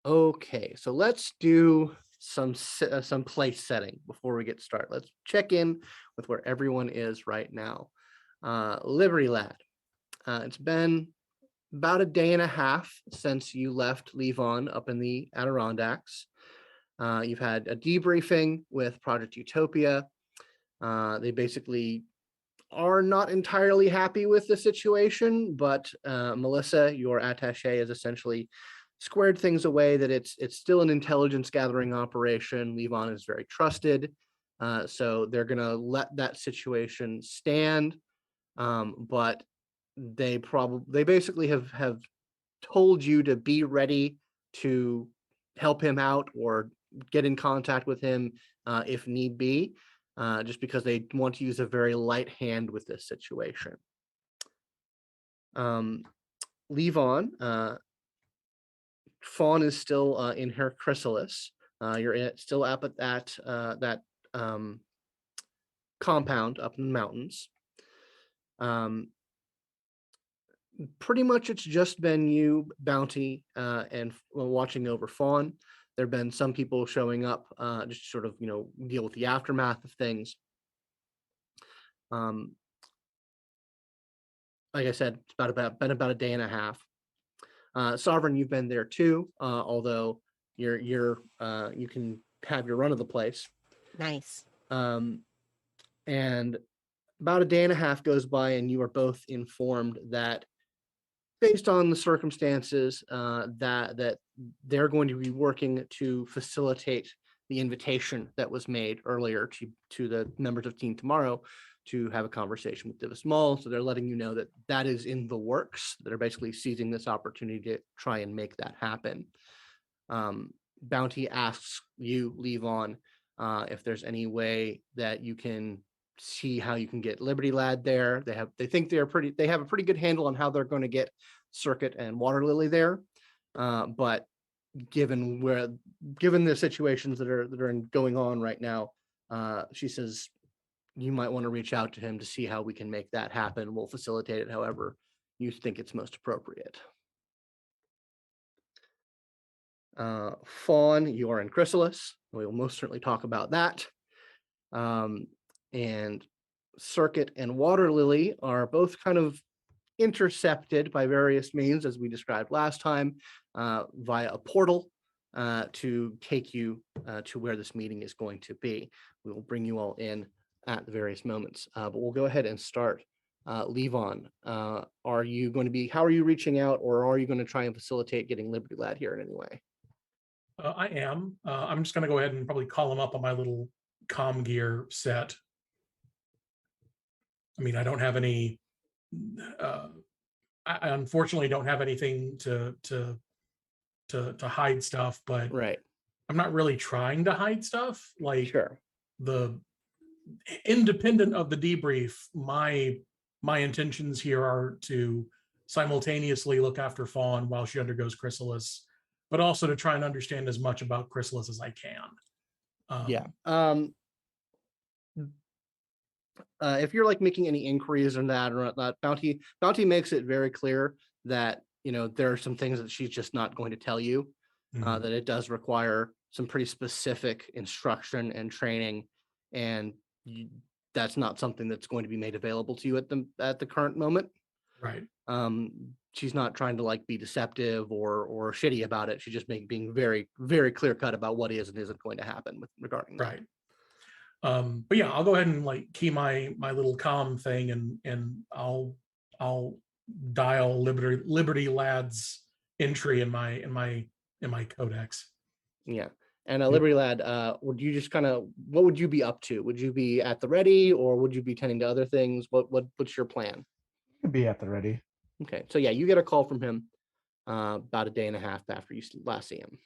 Okay, so let's do some place setting before we get started. Let's check in with where everyone is right now. Liberty Lad, it's been about a day and a half since you left Levon up in the Adirondacks. You've had a debriefing with Project Utopia. They basically are not entirely happy with the situation, but Melissa, your attaché, has essentially squared things away that it's still an intelligence gathering operation. Levon is very trusted, so they're gonna let that situation stand. But they basically have told you to be ready to help him out or get in contact with him if need be, just because they want to use a very light hand with this situation. Um, Levon, Fawn is still in her chrysalis. Still up at that compound up in the mountains. Pretty much it's just been you, Bounty, and watching over Fawn. There have been some people showing up just to sort of, deal with the aftermath of things. Um, like I said, it's been about a day and a half. Sovereign, you've been there too, although you can have your run of the place. Nice. And about a day and a half goes by, and you are both informed that, based on the circumstances, that they're going to be working to facilitate the invitation that was made earlier to the members of Team Tomorrow to have a conversation with Divis Mall. So they're letting you know that that is in the works. They're basically seizing this opportunity to try and make that happen. Bounty asks you, Levon, if there's any way that you can see how you can get Liberty Lad there. They have a pretty good handle on how they're going to get Circuit and Waterlily there. But given the situations that are going on right now, she says you might want to reach out to him to see how we can make that happen. We'll facilitate it however you think it's most appropriate. Fawn, you are in Chrysalis. We will most certainly talk about that. And Circuit and Waterlily are both kind of intercepted by various means, as we described last time, via a portal to take you to where this meeting is going to be. We will bring you all in at the various moments, but we'll go ahead and start. Levon, how are you reaching out, or are you going to try and facilitate getting Liberty Lad here in any way? I am. I'm just going to go ahead and probably call him up on my little comm gear set. I mean, I don't have any. I unfortunately don't have anything to hide stuff, but Right. I'm not really trying to hide stuff. Like, Sure. the independent of the debrief, my intentions here are to simultaneously look after Fawn while she undergoes chrysalis, but also to try and understand as much about chrysalis as I can. Yeah. If you're like making any inquiries on that or not, Bounty makes it very clear that there are some things that she's just not going to tell you. Mhm. That it does require some pretty specific instruction and training, and that's not something that's going to be made available to you at the current moment. Right. She's not trying to like be deceptive or shitty about it. She's just being very, very clear cut about what is and isn't going to happen regarding that. Right. But yeah, I'll go ahead and like key my little comm thing, and I'll dial Liberty Lad's entry in my codex. Yeah. And Liberty Lad, would you just what would you be up to? Would you be at the ready, or would you be tending to other things? What's your plan? Could be at the ready. Okay, so yeah, you get a call from him about a day and a half after you last see him.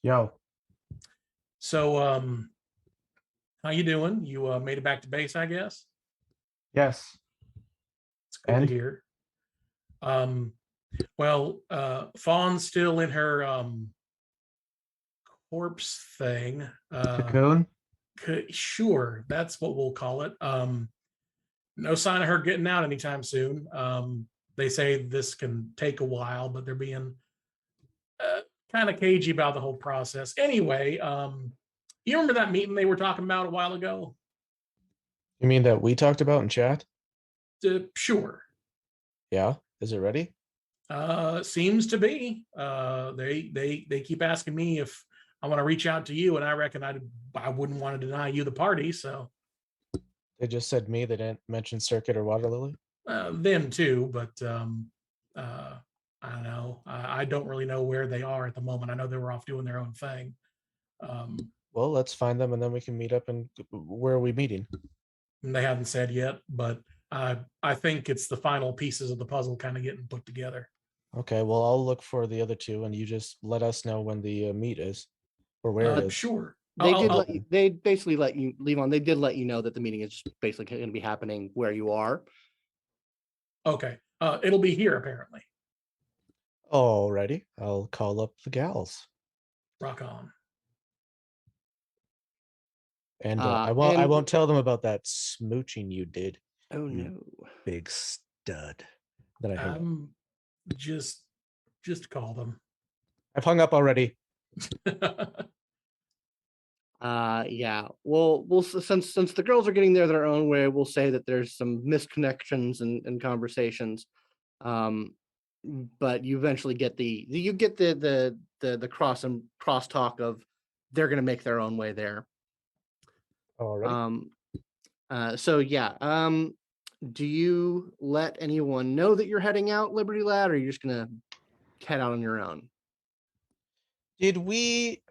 Yo. So, how you doing? You made it back to base, I guess. Yes. It's good to hear. Well, Fawn's still in her corpse thing. Cocoon? Sure, that's what we'll call it. No sign of her getting out anytime soon. They say this can take a while, but they're being kind of cagey about the whole process. Anyway, you remember that meeting they were talking about a while ago? You mean that we talked about in chat? Sure. Yeah. Is it ready? Seems to be. They keep asking me if I want to reach out to you, and I reckon I wouldn't want to deny you the party. So They just said me. They didn't mention Circuit or Waterlily. them too, but I don't know. I don't really know where they are at the moment. I know they were off doing their own thing. Well, let's find them and then we can meet up. And where are we meeting? And they haven't said yet, but I think it's the final pieces of the puzzle kind of getting put together. Okay. Well, I'll look for the other two, and you just let us know when the meet is or where it is. Sure. They basically let you leave on. They did let you know that the meeting is just basically going to be happening where you are. Okay. It'll be here apparently. Alrighty. I'll call up the gals. Rock on. And I won't tell them about that smooching you did. Oh you no. Big stud. That I hung up. Just call them. I've hung up already. Yeah. Well, since the girls are getting their own way, we'll say that there's some misconnections and conversations. But you eventually get the cross talk of they're going to make their own way there. Already. So yeah. Do you let anyone know that you're heading out, Liberty Lad, or are you just gonna head out on your own? Did we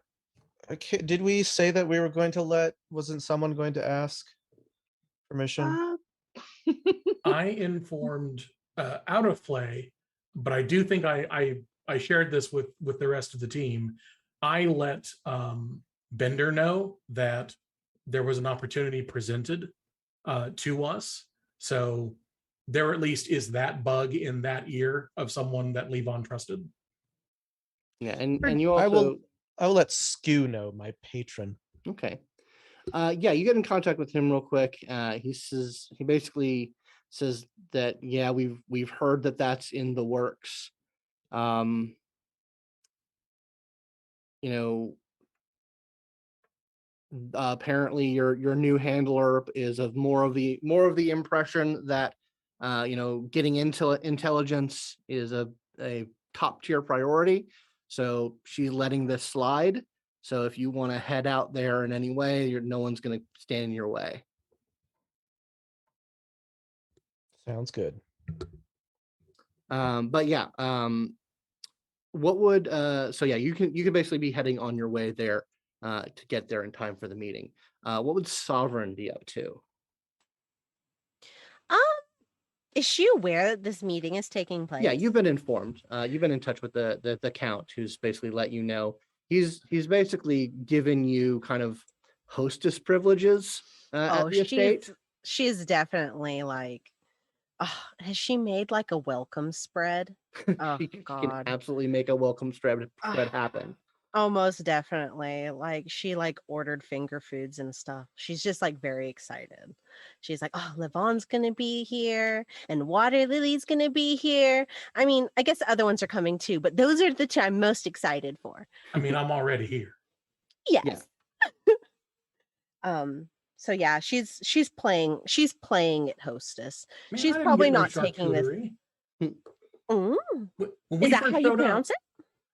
say that we were going to let? Wasn't someone going to ask permission? I informed out of play, but I do think I shared this with the rest of the team. I let Bender know that there was an opportunity presented to us. So there at least is that bug in that ear of someone that Levon trusted. Yeah, and you also I will let Skew know, my patron. okay. Yeah, you get in contact with him real quick. He basically says that yeah, we've heard that that's in the works. You know, apparently your new handler is of more of the impression that getting into intelligence is a top tier priority. So she's letting this slide. So if you want to head out there in any way, no one's going to stand in your way. Sounds good. But yeah, what would so yeah, you can basically be heading on your way there to get there in time for the meeting. What would Sovereign be up to? Is she aware that this meeting is taking place? Yeah, you've been informed. You've been in touch with the count, who's basically let you know. He's basically given you kind of hostess privileges at the estate. She's definitely like, has she made like a welcome spread? Oh, she God. can absolutely make a welcome spread happen. Oh, most definitely. Like she like ordered finger foods and stuff. She's just like very excited. She's like, oh, Levon's gonna be here and Waterlily's gonna be here. I mean, I guess the other ones are coming too, but those are the two I'm most excited for. I mean, I'm already here. Yes. Yeah. So yeah, she's playing at hostess. Man, She's I didn't probably get no not taking this. charcuterie. Mm. When we Is that first how you showed up- pronounce it?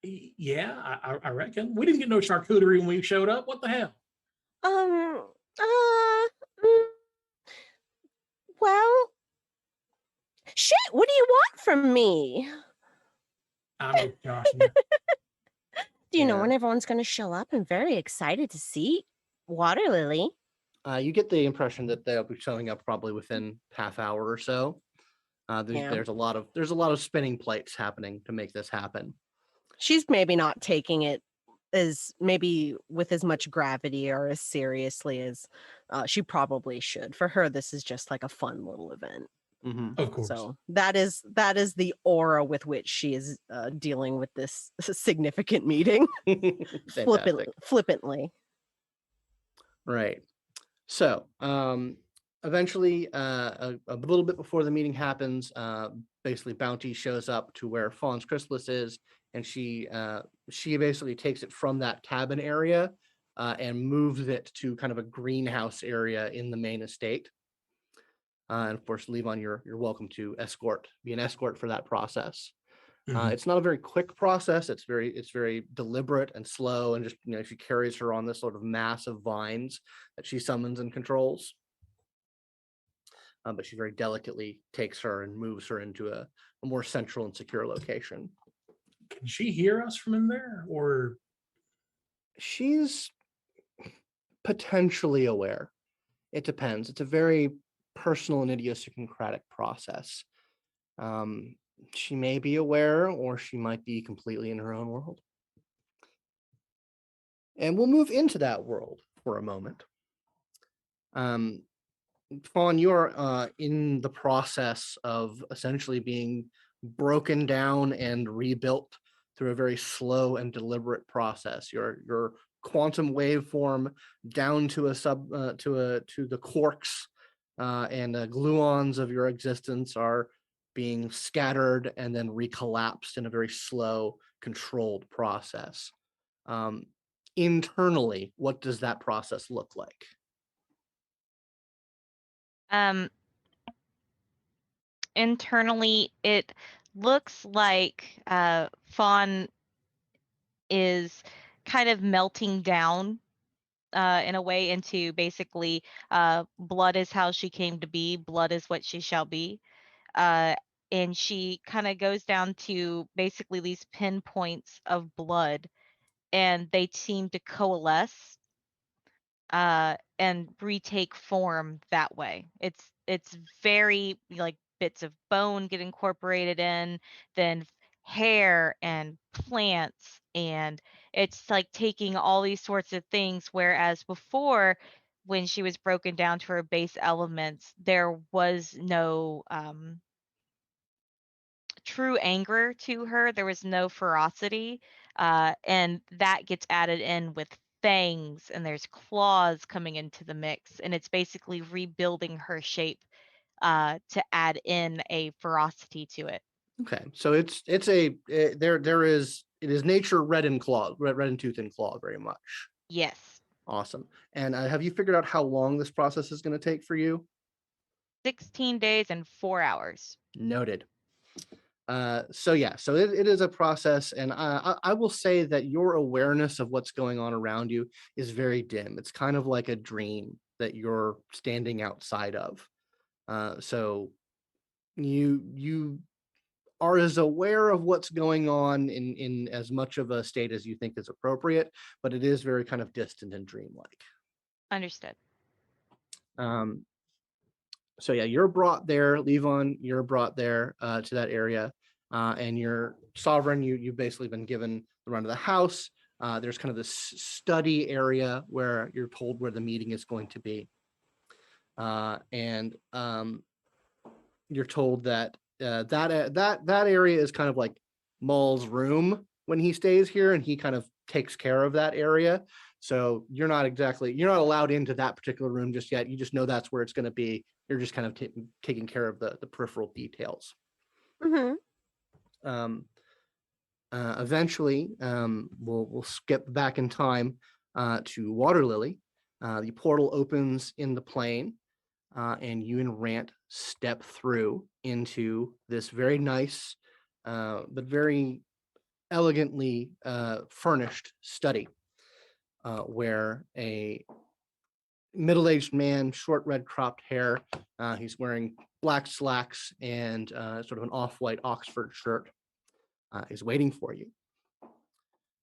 Yeah, I reckon. We didn't get no charcuterie when we showed up. What the hell? Mm, well, shit, what do you want from me? I'm joshing you. Do you know Yeah. when everyone's going to show up? I'm very excited to see Waterlily. You get the impression that they'll be showing up probably within half hour or so. There's a lot of spinning plates happening to make this happen. She's maybe not taking it as maybe with as much gravity or as seriously as she probably should. For her, this is just like a fun little event. Mm-hmm. Of course. So that is the aura with which she is dealing with this significant meeting. Flippantly. Right. So eventually, a little bit before the meeting happens, basically Bounty shows up to where Fawn's chrysalis is, and she she basically takes it from that cabin area and moves it to kind of a greenhouse area in the main estate. And of course, Levon, you're welcome to be an escort for that process. Mhm. It's not a very quick process. It's very deliberate and slow, and just she carries her on this sort of mass of vines that she summons and controls. But she very delicately takes her and moves her into a more central and secure location. Can she hear us from in there, or She's potentially aware. It depends. It's a very personal and idiosyncratic process. Um, she may be aware, or she might be completely in her own world. And we'll move into that world for a moment. Fawn, you're in the process of essentially being broken down and rebuilt through a very slow and deliberate process. Your quantum waveform down to to the quarks and gluons of your existence are being scattered and then recollapsed in a very slow, controlled process. Um, Internally, what does that process look like? Um, Internally, it looks like Fawn is kind of melting down in a way into basically blood is how she came to be, blood is what she shall be. Uh, and she kind of goes down to basically these pinpoints of blood, and they seem to coalesce and retake form that way. It's very like bits of bone get incorporated in, then hair and plants, and it's like taking all these sorts of things. Whereas before, when she was broken down to her base elements, there was no true anger to her. There was no ferocity, and that gets added in with fangs, and there's claws coming into the mix, and it's basically rebuilding her shape to add in a ferocity to it. Okay, so it is nature red and claw, red and tooth and claw very much. Yes, Awesome. And have you figured out how long this process is going to take for you? 16 days and 4 hours. Noted. So yeah, so it is a process, and I will say that your awareness of what's going on around you is very dim. It's kind of like a dream that you're standing outside of. So you are as aware of what's going on in as much of a state as you think is appropriate, but it is very kind of distant and dreamlike. Understood. Um, so yeah, you're brought there, Levon, you're brought there to that area, and you're sovereign. You've basically been given the run of the house. There's kind of this study area where you're told where the meeting is going to be, and you're told that that area is kind of like Maul's room when he stays here, and he kind of takes care of that area. So you're not allowed into that particular room just yet. You just know that's where it's going to be. You're just kind of taking care of the peripheral details. Mm-hmm. Eventually, we'll skip back in time to Waterlily. The portal opens in the plane, and you and Rant step through into this very nice, but very elegantly furnished study, where a middle-aged man, short red cropped hair, he's wearing black slacks and sort of an off-white Oxford shirt, is waiting for you.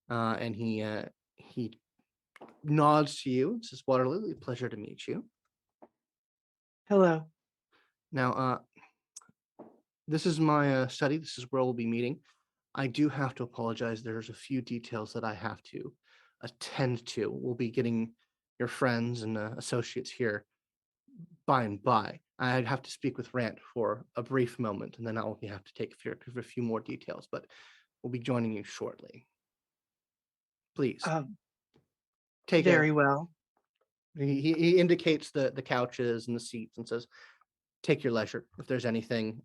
And he nods to you and says, "Waterlily, pleasure to meet you." Hello. Now, this is my study. This is where we'll be meeting. I do have to apologize. There's a few details that I have to attend to. We'll be getting your friends and associates here by and by. I'd have to speak with Rant for a brief moment, and then I'll have to take a few more details, but we'll be joining you shortly. Please take Very well. he indicates the couches and the seats and says, "Take your leisure. If there's anything,"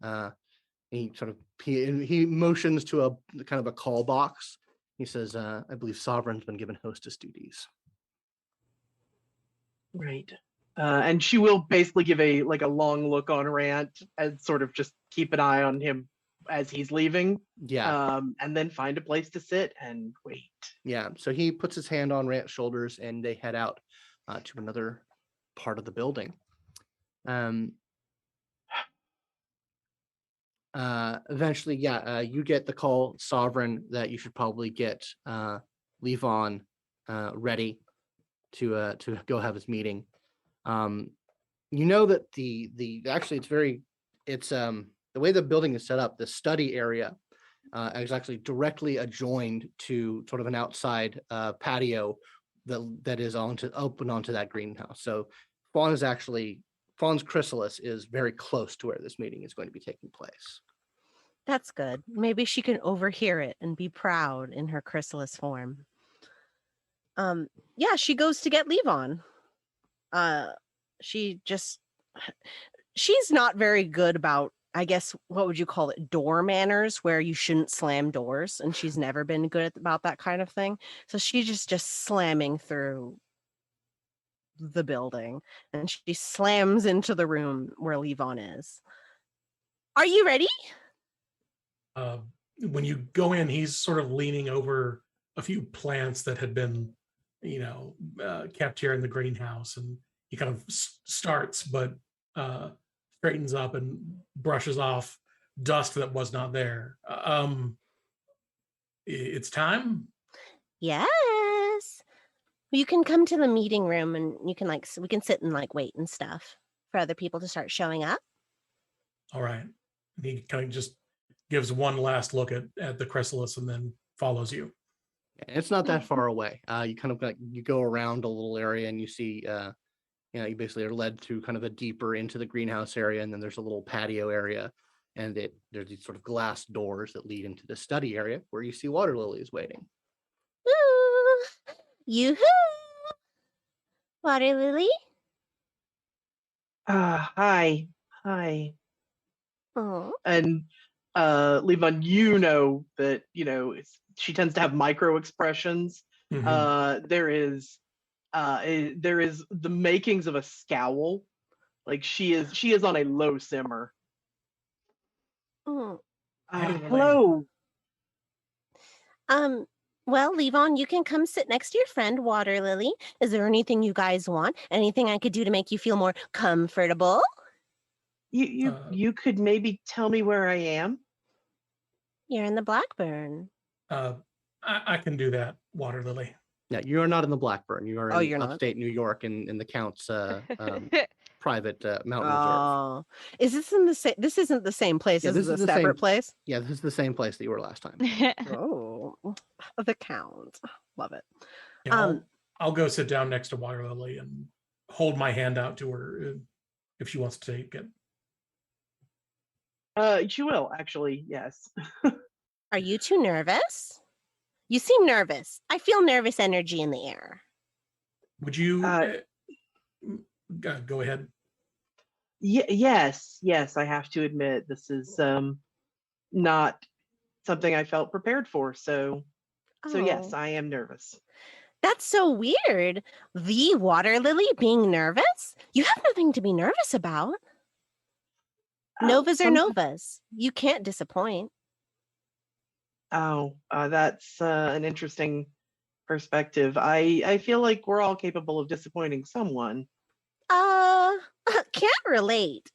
he motions to a kind of a call box. He says, I believe Sovereign's been given hostess duties. Right. And she will basically give a long look on Rant and sort of just keep an eye on him as he's leaving. Yeah. And then find a place to sit and wait. Yeah. So he puts his hand on Rant's shoulders and they head out to another part of the building. Eventually, you get the call, Sovereign, that you should probably get Levon ready to go have his meeting. You know that the actually it's the way the building is set up, the study area is actually directly adjoined to sort of an outside patio that is open onto that greenhouse. So Fawn's chrysalis is very close to where this meeting is going to be taking place. That's good. Maybe she can overhear it and be proud in her chrysalis form. Yeah, she goes to get Levon. She's not very good about, I guess, what would you call it, door manners, where you shouldn't slam doors, and she's never been good about that kind of thing. So she's just slamming through the building, and she slams into the room where Levon is. Are you ready? When you go in, he's sort of leaning over a few plants that had been, kept here in the greenhouse, and he kind of starts, but straightens up and brushes off dust that was not there. It's time. Yes. You can come to the meeting room, and you can we can sit and wait and stuff for other people to start showing up. All right. And he kind of just gives one last look at the chrysalis and then follows you. It's not that far away. You kind of you go around a little area and you see, you basically are led through kind of a deeper into the greenhouse area, and then there's a little patio area, and there's these sort of glass doors that lead into the study area where you see Waterlily is waiting. Ooh, yoo-hoo! Waterlily? Hi. Oh. And Levon, you know that, she tends to have micro expressions. Mhm. There is the makings of a scowl. Like she is on a low simmer. Oh. Hello. Well, Levon, you can come sit next to your friend Waterlily. Is there anything you guys want? Anything I could do to make you feel more comfortable? You could maybe tell me where I am? You're in the Blackburn. I can do that, Waterlily. Yeah, you are not in the Blackburn. You are you're in not? upstate New York in the Count's private mountain reserve. Oh, is this in the same? This isn't the same place. Yeah, This is this a is the separate same- place. Yeah, this is the same place that you were last time. Oh, the Count. Love it. Yeah, I'll go sit down next to Waterlily and hold my hand out to her if she wants to take it. She will actually, yes. Are you too nervous? You seem nervous. I feel nervous energy in the air. Would you go ahead? Yes, I have to admit this is not something I felt prepared for. So yes, Oh. I am nervous. That's so weird. The Waterlily being nervous? You have nothing to be nervous about. Novas are novas. You can't disappoint. That's an interesting perspective. I feel like we're all capable of disappointing someone. Can't relate.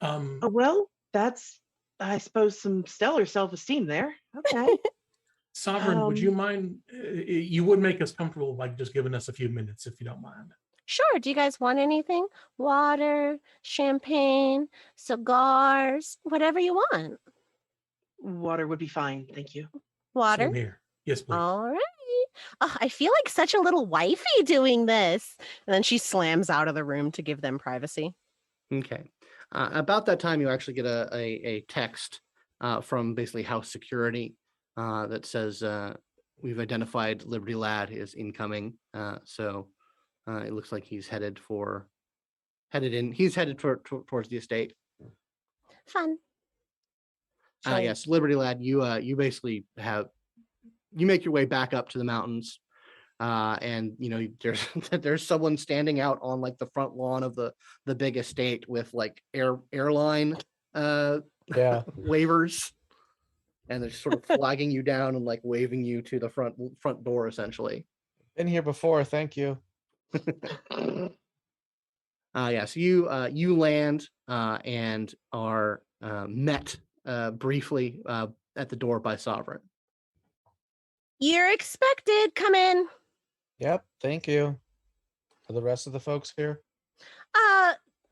Well, that's, I suppose, some stellar self-esteem there. Okay. Sovereign, would you mind? You would make us comfortable by just giving us a few minutes, if you don't mind. Sure. Do you guys want anything? Water, champagne, cigars, whatever you want. Water would be fine. Thank you. Water? Same here. Yes, please. All right. Oh, I feel like such a little wifey doing this. And then she slams out of the room to give them privacy. Okay. About that time, you actually get a text from basically house security that says we've identified Liberty Lad is incoming. So it looks like he's headed towards the estate. Fun. Yes, Liberty Lad, you basically have you make your way back up to the mountains. And there's there's someone standing out on like the front lawn of the big estate with like airline Yeah. waivers, and they're sort of flagging you down and like waving you to the front door essentially. Been here before. Thank you. So you land and are met briefly at the door by Sovereign. You're expected. Come in. Yep. Thank you. For the rest of the folks here.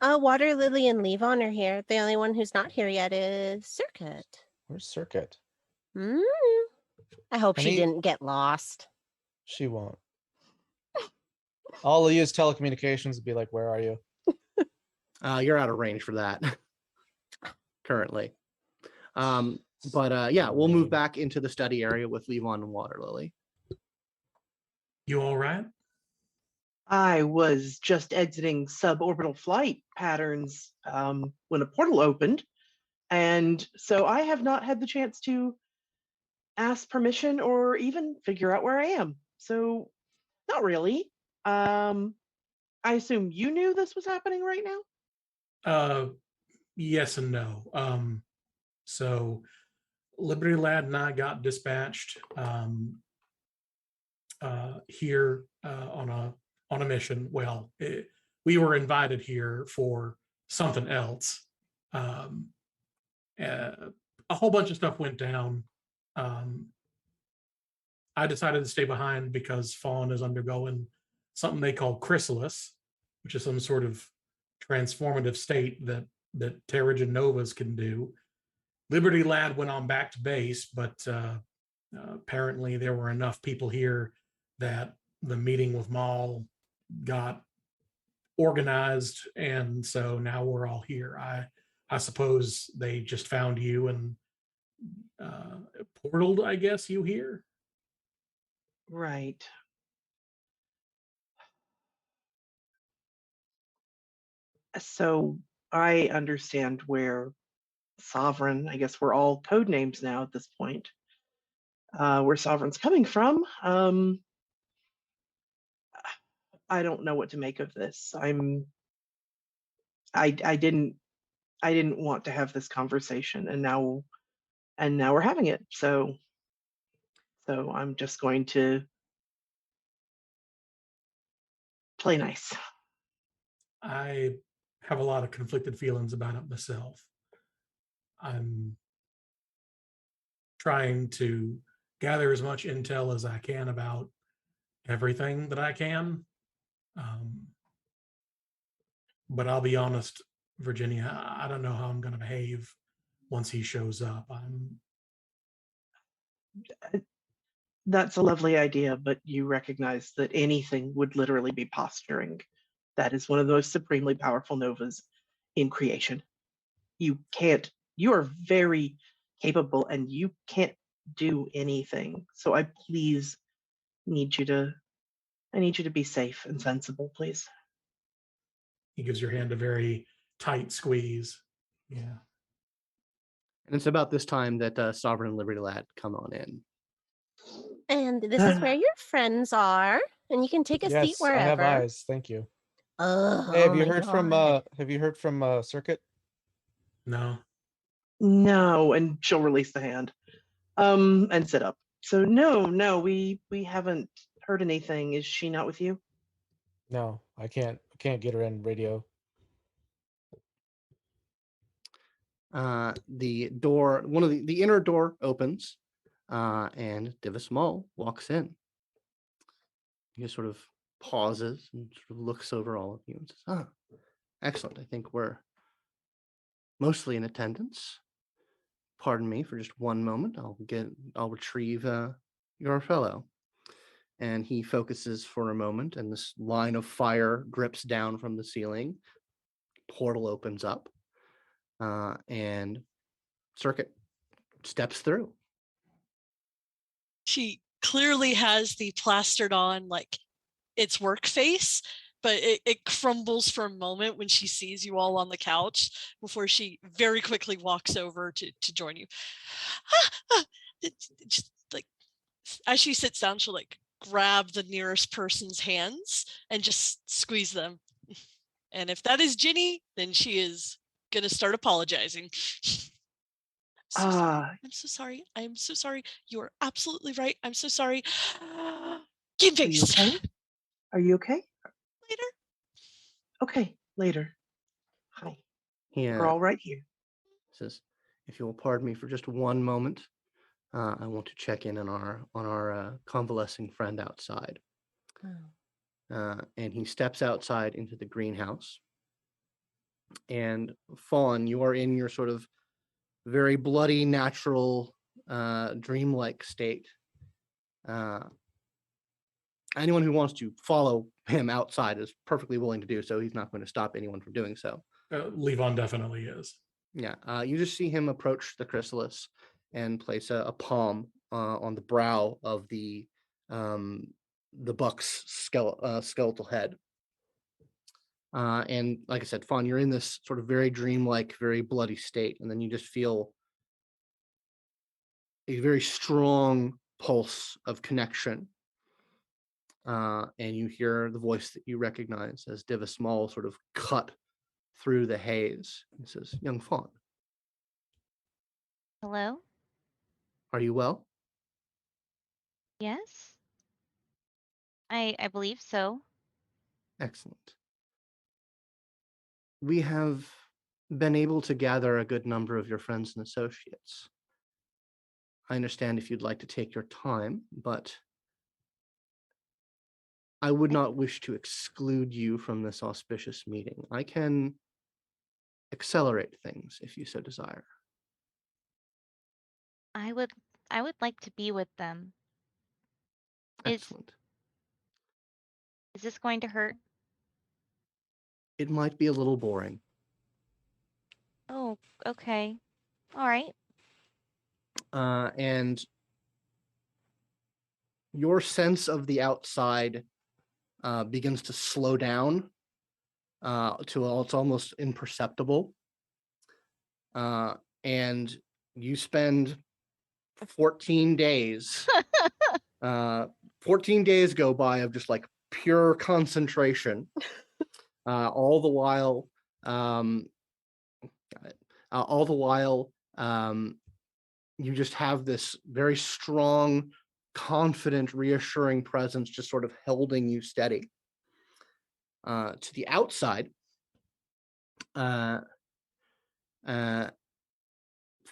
Waterlily and Levon are here. The only one who's not here yet is Circuit. Where's Circuit? I hope she Honey? didn't get lost. She won't. I'll use telecommunications to be like, where are you? You're out of range for that currently. But we'll move back into the study area with Levon and Waterlily. You all right? I was just exiting suborbital flight patterns when a portal opened, and so I have not had the chance to ask permission or even figure out where I am. So, not really. I assume you knew this was happening right now? Yes and no. So Liberty Lad and I got dispatched here on a mission. Well, we were invited here for something else. A whole bunch of stuff went down. I decided to stay behind because Fawn is undergoing something they call chrysalis, which is some sort of transformative state that Terrigen Novas can do. Liberty Lad went on back to base, but apparently there were enough people here that the meeting with Maul got organized, and so now we're all here. I suppose they just found you and portaled, I guess, you here. Right. So I understand where Sovereign, I guess we're all code names now at this point, where Sovereign's coming from. I don't know what to make of this. I didn't want to have this conversation, and now we're having it. So I'm just going to play nice. I have a lot of conflicted feelings about it myself. I'm trying to gather as much intel as I can about everything that I can. But I'll be honest, Virginia, I don't know how I'm going to behave once he shows up. That's a lovely idea, but you recognize that anything would literally be posturing. That is one of the most supremely powerful novas in creation. You are very capable and you can't do anything. So I need you to be safe and sensible, please. He gives your hand a very tight squeeze. Yeah. And it's about this time that Sovereign and Liberty Lad come on in. And this is where your friends are, and you can take a seat Yes, I wherever. have eyes. Thank you. Oh, Hey, have you my heard from God. Circuit? No. No, and she'll release the hand. And sit up. So no, we haven't heard anything. Is she not with you? No, I can't get her in radio. The door, one of the inner door opens, and Divis Maul walks in. He just sort of pauses and sort of looks over all of you and says, excellent. I think we're mostly in attendance. Pardon me for just one moment. I'll retrieve your fellow. And he focuses for a moment, and this line of fire drips down from the ceiling. Portal opens up, and Circuit steps through. She clearly has the plastered on, like, its work face, but it crumbles for a moment when she sees you all on the couch before she very quickly walks over to join you. Just like As she sits down, she'll like grab the nearest person's hands and just squeeze them. And if that is Ginny, then she is gonna start apologizing. So sorry. I'm so sorry. I am so sorry. You are absolutely right. I'm so sorry. Game Are you face. okay? Are you okay? Later. Okay, later. Hi. He We're all right here. says, "If you will pardon me for just one moment, I want to check in on our convalescing friend outside." And he steps outside into the greenhouse. And Fawn, you are in your sort of very bloody, natural, dreamlike state. Anyone who wants to follow him outside is perfectly willing to do so. He's not going to stop anyone from doing so. Levon definitely is. Yeah, you just see him approach the chrysalis and place a palm on the brow of the buck's skeletal head. And like I said, Fawn, you're in this sort of very dreamlike, very bloody state, and then you just feel a very strong pulse of connection. And you hear the voice that you recognize as Diva Small sort of cut through the haze. It says, "Young Fawn, Hello? are you well?" Yes? I believe so. Excellent. We have been able to gather a good number of your friends and associates. I understand if you'd like to take your time, but I would not wish to exclude you from this auspicious meeting. I can accelerate things if you so desire. I would like to be with them. Is Excellent. is this going to hurt? It might be a little boring. Oh, okay. All right. And your sense of the outside begins to slow down to it's almost imperceptible. And you spend 14 days. 14 days go by of just like pure concentration. All the while, you just have this very strong, confident, reassuring presence just sort of holding you steady. To the outside,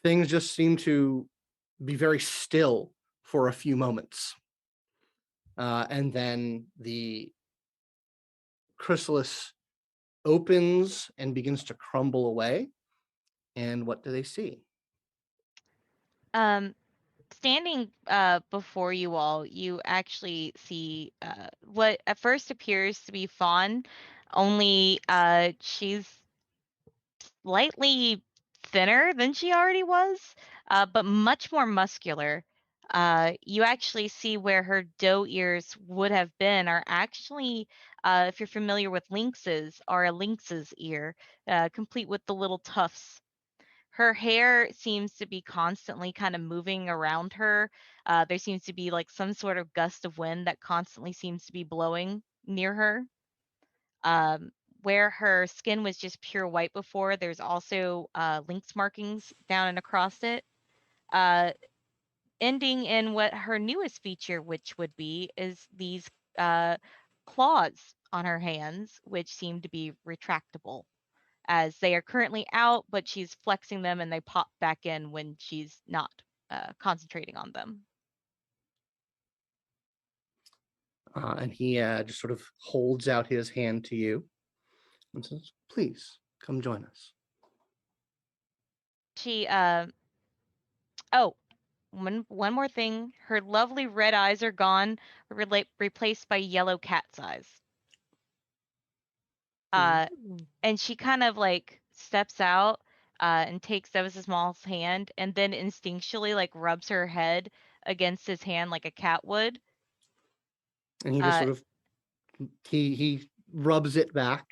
things just seem to be very still for a few moments. And then the chrysalis opens and begins to crumble away. And what do they see? Standing before you all, you actually see what at first appears to be Fawn, only she's slightly thinner than she already was, but much more muscular. You actually see where her doe ears would have been are actually, if you're familiar with lynxes, are a lynx's ear, complete with the little tufts. Her hair seems to be constantly kind of moving around her. There seems to be like some sort of gust of wind that constantly seems to be blowing near her. Um, where her skin was just pure white before, there's also lynx markings down and across it. Ending in what her newest feature, which would be, is these claws on her hands, which seem to be retractable, as they are currently out, but she's flexing them and they pop back in when she's not concentrating on them. And he just sort of holds out his hand to you and says, "Please come join us." She, oh, one more thing. Her lovely red eyes are gone, replaced by yellow cat's eyes. And she kind of like steps out and takes Devas Small's hand and then instinctually like rubs her head against his hand like a cat would. And he just sort of he rubs it back.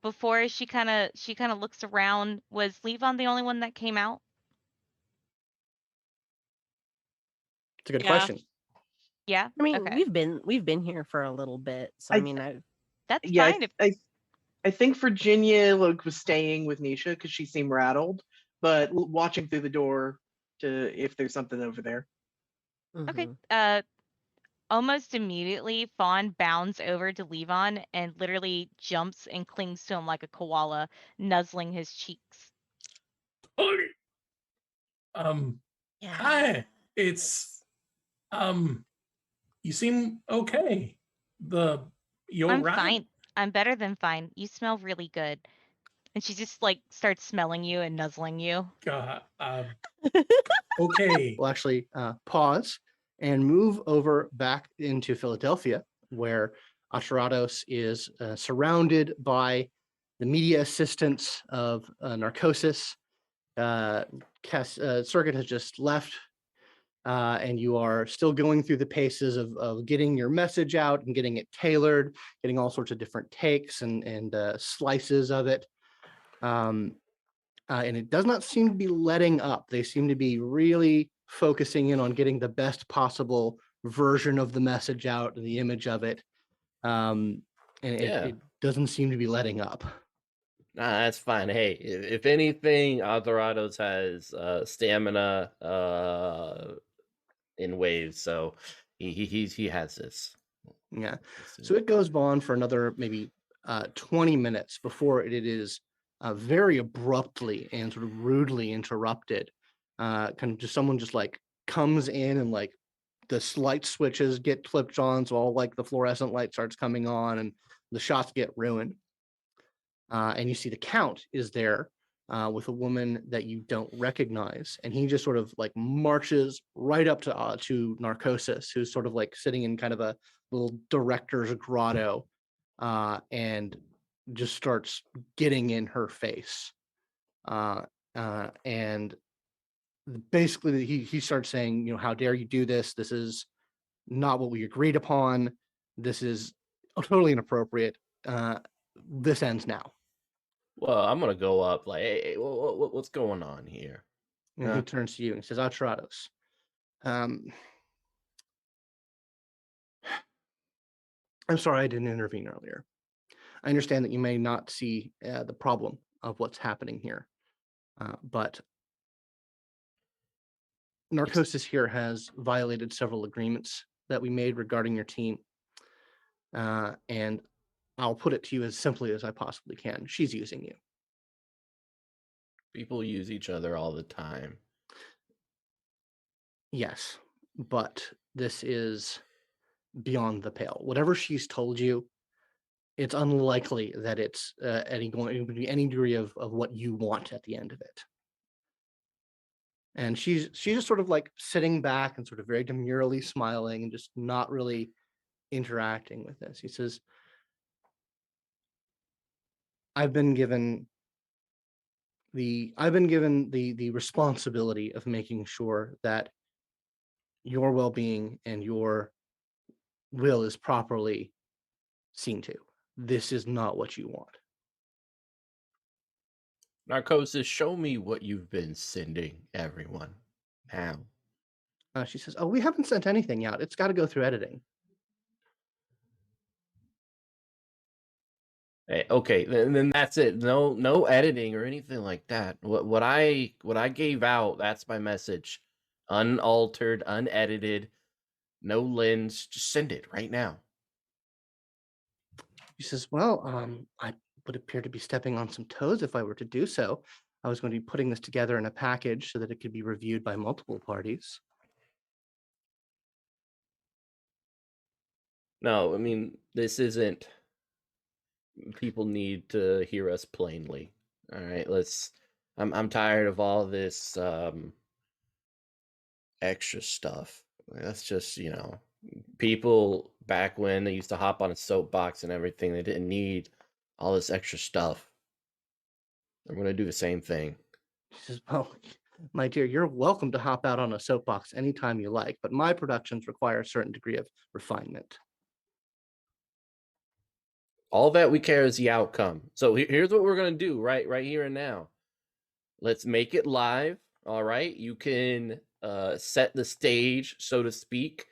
Before she kind of looks around. Was Levon the only one that came out? It's a good Yeah. question. Yeah. I mean, Okay. we've been here for a little bit, so I I- mean, I That's Yeah, fine. I think Virginia was staying with Nisha because she seemed rattled, but watching through the door to if there's something over there. Okay. mhm. Almost immediately, Fawn bounds over to Levon and literally jumps and clings to him like a koala, nuzzling his cheeks. Oh, Yeah. hi. It's you seem okay. You're I'm right. fine. I'm better than fine. You smell really good. And she just like starts smelling you and nuzzling you. Okay. We'll actually pause and move over back into Philadelphia, where Aterrados is surrounded by the media assistants of Narcosis. Circuit has just left, and you are still going through the paces of getting your message out and getting it tailored, getting all sorts of different takes and slices of it. And it does not seem to be letting up. They seem to be really focusing in on getting the best possible version of the message out and the image of it. And it doesn't seem to be letting up. Nah, that's fine. Hey, if anything, Aterrados has stamina in waves, so he has this. Yeah. So it goes on for another maybe 20 minutes before it is very abruptly and sort of rudely interrupted. Kind of just someone just like comes in and like the light switches get flipped on, so all like the fluorescent light starts coming on and the shots get ruined. And you see the Count is there with a woman that you don't recognize, and he just sort of like marches right up to Narcosis, who's sort of like sitting in kind of a little director's grotto, and just starts getting in her face, and basically he starts saying, you know, how dare you do this? This is not what we agreed upon. This is totally inappropriate. This ends now. Well, I'm gonna go up like, hey, what's going on here? And he turns to you and says, Aterrados, I'm sorry I didn't intervene earlier. I understand that you may not see the problem of what's happening here, but Narcosis here has violated several agreements that we made regarding your team. And I'll put it to you as simply as I possibly can. She's using you. People use each other all the time. Yes, but this is beyond the pale. Whatever she's told you, it's unlikely that it's going to be any degree of what you want at the end of it. And she's just sort of like sitting back and sort of very demurely smiling and just not really interacting with this. He says, I've been given the responsibility of making sure that your well-being and your will is properly seen to. This is not what you want. Narcosis, show me what you've been sending everyone. Now. She says, oh, we haven't sent anything yet. It's got to go through editing. Hey, okay, then that's it. No editing or anything like that. What I gave out, that's my message. Unaltered, unedited, no lens. Just send it right now. She says, well, I would appear to be stepping on some toes if I were to do so. I was going to be putting this together in a package so that it could be reviewed by multiple parties. No, I mean, this isn't. People need to hear us plainly. All right, I'm tired of all this extra stuff. That's just, people back when they used to hop on a soapbox and everything, they didn't need all this extra stuff. I'm going to do the same thing. She says, well, my dear, you're welcome to hop out on a soapbox anytime you like, but my productions require a certain degree of refinement. All that we care is the outcome. So here's what we're going to do right here and now. Let's make it live. All right. You can set the stage, so to speak,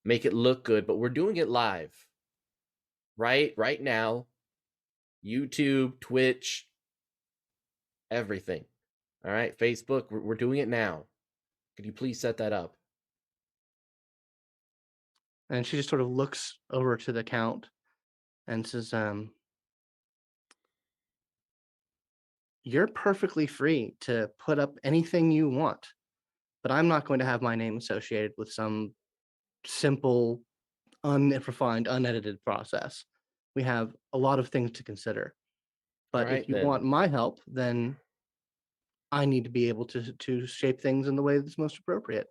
make it look good, but we're doing it live. Right now. YouTube, Twitch, everything. All right, Facebook, we're doing it now. Could you please set that up? And she just sort of looks over to the Count and says, you're perfectly free to put up anything you want, but I'm not going to have my name associated with some simple, unrefined, unedited process. We have a lot of things to consider. But Alright, if you then. want my help, then I need to be able to shape things in the way that's most appropriate.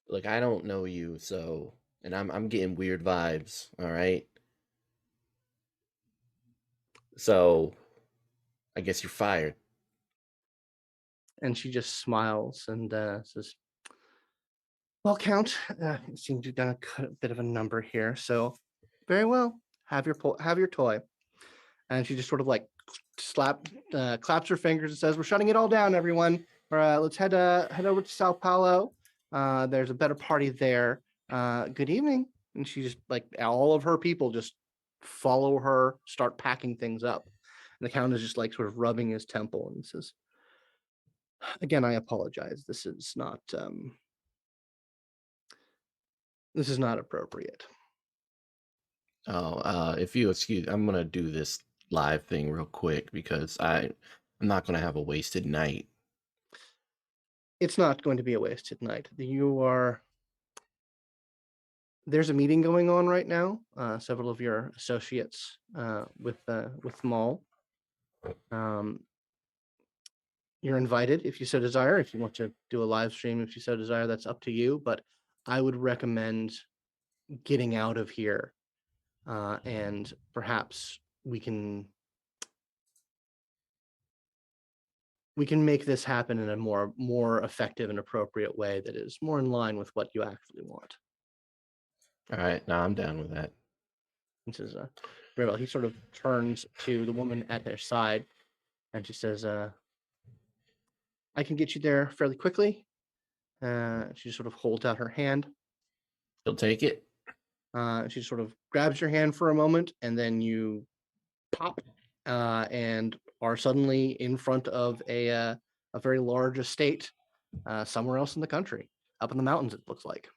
Look, I don't know you, so, and I'm getting weird vibes. All right. So, I guess you're fired. And she just smiles and says, well, Count, it seems you've done a bit of a number here. So very well, have your toy. And she just sort of like claps her fingers and says, we're shutting it all down, everyone. Let's head over to Sao Paulo. There's a better party there. Good evening. And she just, like, all of her people just follow her, start packing things up. And the Count is just like sort of rubbing his temple and says, again, I apologize. This is not appropriate. Oh, if you excuse, I'm gonna do this live thing real quick because I'm not gonna have a wasted night. It's not going to be a wasted night. There's a meeting going on right now. Several of your associates with Maul. You're invited if you so desire. If you want to do a live stream, if you so desire, that's up to you. But I would recommend getting out of here, and perhaps we can make this happen in a more effective and appropriate way that is more in line with what you actually want. All right, now I'm down with that. This is very well. He sort of turns to the woman at their side, and she says, I can get you there fairly quickly. She sort of holds out her hand. You'll take it. She sort of grabs your hand for a moment, and then you pop and are suddenly in front of a very large estate somewhere else in the country, up in the mountains, it looks like.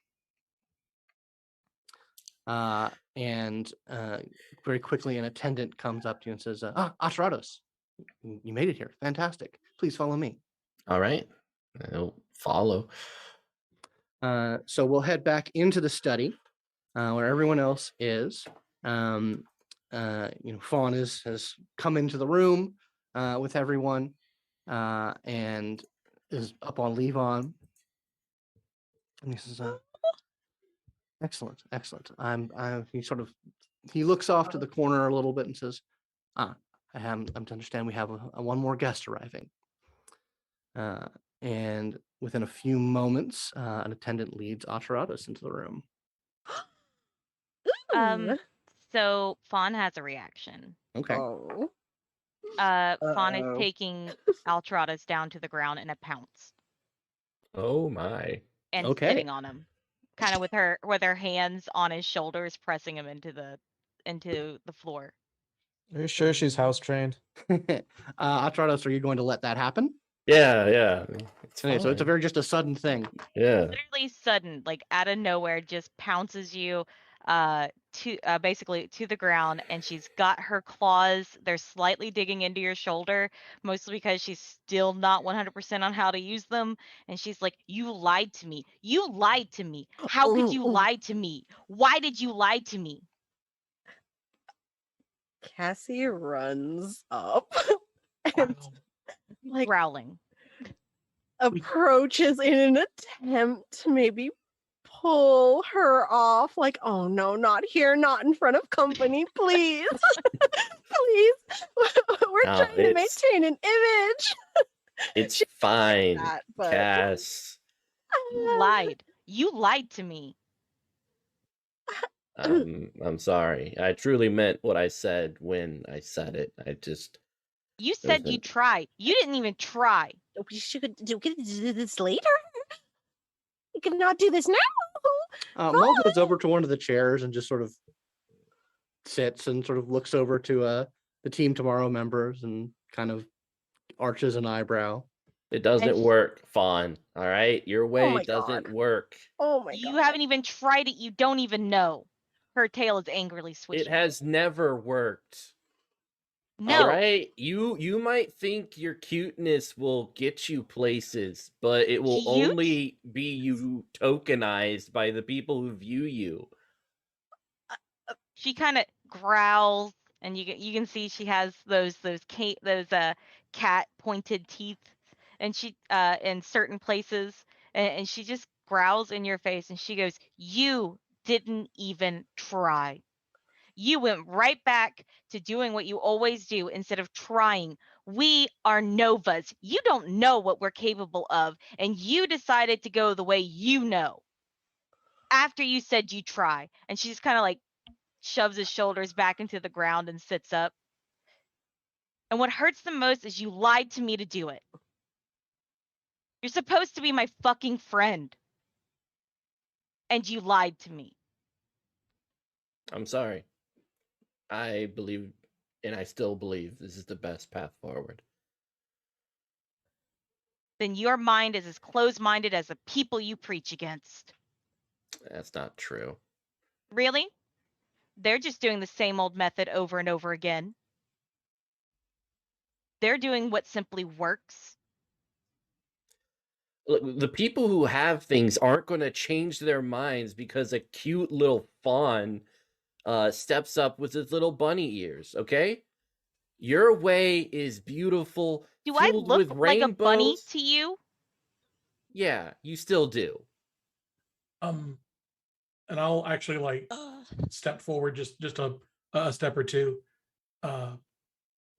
And very quickly, an attendant comes up to you and says, Aterrados, you made it here. Fantastic. Please follow me. All right, I'll follow. So we'll head back into the study where everyone else is. Fawn has come into the room with everyone and is up on Levon. And he says, excellent. He looks off to the corner a little bit and says, I'm to understand we have one more guest arriving. And within a few moments, an attendant leads Aterrados into the room. So Fawn has a reaction. Okay. Oh. Fawn is Uh-oh. taking Aterrados down to the ground in a pounce Oh my. and Okay. sitting on him, kind of with her hands on his shoulders, pressing him into the floor. Are you sure she's house trained? Aterrados, are you going to let that happen? Yeah. It's Okay, so it's fine. just a sudden thing. Yeah. Literally sudden, like out of nowhere, just pounces you to basically to the ground, and she's got her claws. They're slightly digging into your shoulder, mostly because she's still not 100% on how to use them. And she's like, "You lied to me. You lied to me. How could you lie to me? Why did you lie to me?" Cassie runs up and like Growling. approaches in an attempt to maybe pull her off, like, oh no, not here, not in front of company, please. Please. We're No, trying to maintain an image. It's fine, that, but- Cass. You lied. You lied to me. I'm sorry. I truly meant what I said when I said it. You said you tried. You didn't even try. We should do this later. I cannot do this now. Mull goes over to one of the chairs and just sort of sits and sort of looks over to the Team Tomorrow members and kind of arches an eyebrow. It doesn't And- work, Fawn. All right, your way my doesn't God. work. Oh my You god. haven't even tried it. You don't even know. Her tail is angrily switching. It has never worked. No. All right, you might think your cuteness will get you places, but it will Cute? only be you tokenized by the people who view you. She kind of growls, and you can see she has those cat pointed teeth, and she in certain places, and she just growls in your face, and she goes, "You didn't even try. You went right back to doing what you always do instead of trying. We are Novas. You don't know what we're capable of, and you decided to go the way you know. After you said you try." And she's kind of like shoves his shoulders back into the ground and sits up. "And what hurts the most is you lied to me to do it. You're supposed to be my fucking friend. And you lied to me." I'm sorry. I believe, and I still believe, this is the best path forward. Then your mind is as close-minded as the people you preach against. That's not true. Really? They're just doing the same old method over and over again. They're doing what simply works. Look, the people who have things aren't going to change their minds because a cute little fawn steps up with his little bunny ears, okay? Your way is beautiful, Do I filled look with like a bunny rainbows. to you? Yeah, you still do. And I'll actually like step forward just a step or two.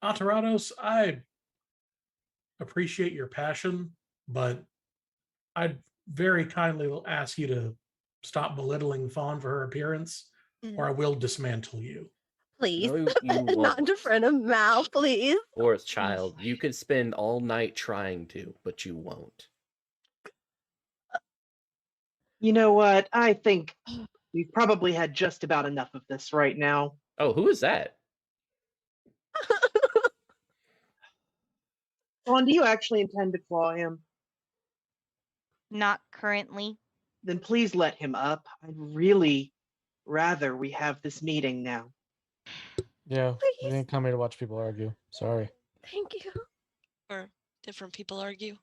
Aterrados, I appreciate your passion, but I'd very kindly ask you to stop belittling Fawn for her appearance, or I will dismantle you. Please. No, you Not won't. in front of Mal, please. Schwarzschild, you could spend all night trying to, but you won't. You know what? I think we've probably had just about enough of this right now. Oh, who is that? Fawn, do you actually intend to claw him? Not currently. Then please let him up. I'd really rather we have this meeting now. Yeah, we Please. didn't come here to watch people argue. Sorry. Thank you. Or different people argue.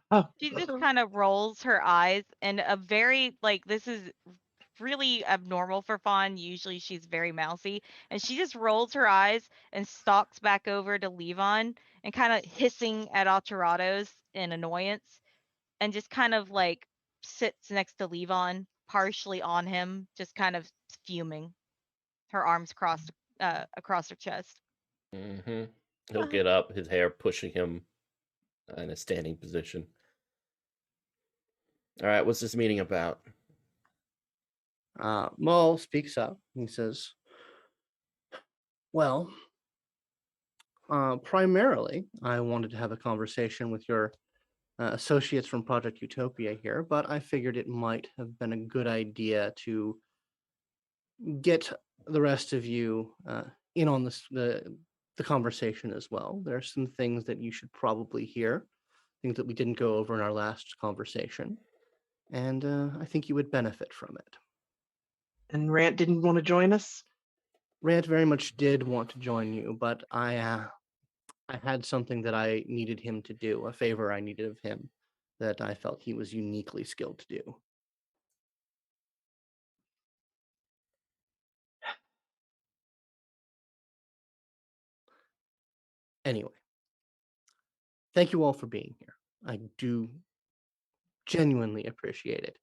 Oh, She just kind of rolls her eyes, and a very this is really abnormal for Fawn. Usually she's very mousy, and she just rolls her eyes and stalks back over to Levon and kind of hissing at Aterrados in annoyance, and just kind of sits next to Levon, partially on him, just kind of fuming, her arms crossed across her chest. Mm-hmm. He'll get up, his hair pushing him in a standing position. All right, what's this meeting about? Mull speaks up. He says, well, primarily, I wanted to have a conversation with your associates from Project Utopia here, but I figured it might have been a good idea to get the rest of you in on the conversation as well. There are some things that you should probably hear, things that we didn't go over in our last conversation, and I think you would benefit from it. and Rant didn't want to join us? Rant very much did want to join you, but I had something that I needed him to do, a favor I needed of him that I felt he was uniquely skilled to do. Anyway, thank you all for being here. I do genuinely appreciate it.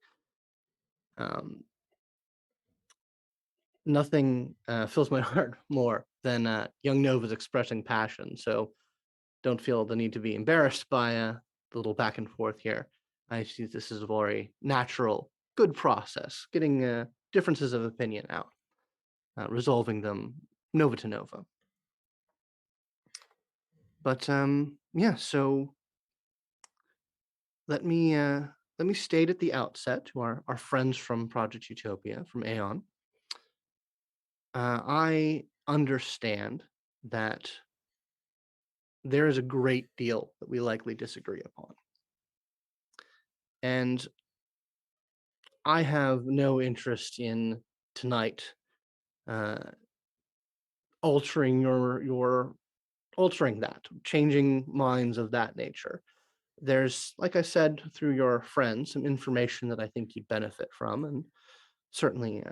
Nothing fills my heart more than young Novas expressing passion, so don't feel the need to be embarrassed by the little back and forth here. I see this is a very natural, good process, getting differences of opinion out, resolving them nova to nova. But yeah, so let me let me state at the outset to our friends from Project Utopia, from Aeon, I understand that there is a great deal that we likely disagree upon. And I have no interest in tonight altering your altering that, changing minds of that nature. There's, like I said, through your friends, some information that I think you'd benefit from, and certainly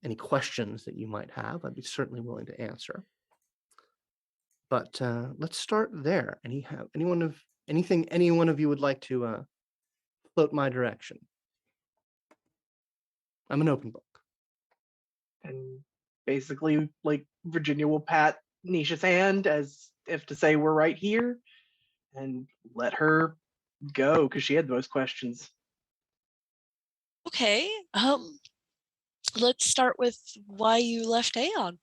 any questions that you might have, I'd be certainly willing to answer. But let's start there. Any one of you would like to float my direction? I'm an open book. And basically, like, Virginia will pat Nisha's hand as if to say, we're right here, and let her go because she had those questions. Okay. Let's start with why you left Aeon.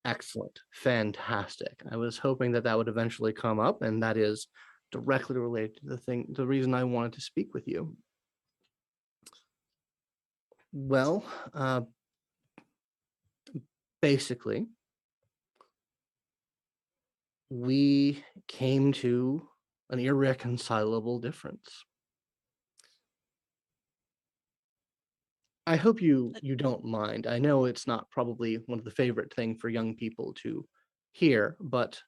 Excellent. Fantastic. I was hoping that would eventually come up, and that is directly related to the reason I wanted to speak with you. Well, basically, we came to an irreconcilable difference. I hope you don't mind. I know it's not probably one of the favorite thing for young people to hear, but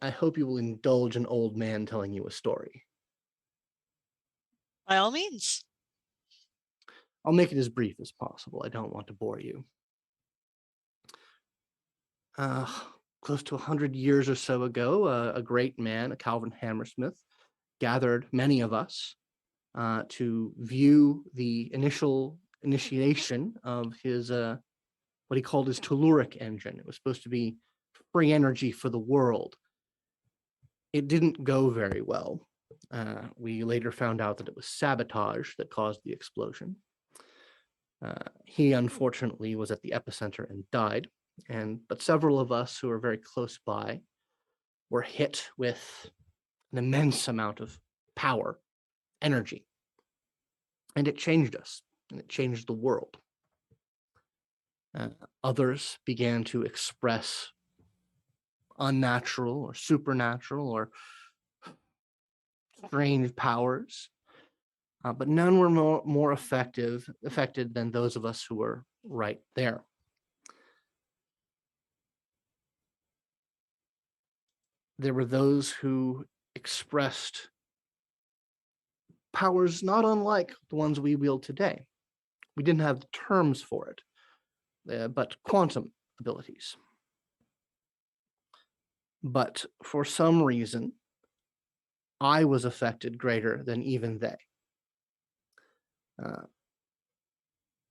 I hope you will indulge an old man telling you a story. By all means. I'll make it as brief as possible. I don't want to bore you. Close to 100 years or so ago, a great man, a Calvin Hammersmith, gathered many of us to view the initiation of his what he called his telluric engine. It was supposed to be free energy for the world. It didn't go very well. We later found out that it was sabotage that caused the explosion. He unfortunately was at the epicenter and died. But several of us who were very close by were hit with an immense amount of power, energy. And it changed us, and it changed the world. Others began to express unnatural or supernatural or strange powers, but none were more affected than those of us who were right there. There were those who expressed powers not unlike the ones we wield today. We didn't have the terms for it, but quantum abilities. But for some reason, I was affected greater than even they.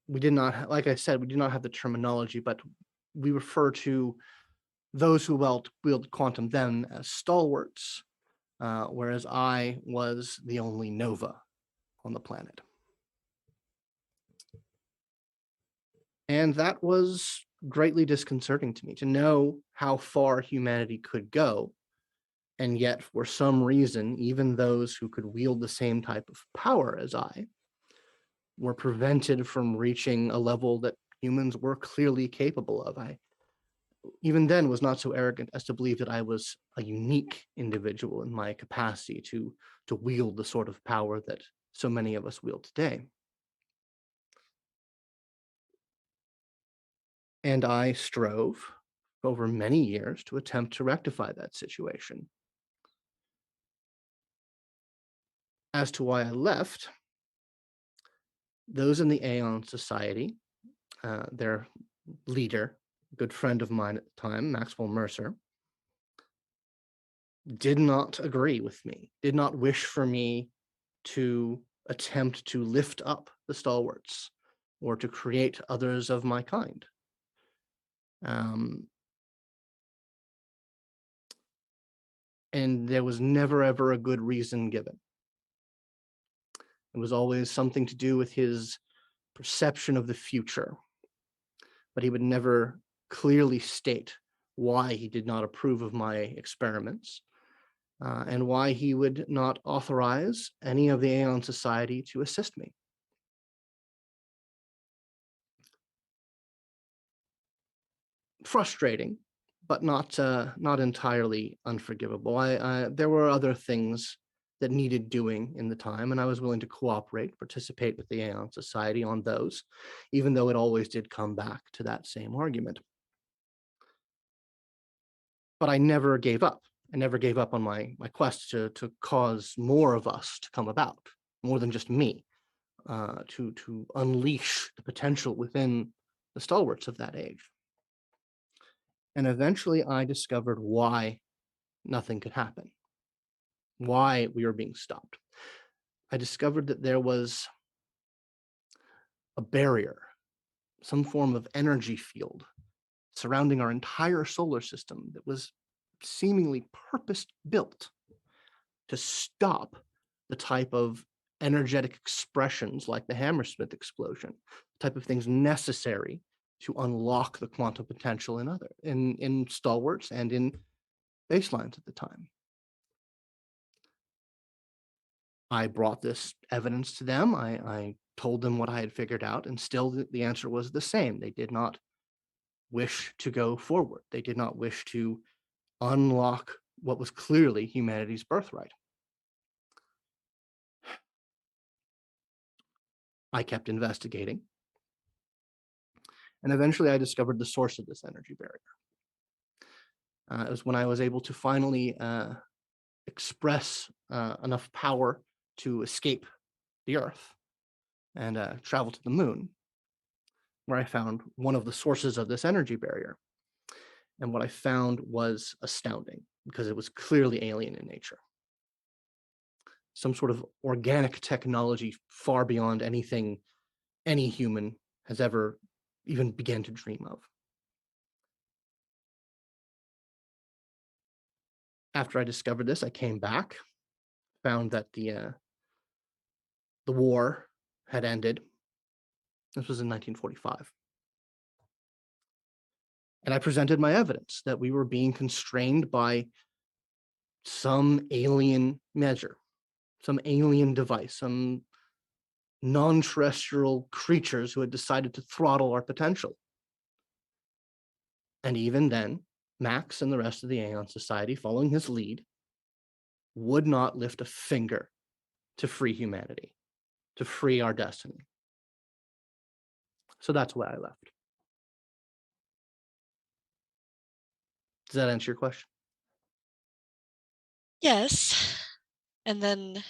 We did not, like I said, we do not have the terminology, but we refer to those who wield quantum then as stalwarts, whereas I was the only Nova on the planet. And that was greatly disconcerting to me, to know how far humanity could go. And yet, for some reason, even those who could wield the same type of power as I were prevented from reaching a level that humans were clearly capable of. I, even then, was not so arrogant as to believe that I was a unique individual in my capacity to wield the sort of power that so many of us wield today. And I strove over many years to attempt to rectify that situation. As to why I left, those in the Aeon Society, their leader, good friend of mine at the time, Maxwell Mercer, did not agree with me, did not wish for me to attempt to lift up the stalwarts or to create others of my kind. And there was never, ever a good reason given. It was always something to do with his perception of the future, but he would never clearly state why he did not approve of my experiments. and why he would not authorize any of the Aeon Society to assist me. Frustrating, but not entirely unforgivable. There were other things that needed doing in the time, and I was willing to cooperate, participate with the Aeon Society on those, even though it always did come back to that same argument. But I never gave up. I never gave up on my quest to cause more of us to come about, more than just me, to unleash the potential within the stalwarts of that age. And eventually I discovered why nothing could happen, why we were being stopped. I discovered that there was a barrier, some form of energy field surrounding our entire solar system that was seemingly purpose-built to stop the type of energetic expressions like the Hammersmith explosion, the type of things necessary to unlock the quantum potential in stalwarts and in baselines at the time. I brought this evidence to them. I told them what I had figured out, and still the answer was the same. They did not wish to go forward. They did not wish to unlock what was clearly humanity's birthright. I kept investigating, and eventually I discovered the source of this energy barrier. It was when I was able to finally express enough power to escape the Earth and travel to the moon, where I found one of the sources of this energy barrier. And what I found was astounding, because it was clearly alien in nature. Some sort of organic technology far beyond anything any human has ever even began to dream of. After I discovered this, I came back, found that the war had ended. This was in 1945. And I presented my evidence that we were being constrained by some alien measure, some alien device, some non-terrestrial creatures who had decided to throttle our potential. And even then, Max and the rest of the Aeon Society, following his lead, would not lift a finger to free humanity, to free our destiny. So that's why I left. Does that answer your question? Yes. And then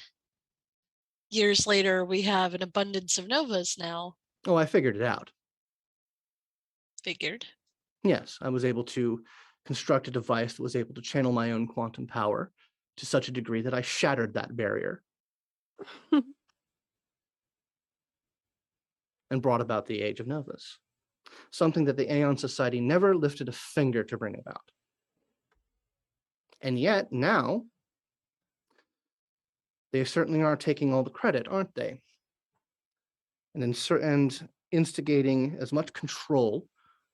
years later, we have an abundance of novas now. Oh, I figured it out. Figured. Yes, I was able to construct a device that was able to channel my own quantum power to such a degree that I shattered that barrier and brought about the age of novas, something that the Aeon Society never lifted a finger to bring about. And yet now, they certainly are taking all the credit, aren't they? And instigating as much control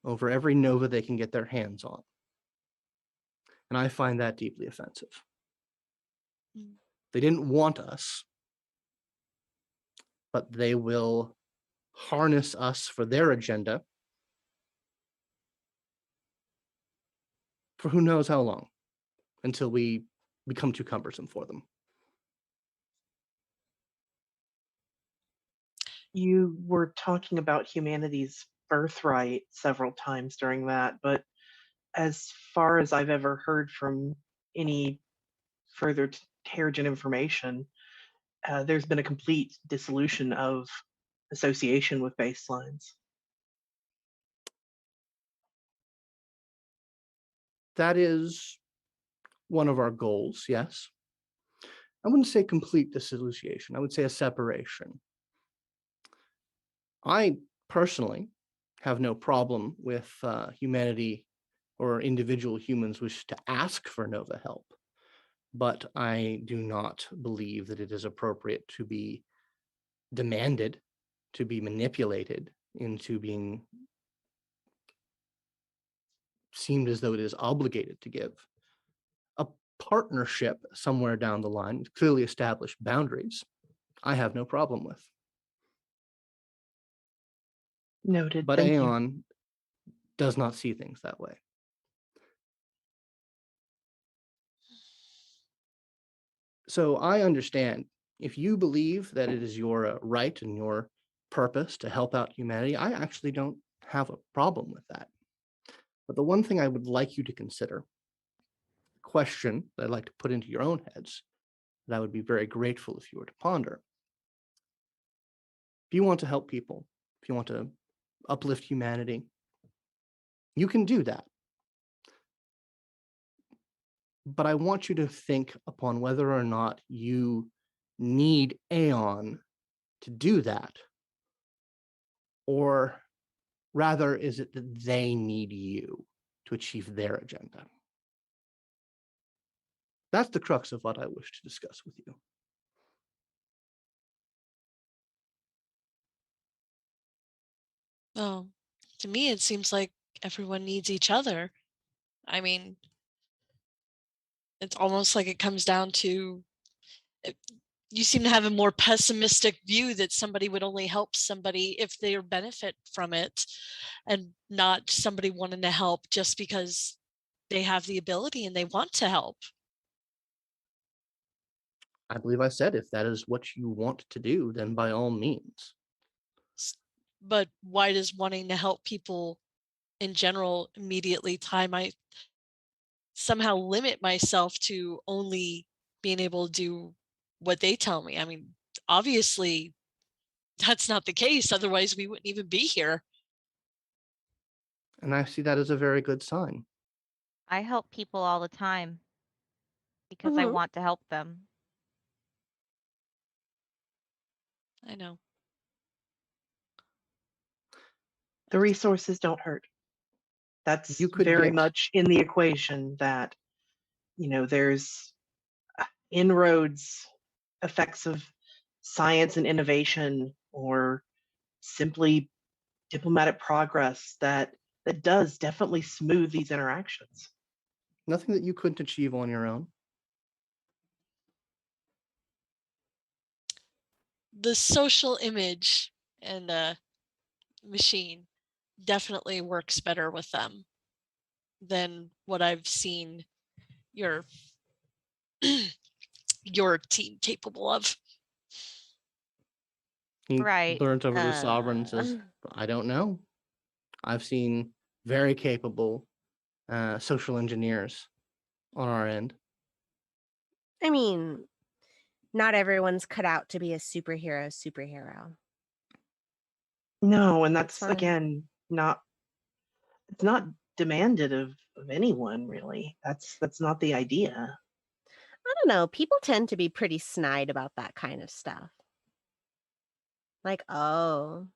over every nova they can get their hands on. And I find that deeply offensive. They didn't want us, but they will harness us for their agenda for who knows how long, until we become too cumbersome for them. You were talking about humanity's birthright several times during that, but as far as I've ever heard from any further Terrigen information, there's been a complete dissolution of association with baselines. That is one of our goals, yes. I wouldn't say complete dissociation. I would say a separation. I personally have no problem with humanity or individual humans wish to ask for Nova help, but I do not believe that it is appropriate to be demanded, to be manipulated into being seemed as though it is obligated to give a partnership somewhere down the line with clearly established boundaries, I have no problem with. Noted. But Thank you. Aeon does not see things that way. So I understand if you believe that it is your right and your purpose to help out humanity, I actually don't have a problem with that. But the one thing I would like you to consider, question that I'd like to put into your own heads, that I would be very grateful if you were to ponder. If you want to help people, if you want to uplift humanity, you can do that. But I want you to think upon whether or not you need Aeon to do that, or rather is it that they need you to achieve their agenda? That's the crux of what I wish to discuss with you. Oh, to me, it seems like everyone needs each other. I mean, it's almost like it comes down to you seem to have a more pessimistic view that somebody would only help somebody if they benefit from it, and not somebody wanting to help just because they have the ability and they want to help. I believe I said if that is what you want to do, then by all means. But why does wanting to help people in general immediately somehow limit myself to only being able to do what they tell me? I mean, obviously that's not the case. Otherwise we wouldn't even be here. And I see that as a very good sign. I help people all the time because I Mhm. want to help them. I know. The resources don't hurt. That's You could very get much in the equation that, there's inroads, effects of science and innovation, or simply diplomatic progress that does definitely smooth these interactions. nothing that you couldn't achieve on your own. The social image and machine definitely works better with them than what I've seen your your team capable of. He Right. learns over to the sovereign and says, I don't know. I've seen very capable social engineers on our end. I mean, not everyone's cut out to be a superhero. No, and that's Fine. again it's not demanded of anyone really. That's not the idea. I don't know. People tend to be pretty snide about that kind of stuff. Like, oh,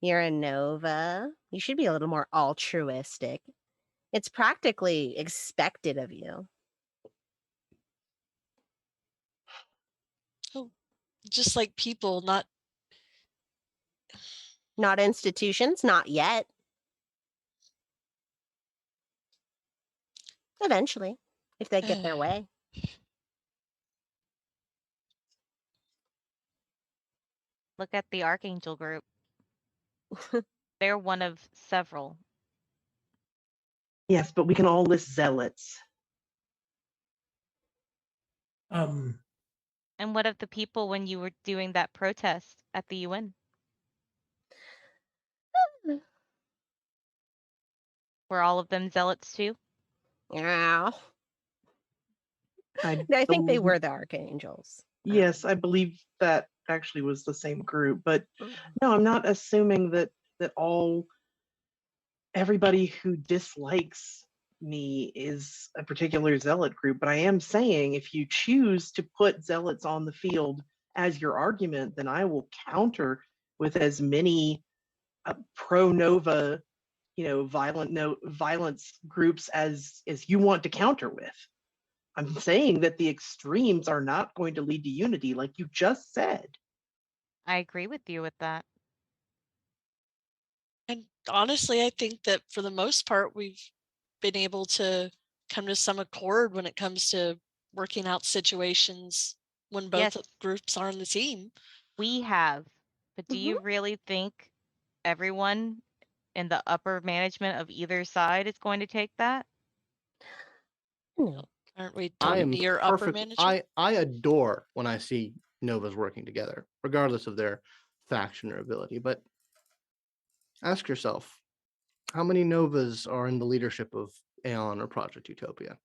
you're a Nova. You should be a little more altruistic. It's practically expected of you. Oh, just like people, Not institutions, not yet. Eventually, if they get their way. Look at the Archangel group. They're one of several. Yes, but we can all list zealots. Um, And what of the people when you were doing that protest at the UN? Were all of them zealots too? Yeah. I I think they believe- were the Archangels. Yes, I believe that actually was the same group, but no, I'm not assuming that everybody who dislikes me is a particular zealot group, but I am saying if you choose to put zealots on the field as your argument, then I will counter with as many pro Nova, violence groups as you want to counter with. I'm saying that the extremes are not going to lead to unity, like you just said. I agree with you with that. and honestly, I think that for the most part, we've been able to come to some accord when it comes to working out situations when Yes. both groups are on the team. We have, but do Mhm. you really think everyone in the upper management of either side is going to take that? No. Aren't we I talking am to your upper perfect. manager? I adore when I see Novas working together, regardless of their faction or ability. But ask yourself, how many Novas are in the leadership of Aeon or Project Utopia?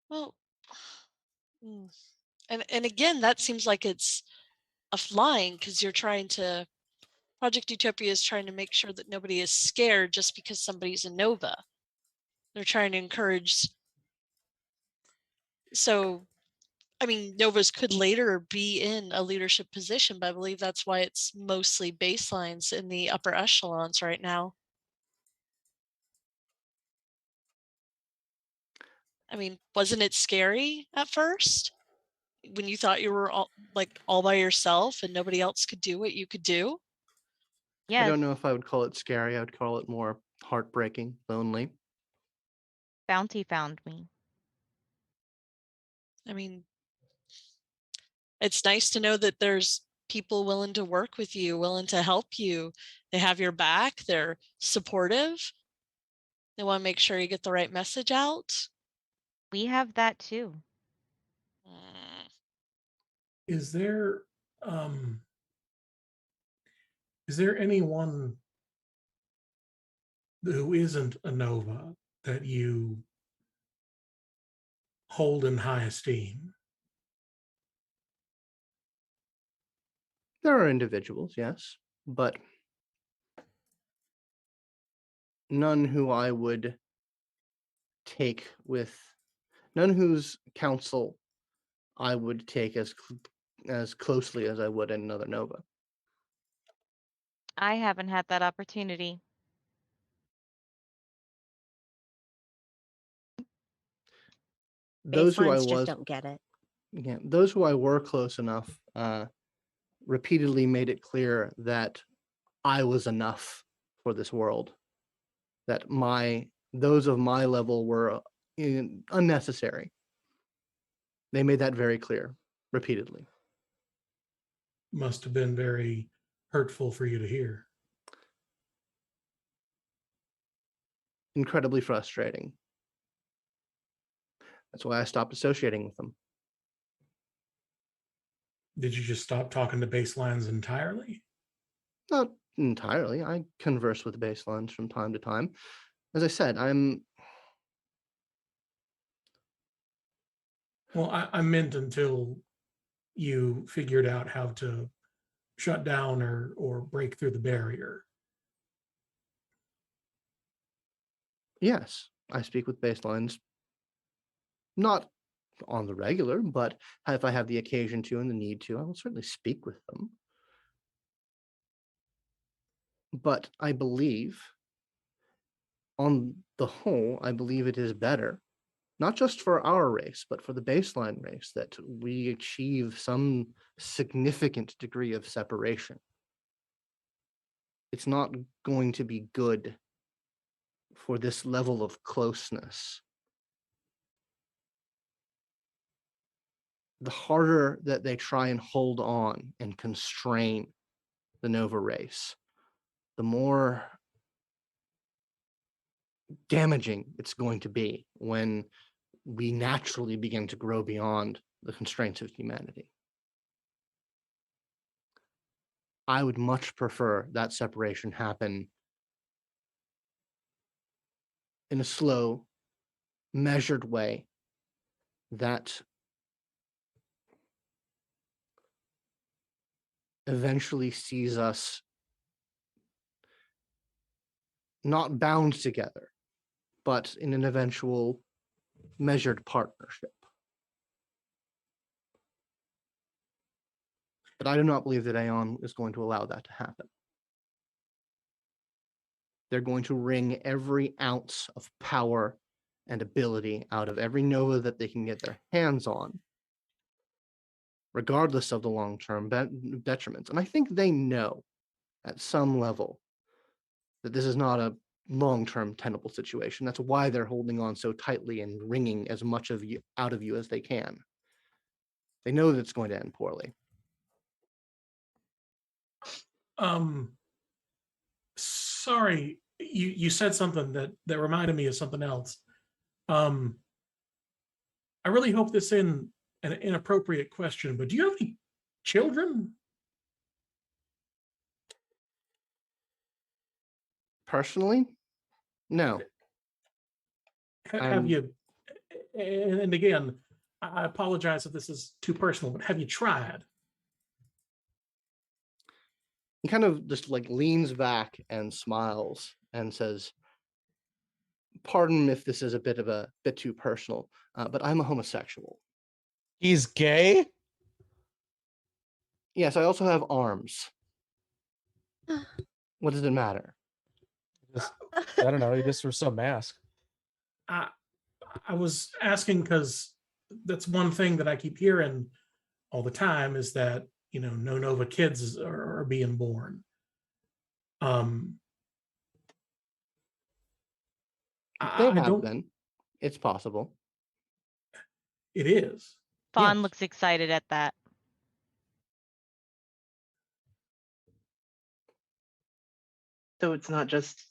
Well, mm, and again, that seems like it's a flying because you're trying to Project Utopia is trying to make sure that nobody is scared just because somebody's a Nova. They're trying to encourage. So, I mean, Novas could later be in a leadership position, but I believe that's why it's mostly baselines in the upper echelons right now. I mean, wasn't it scary at first when you thought you were all by yourself and nobody else could do what you could do? I Yes, don't know if I would call it scary. I would call it more heartbreaking, lonely. Bounty found me. I mean, it's nice to know that there's people willing to work with you, willing to help you. They have your back, they're supportive. They want to make sure you get the right message out. We have that too. Mm, Is there um is there anyone who isn't a Nova that you hold in high esteem? There are individuals, yes, but none who I would take with, none whose counsel I would take as closely as I would another Nova. I haven't had that opportunity. Those who I Baselines just was, don't get it. yeah, those who I were close enough, repeatedly made it clear that I was enough for this world. That those of my level were unnecessary. They made that very clear repeatedly. Must have been very hurtful for you to hear. Incredibly frustrating. That's why I stopped associating with them. Did you just stop talking to baselines entirely? Not entirely. I converse with baselines from time to time. As I said, Well, I meant until you figured out how to shut down or break through the barrier. yes, I speak with baselines, not on the regular, but if I have the occasion to and the need to, I will certainly speak with them. But I believe, on the whole, I believe it is better, not just for our race, but for the baseline race, that we achieve some significant degree of separation. It's not going to be good for this level of closeness. The harder that they try and hold on and constrain the Nova race, the more damaging it's going to be when we naturally begin to grow beyond the constraints of humanity. I would much prefer that separation happen in a slow, measured way that eventually sees us not bound together, but in an eventual measured partnership. But I do not believe that Aeon is going to allow that to happen. They're going to wring every ounce of power and ability out of every Nova that they can get their hands on, regardless of the long-term detriments. And I think they know at some level that this is not long-term tenable situation. That's why they're holding on so tightly and wringing as much of you out of you as they can. They know that it's going to end poorly. Sorry, you said something that reminded me of something else. I really hope this isn't an inappropriate question, but do you have any children? Personally, no. Have you? And again, I apologize if this is too personal, but have you tried? He kind of just like leans back and smiles and says, pardon if this is a bit too personal, but I'm a homosexual. He's gay? Yes, I also have arms. What does it matter? Just, I don't know. He just wears some mask. I was asking because that's one thing that I keep hearing all the time is that, you know, no Nova kids are being born. They I have don't. been. It's possible. It is. Fawn Yes. looks excited at that. So it's not just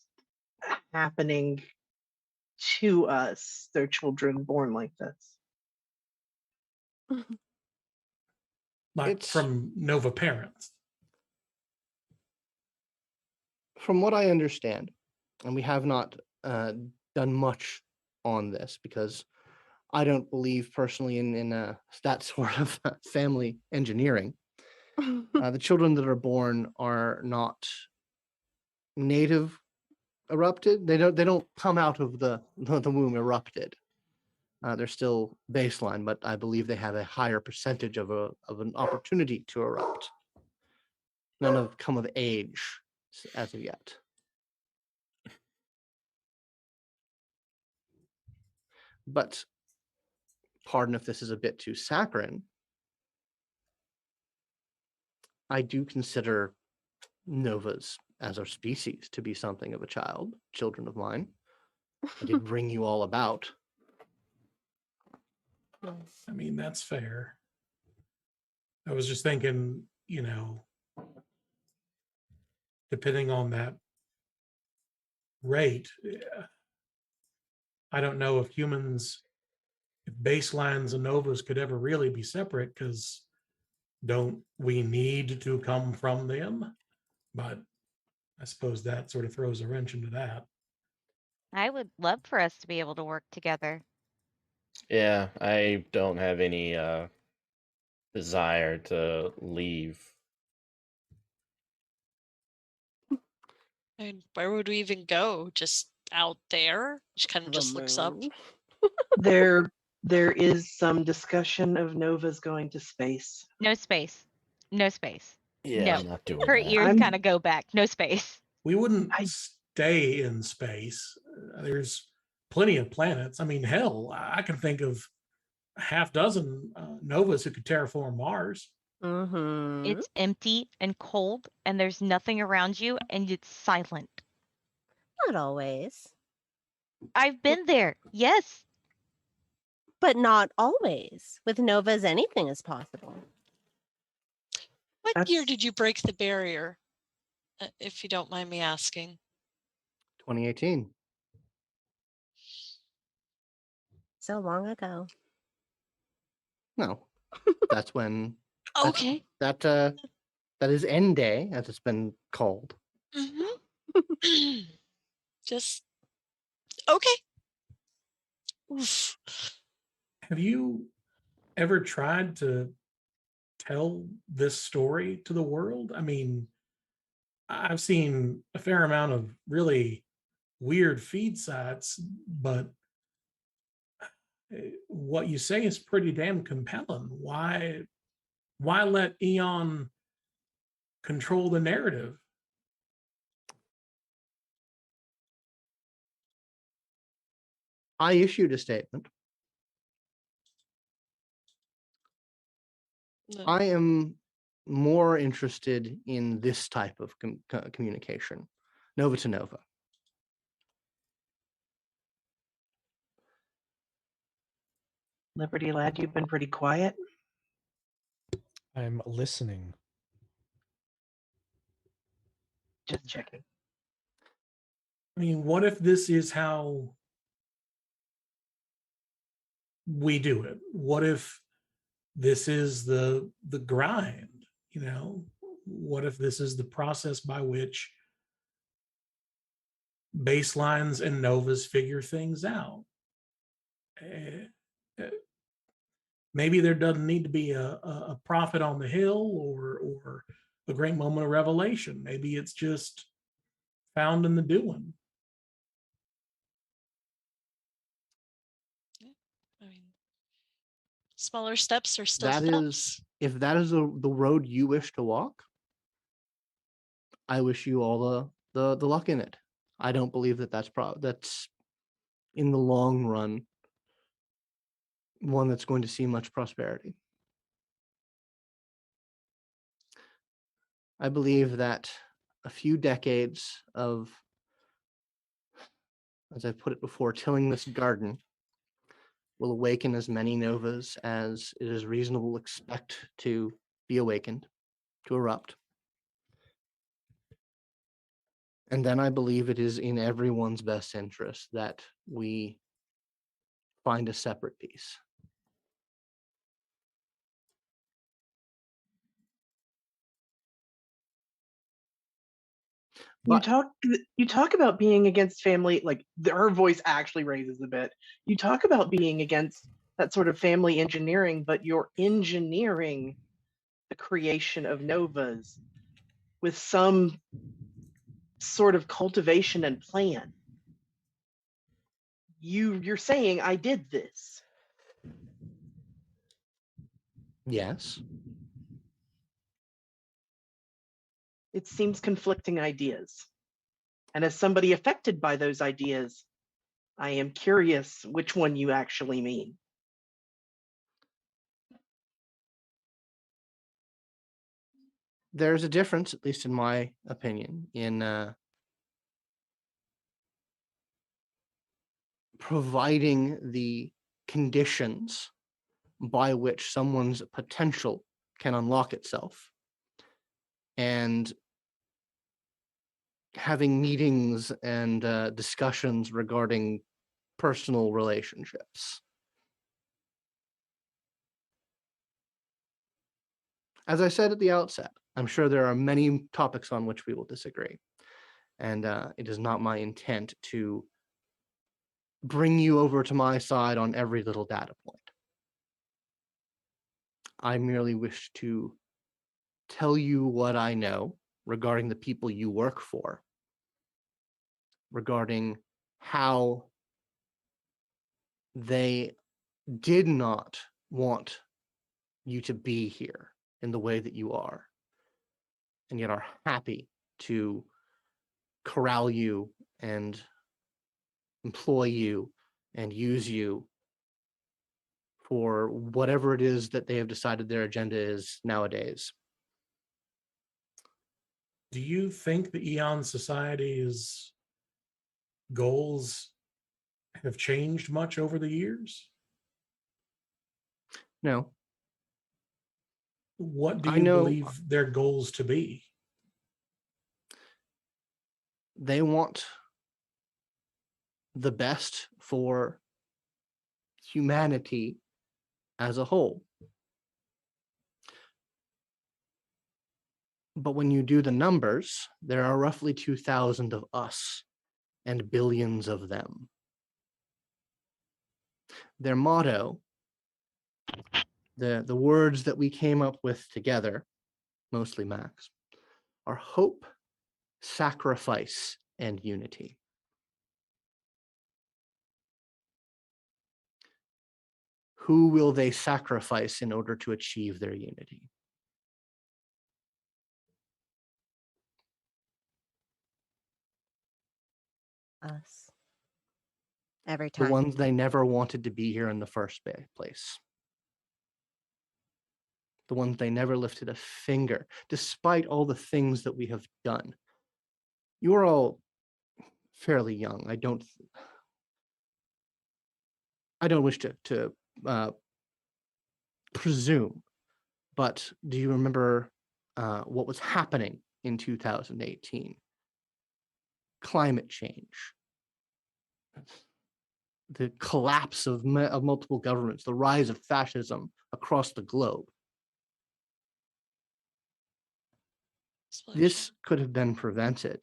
happening to us, their children born like this. Like It's- from Nova parents. From what I understand, and we have not done much on this because I don't believe personally in that sort of family engineering. The children that are born are not native erupted. They don't come out of the womb erupted. They're still baseline, but I believe they have a higher percentage of an opportunity to erupt. None have come of age as of yet. But pardon if this is a bit too saccharine, I do consider novas as our species to be something of a child, children of mine. I did bring you all about. I mean, that's fair. I was just thinking, you know, depending on that rate, I don't know if humans, if baselines and novas could ever really be separate, because don't we need to come from them? But I suppose that sort of throws a wrench into that. I would love for us to be able to work together. Yeah, I don't have any desire to leave. And where would we even go? Just out there? She kind of The just looks up. moon. There is some discussion of novas going to space. No space. No space. Yeah, No. I'm not doing Her that. ears I'm- kind of go back. No space. We wouldn't I- stay in space. There's plenty of planets. I mean, hell, I can think of a half dozen novas who could terraform Mars. Mm-hmm. It's empty and cold, and there's nothing around you, and it's silent. Not always, I've been there. Yes. but not always. With novas, anything is possible. What year That's- did you break the barrier? If you don't mind me asking. 2018. So long ago. No, that's when Okay. that is end day, as it's been called. Mm-hmm. Just okay. Oof. Have you ever tried to tell this story to the world? I mean, I've seen a fair amount of really weird feed sites, but what you say is pretty damn compelling. Why let Eon control the narrative? I issued a statement. No. I am more interested in this type of communication, Nova to Nova. Liberty lad, you've been pretty quiet. I'm listening. Just checking. I mean, what if this is how we do it? What if this is the grind? You know, what if this is the process by which baselines and novas figure things out? Maybe there doesn't need to be a prophet on the hill or a great moment of revelation. Maybe it's just found in the doing. I mean, smaller steps are still That steps. is, if that is the road you wish to walk, I wish you all the luck in it. I don't believe that that's in the long run one that's going to see much prosperity. I believe that a few decades of, as I've put it before, tilling this garden will awaken as many novas as it is reasonable to expect to be awakened, to erupt. And then I believe it is in everyone's best interest that we find a separate piece. But You talk about being against family, like her voice actually raises a bit. You talk about being against that sort of family engineering, but you're engineering the creation of novas with some sort of cultivation and plan. You're saying I did this. yes, It seems conflicting ideas. And as somebody affected by those ideas, I am curious which one you actually mean. there's a difference, at least in my opinion, in providing the conditions by which someone's potential can unlock itself and having meetings and discussions regarding personal relationships. As I said at the outset, I'm sure there are many topics on which we will disagree. And it is not my intent to bring you over to my side on every little data point. I merely wish to tell you what I know regarding the people you work for, regarding how they did not want you to be here in the way that you are, and yet are happy to corral you and employ you and use you for whatever it is that they have decided their agenda is nowadays. Do you think the Eon Society's goals have changed much over the years? No, What do I you know believe their goals to be? they want the best for humanity as a whole. But when you do the numbers, there are roughly 2,000 of us and billions of them. Their motto, the words that we came up with together, mostly Max, are hope, sacrifice, and unity. Who will they sacrifice in order to achieve their unity? Us. Every The time. ones they never wanted to be here in the first place. The ones they never lifted a finger, despite all the things that we have done. You are all fairly young. I don't wish to presume, but do you remember what was happening in 2018? Climate change, the collapse of multiple governments, the rise of fascism across the globe. This could have been prevented.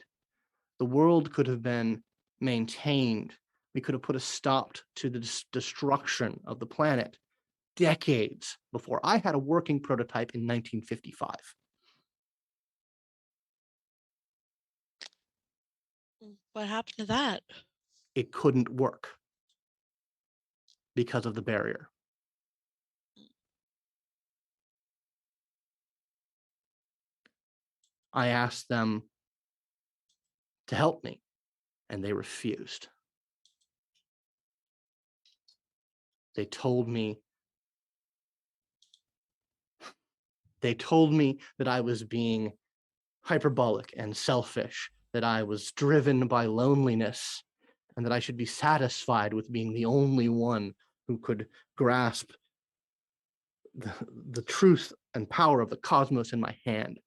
The world could have been maintained. We could have put a stop to the destruction of the planet decades before. I had a working prototype in 1955. What happened to that? It couldn't work because of the barrier. I asked them to help me, and they refused. They told me that I was being hyperbolic and selfish, that I was driven by loneliness, and that I should be satisfied with being the only one who could grasp the truth and power of the cosmos in my hand.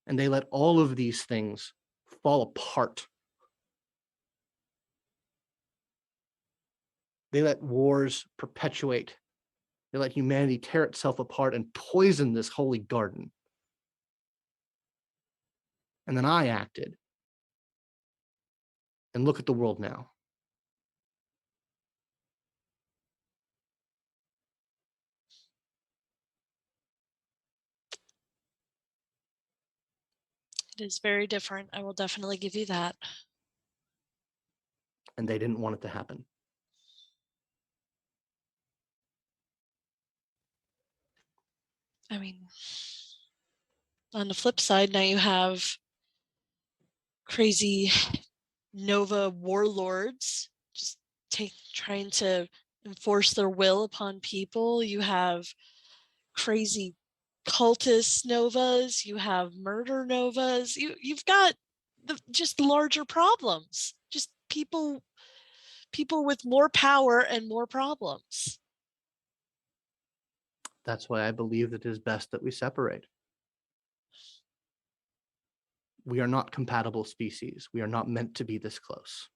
And they let all of these things fall apart. They let wars perpetuate. They let humanity tear itself apart and poison this holy garden. And then I acted. And look at the world now. It is very different. I will definitely give you that. And they didn't want it to happen. I mean, on the flip side, now you have crazy Nova warlords just trying to enforce their will upon people. You have crazy cultist novas. You have murder novas. You've got just larger problems. Just people with more power and more problems. That's why I believe that it is best that we separate. We are not compatible species. We are not meant to be this close.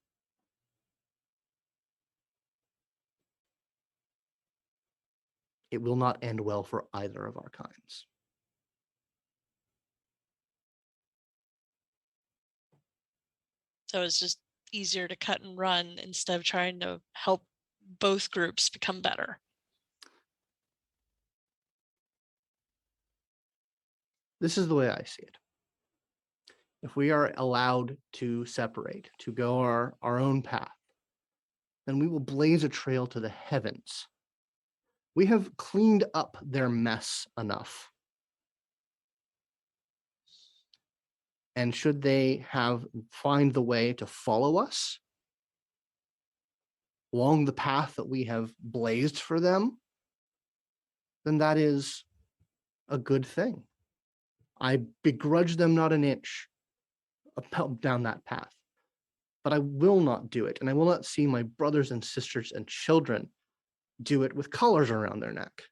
It will not end well for either of our kinds. So it's just easier to cut and run instead of trying to help both groups become better. This is the way I see it. If we are allowed to separate, to go our own path, then we will blaze a trail to the heavens. We have cleaned up their mess enough. And should they find the way to follow us along the path that we have blazed for them, then that is a good thing. I begrudge them not an inch down that path, but I will not do it. And I will not see my brothers and sisters and children do it with collars around their neck.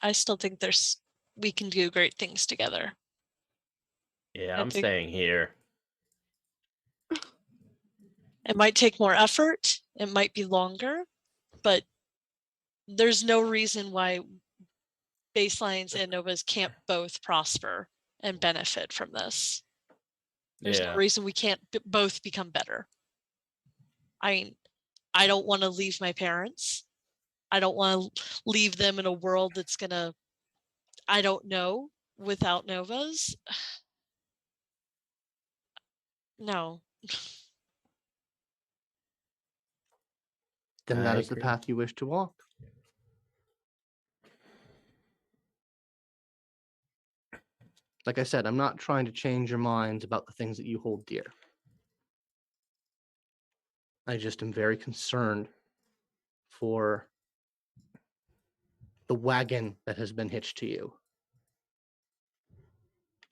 I still think we can do great things together. Yeah, I I'm think- staying here. It might take more effort, it might be longer, but there's no reason why baselines and novas can't both prosper and benefit from this. There's no Yeah. reason we can't both become better. I mean, I don't want to leave my parents. I don't want to leave them in a world that's gonna, I don't know, without novas. No. Then I that is the agree. path you wish to walk. Like I said, I'm not trying to change your minds about the things that you hold dear. I just am very concerned for the wagon that has been hitched to you.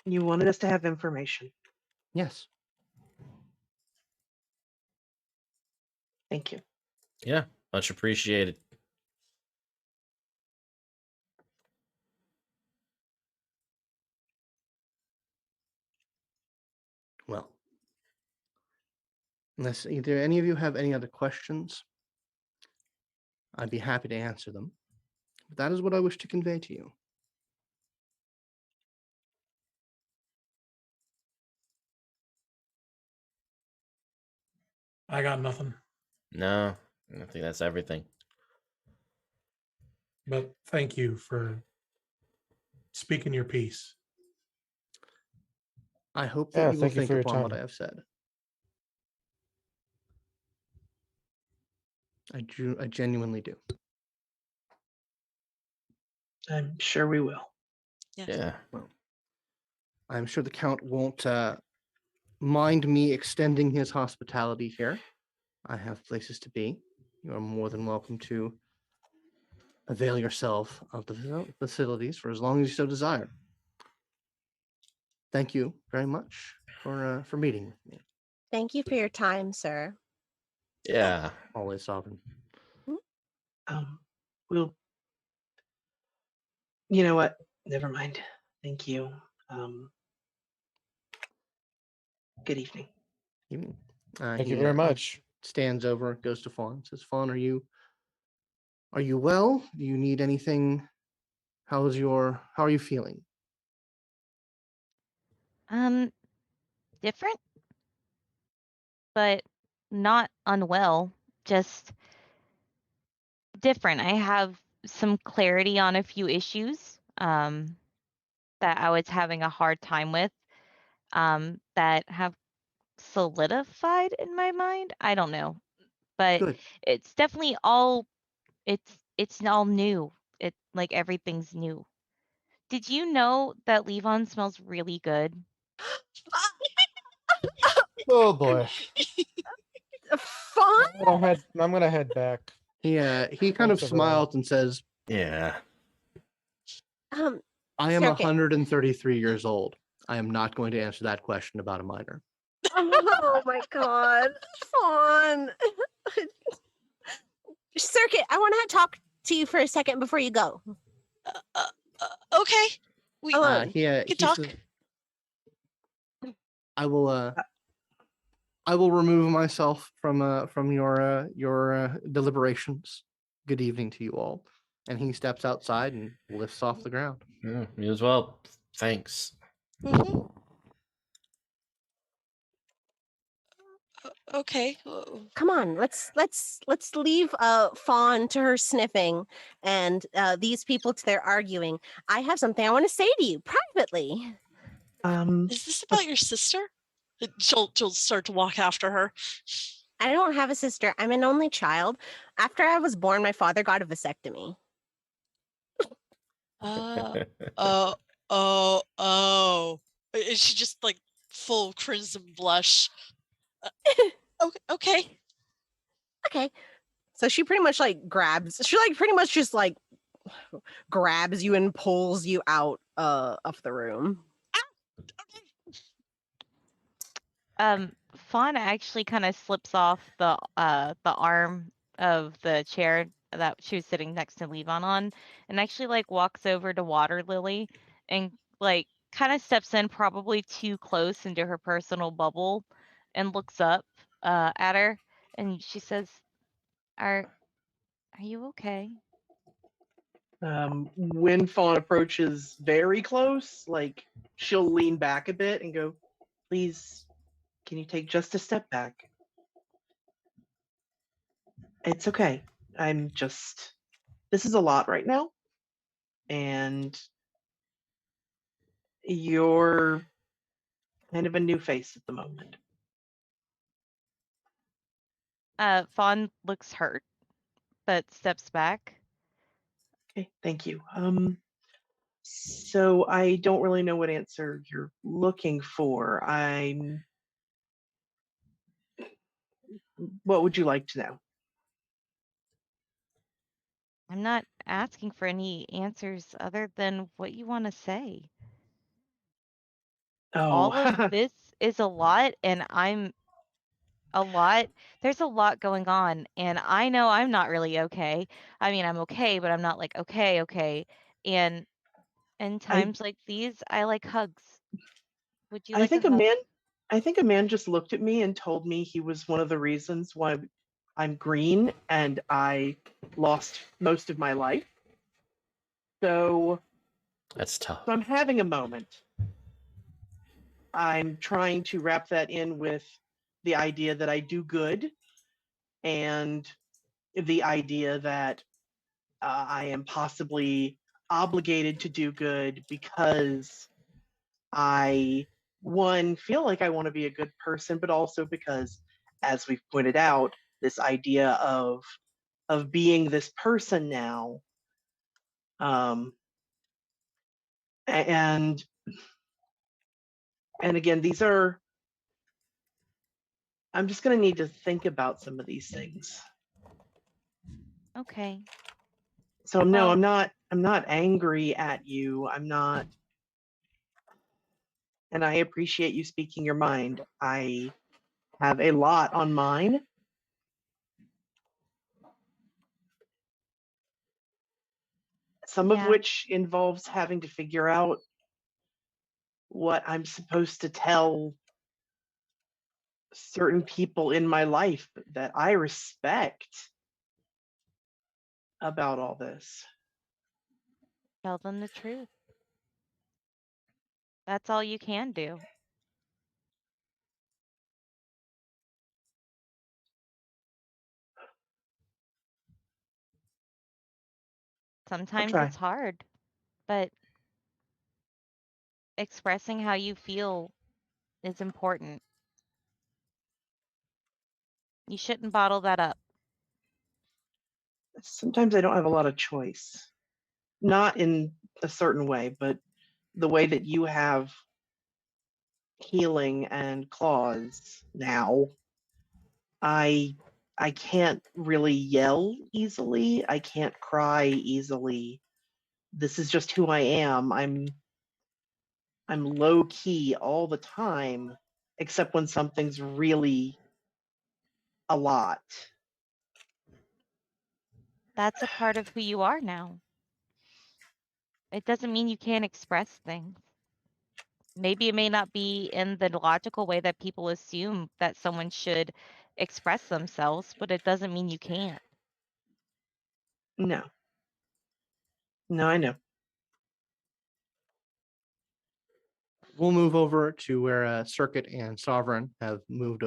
You wanted us to have information. Yes. Thank you. Yeah, much appreciated. Well, unless either any of you have any other questions, I'd be happy to answer them. But that is what I wish to convey to you. I got nothing. No, I think that's everything. But thank you for speaking your piece. I hope Yeah, that you will thank you think for your upon what time. I have said. I genuinely do. I'm sure we will. Yes. Yeah. Well, I'm sure the Count won't mind me extending his hospitality here. I have places to be. You are more than welcome to avail yourself of the facilities for as long as you so desire. Thank you very much for meeting with me. Thank you for your time, sir. Yeah. Always, Sovereign. We'll. You know what? Never mind. Thank you. Good evening. Evening. Thank you He, very much. stands over, goes to Fawn, says, "Fawn, are you well? Do you need anything? How are you feeling?" Different, but not unwell. Just different. I have some clarity on a few issues that I was having a hard time with that have solidified in my mind. I don't know, but Good. it's definitely all it's all new. It like everything's new. Did you know that Levon smells really good? Oh boy. Fawn? I'm gonna head back. He kind of Thanks, everyone. smiles and says, Yeah. "I am Circuit. 133 years old. I am not going to answer that question about a minor." Oh my god. Fawn. Circuit, I want to talk to you for a second before you go. Okay. We Alone. He can talk. says, I will remove myself from your deliberations. Good evening to you all. And he steps outside and lifts off the ground. You as well. Thanks. Mhm. Okay. Come on, let's leave Fawn to her sniffing and these people to their arguing. I have something I want to say to you privately. Is this about your sister? She'll start to walk after her. I don't have a sister. I'm an only child. After I was born, my father got a vasectomy. Oh. Is she just like full crimson blush? Okay. Okay. So she pretty much like pretty much just like grabs you and pulls you out of the room. Fawn actually kind of slips off the arm of the chair that she was sitting next to Levon on, and actually like walks over to Waterlily and like kind of steps in probably too close into her personal bubble and looks up at her, and she says, "Are you okay?" When Fawn approaches very close, like she'll lean back a bit and go, "Please, can you take just a step back?" It's okay. This is a lot right now. And you're kind of a new face at the moment. Fawn looks hurt, but steps back. Okay, thank you. So I don't really know what answer you're looking for. What would you like to know? I'm not asking for any answers other than what you want to say. All of Oh, this is a lot, and I'm a lot. There's a lot going on, and I know I'm not really okay. I mean, I'm okay, but I'm not like okay. And in I times like these, I like hugs. Would you I like a think a hug? man I think a man just looked at me and told me he was one of the reasons why I'm green and I lost most of my life. So That's tough. I'm having a moment. I'm trying to wrap that in with the idea that I do good and the idea that I am possibly obligated to do good because I, one, feel like I want to be a good person, but also because, as we've pointed out, this idea of being this person now, um, and again, these are. I'm just going to need to think about some of these things. Okay. So no, Well, I'm not angry at you. I'm not, and I appreciate you speaking your mind. I have a lot on mine. Some of yeah, which involves having to figure out what I'm supposed to tell certain people in my life that I respect about all this. tell them the truth. That's all you can do. I'll Sometimes try. it's hard, but expressing how you feel is important. You shouldn't bottle that up. Sometimes I don't have a lot of choice. Not in a certain way, but the way that you have healing and claws now, I I can't really yell easily. I can't cry easily. This is just who I am. I'm low key all the time, except when something's really a lot. That's a part of who you are now. It doesn't mean you can't express things. Maybe it may not be in the logical way that people assume that someone should express themselves, but it doesn't mean you can't. No. No, I know. We'll move over to where Circuit and Sovereign have moved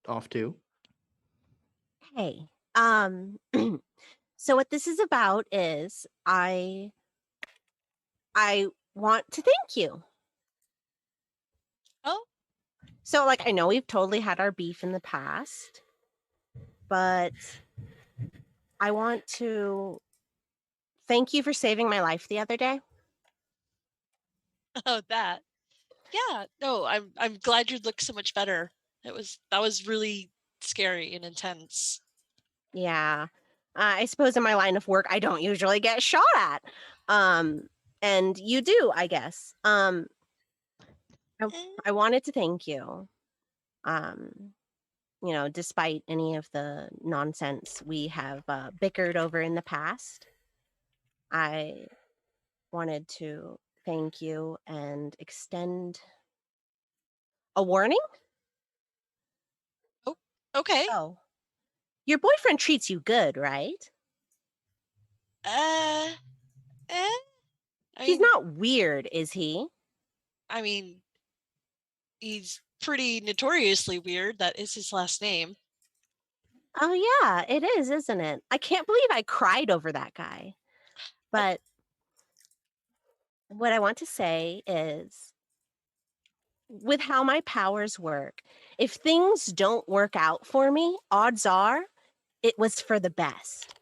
off to. Hey, so what this is about is I want to thank you. Oh, So like I know we've totally had our beef in the past, but I want to thank you for saving my life the other day. oh, that. Yeah, no, I'm glad you look so much better. That was really scary and intense. Yeah. I suppose in my line of work I don't usually get shot at. And you do, I guess. I Eh, wanted to thank you. You know, despite any of the nonsense we have bickered over in the past, I wanted to thank you and extend a warning. Oh, okay. Oh, your boyfriend treats you good, right? Uh, eh. He's not weird, is he? I mean, he's pretty notoriously weird. That is his last name. Oh yeah, it is, isn't it? I can't believe I cried over that guy. But what I want to say is, with how my powers work, if things don't work out for me, odds are it was for the best.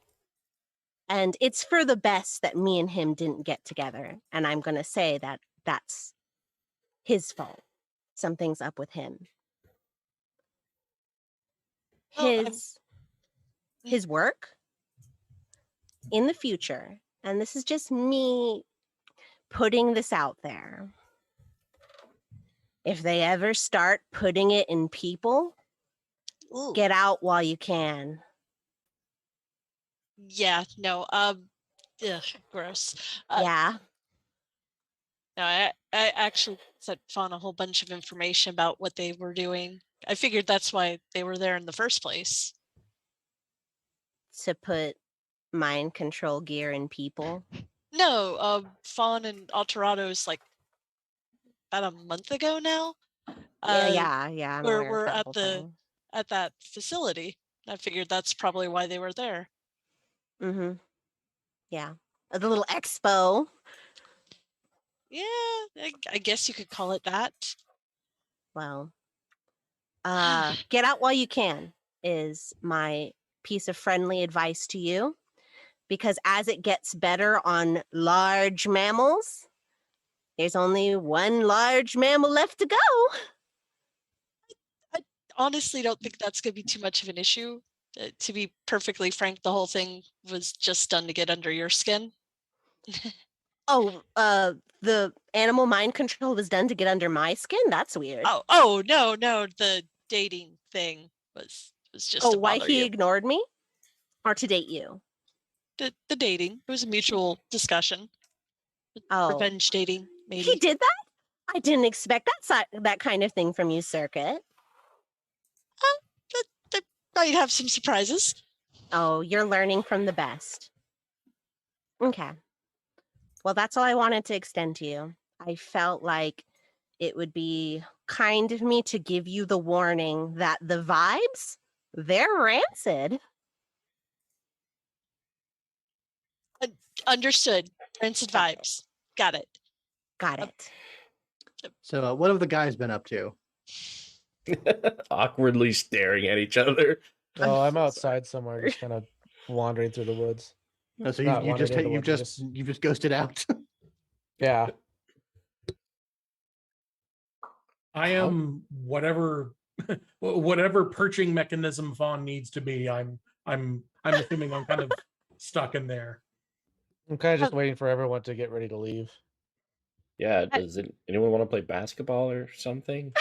And it's for the best that me and him didn't get together. And I'm going to say that that's his fault. Something's up with him. Oh, his work in the future, and this is just me putting this out there. If they ever start putting it in people, ooh, get out while you can. yeah, no, ugh, gross. Yeah. No, I actually sent Fawn a whole bunch of information about what they were doing. I figured that's why they were there in the first place. To put mind control gear in people. No, Fawn and Aterrados like about a month ago now. Yeah, I'm aware We're of that at whole the thing. at that facility. I figured that's probably why they were there. Mm-hmm. Yeah. The little expo. Yeah, I guess you could call it that. Well, get out while you can is my piece of friendly advice to you. Because as it gets better on large mammals, there's only one large mammal left to go. I honestly don't think that's going to be too much of an issue. To be perfectly frank, the whole thing was just done to get under your skin. Oh, the animal mind control was done to get under my skin? That's weird. Oh no, the dating thing was just to why bother he you. ignored me? Or to date you? The dating. It was a mutual discussion. Oh. Revenge dating, maybe. He did that? I didn't expect that kind of thing from you, Circuit. They might have some surprises. Oh, you're learning from the best. Okay. Well, that's all I wanted to extend to you. I felt like it would be kind of me to give you the warning that the vibes, they're rancid. Understood. Rancid vibes. Got it. Got it. So what have the guys been up to? Awkwardly staring at each other. Oh, I'm so outside somewhere, just kind of wandering through the woods. Oh, so Not you wandering just in the you've woods, just ghosted out. Yeah. I am whatever whatever perching mechanism Fawn needs to be. I'm assuming I'm kind of stuck in there. I'm kind of just waiting for everyone to get ready to leave. Yeah, does anyone want to play basketball or something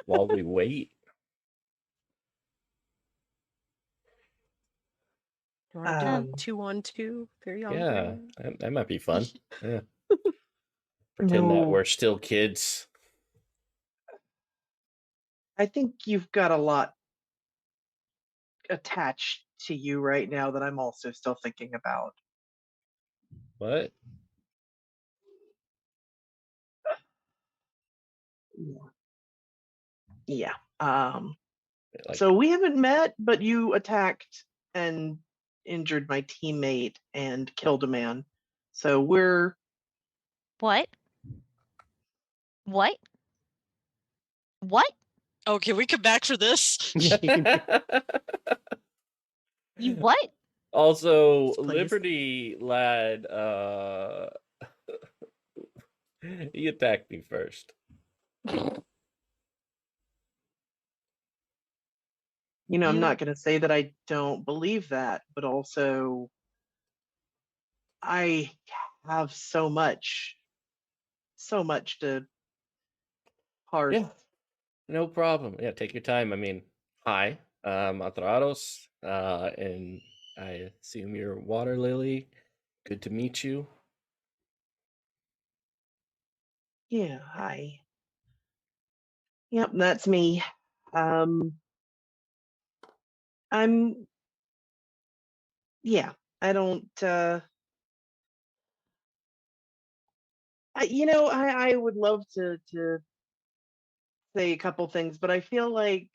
while we wait? You want to do Um, 2-on-2? 3-on-3? Yeah, that might be fun. Yeah. Pretend that No, we're still kids. I think you've got a lot attached to you right now that I'm also still thinking about. What? Yeah. Like, So we haven't met, but you attacked and injured my teammate and killed a man. So we're What? What? What? Oh, can we come back for this? Yeah, you can- You what? also, Please. Liberty Lad, he attacked me first. I'm not going to say that I don't believe that, but also I have so much to parse. Yeah, no problem. Yeah, take your time. I mean, hi, Aterrados, and I assume you're Waterlily. Good to meet you. Yeah, hi. Yep, that's me. I'm yeah, I don't I would love to say a couple things, but I feel like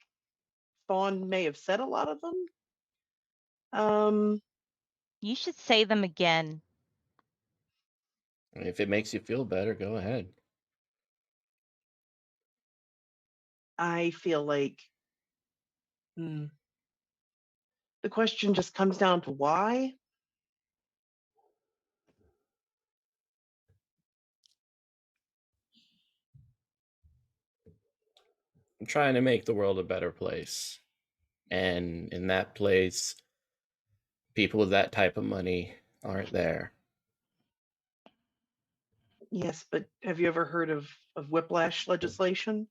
Fawn may have said a lot of them. You should say them again. If it makes you feel better, go ahead. I feel like the question just comes down to why. I'm trying to make the world a better place. And in that place, people with that type of money aren't there. Yes, but have you ever heard of whiplash legislation?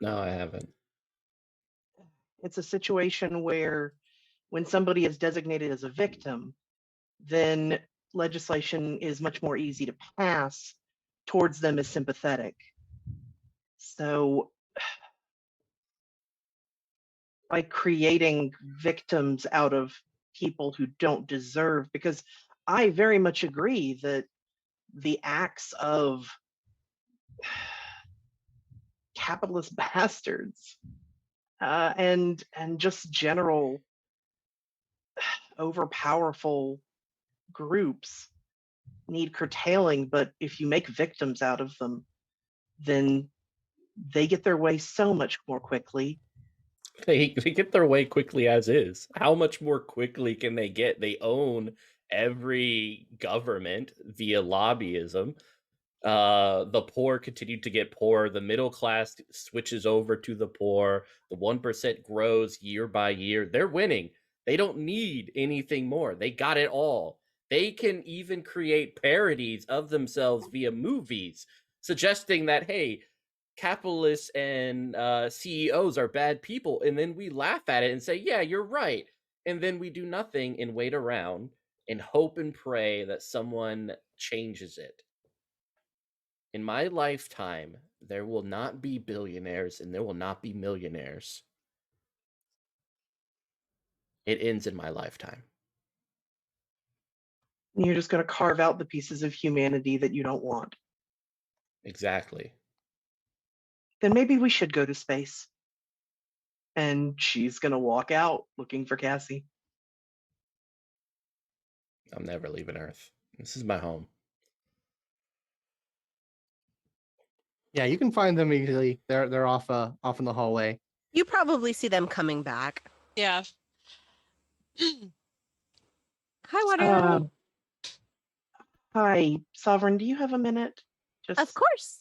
No, I haven't. It's a situation where when somebody is designated as a victim, then legislation is much more easy to pass towards them as sympathetic. So by creating victims out of people who don't deserve, because I very much agree that the acts of capitalist bastards and just general overpowerful groups need curtailing, but if you make victims out of them, then they get their way so much more quickly. They get their way quickly as is. How much more quickly can they get? They own every government via lobbyism. The poor continue to get poorer. The middle class switches over to the poor. The 1% grows year by year. They're winning. They don't need anything more. They got it all. They can even create parodies of themselves via movies, suggesting that, hey, capitalists and CEOs are bad people. And then we laugh at it and say, yeah, you're right. And then we do nothing and wait around and hope and pray that someone changes it. In my lifetime, there will not be billionaires and there will not be millionaires. It ends in my lifetime. You're just going to carve out the pieces of humanity that you don't want. Exactly. Then maybe we should go to space. And she's going to walk out looking for Cassie. I'm never leaving Earth. This is my home. Yeah, you can find them easily. They're off in the hallway. You probably see them coming back. Yeah. Hi, Waterlily. Hi, Sovereign, do you have a minute? Of course.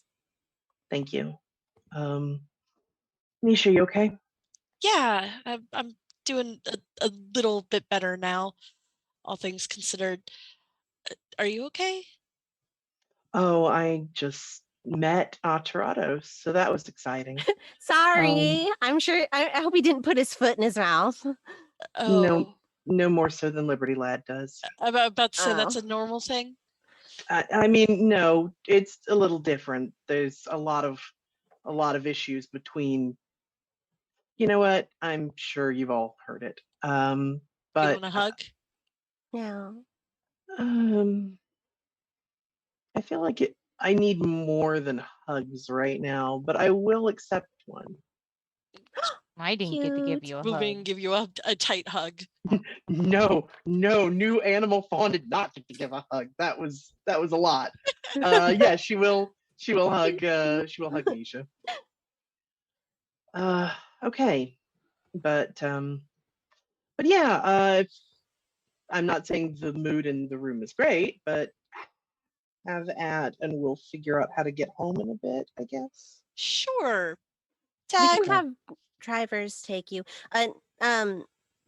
Thank you. Nisha, you okay? Yeah, I'm doing a little bit better now, all things considered. Are you okay? Oh, I just met Aterrados, so that was exciting. Sorry. I'm sure. I hope he didn't put his foot in his mouth. Oh, No more so than Liberty Lad does. I'm about to say Oh. that's a normal thing. I mean, no, it's a little different. There's a lot of issues between. You know what? I'm sure you've all heard it. You But want a hug? Yeah. I feel like I need more than hugs right now, but I will accept one. I didn't get to give Cute. you a Moving, hug. give you a tight hug. No, new animal fawn did not get to give a hug. That was a lot. Yeah, she will hug Nisha. Okay. But yeah, I'm not saying the mood in the room is great, but have at and we'll figure out how to get home in a bit, I guess. Sure. We Tag. can have drivers take you.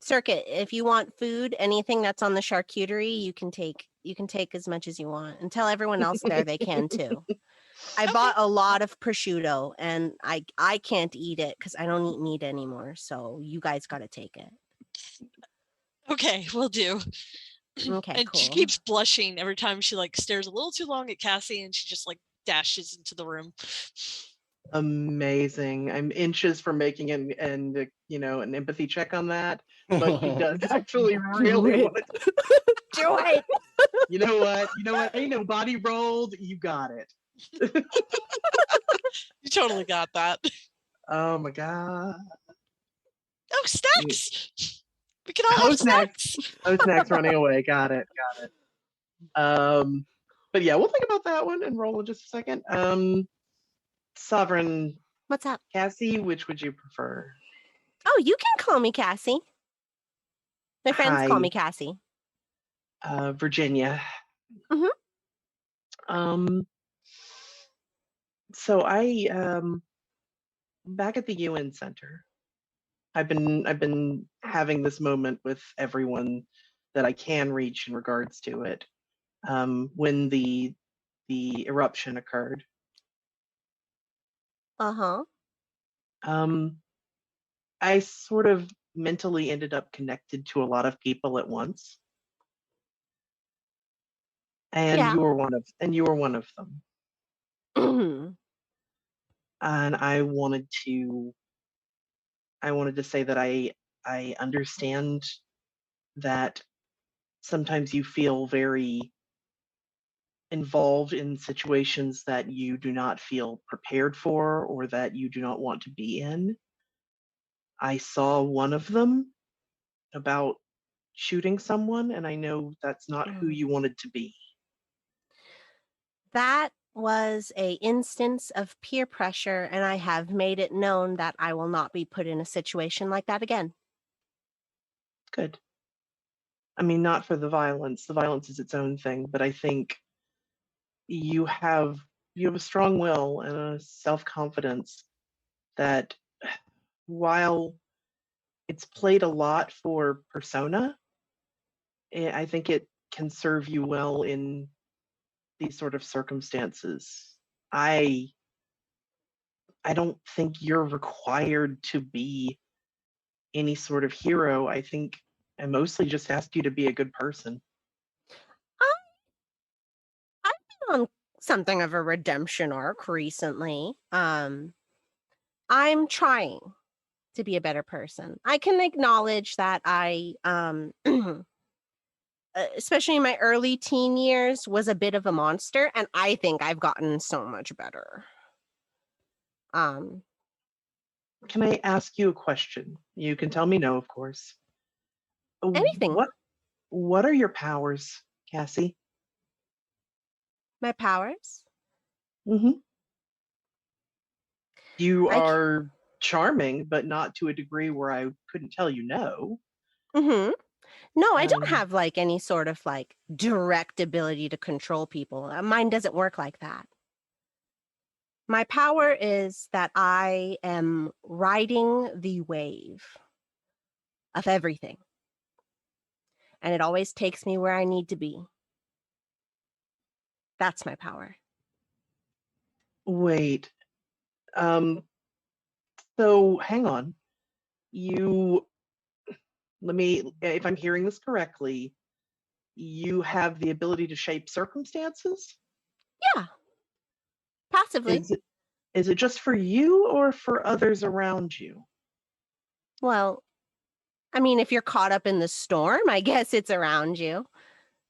Circuit, if you want food, anything that's on the charcuterie, you can take as much as you want, and tell everyone else there they can too. I Okay. bought a lot of prosciutto, and I can't eat it because I don't eat meat anymore. So you guys got to take it. Okay, we'll do. Okay, And cool. she keeps blushing every time she like stares a little too long at Cassie, and she just like dashes into the room. Amazing. I'm inches from making an empathy check on that, but he does actually really want to. Do it. You know what? Ain't no body rolled. You got it. You totally got that. Oh my god. Oh, snacks! We can all have snacks. Oh, snacks running away. Got it. But yeah, we'll think about that one and roll in just a second. Sovereign What's up? Cassie, which would you prefer? Oh, you can call me Cassie. My friends call Hi. me Cassie. Virginia. Mhm. So I back at the UN Center, I've been having this moment with everyone that I can reach in regards to it. When the eruption occurred, Uh-huh. I sort of mentally ended up connected to a lot of people at once, and Yeah. you were one of them. And I wanted to say that I understand that sometimes you feel very involved in situations that you do not feel prepared for or that you do not want to be in. I saw one of them about shooting someone, and I know that's not who Mm. you wanted to be. That was a instance of peer pressure, and I have made it known that I will not be put in a situation like that again. Good. I mean, not for the violence. The violence is its own thing, but I think you have a strong will and a self-confidence that while it's played a lot for persona, I think it can serve you well in these sort of circumstances. I don't think you're required to be any sort of hero. I think I mostly just asked you to be a good person. I've been on something of a redemption arc recently. I'm trying to be a better person. I can acknowledge that I especially in my early teen years was a bit of a monster, and I think I've gotten so much better. Um Can I ask you a question? You can tell me no, of course. anything. What are your powers, Cassie? My powers. Hmm. You I are charming, but not to a degree where I couldn't tell you no. mm-hmm. No, I don't Um, have like any sort of like direct ability to control people. Mine doesn't work like that. My power is that I am riding the wave of everything, and it always takes me where I need to be. That's my power. Wait. So hang on. You if I'm hearing this correctly, you have the ability to shape circumstances? Yeah, passively. Is it just for you or for others around you? Well, I mean, if you're caught up in the storm, I guess it's around you.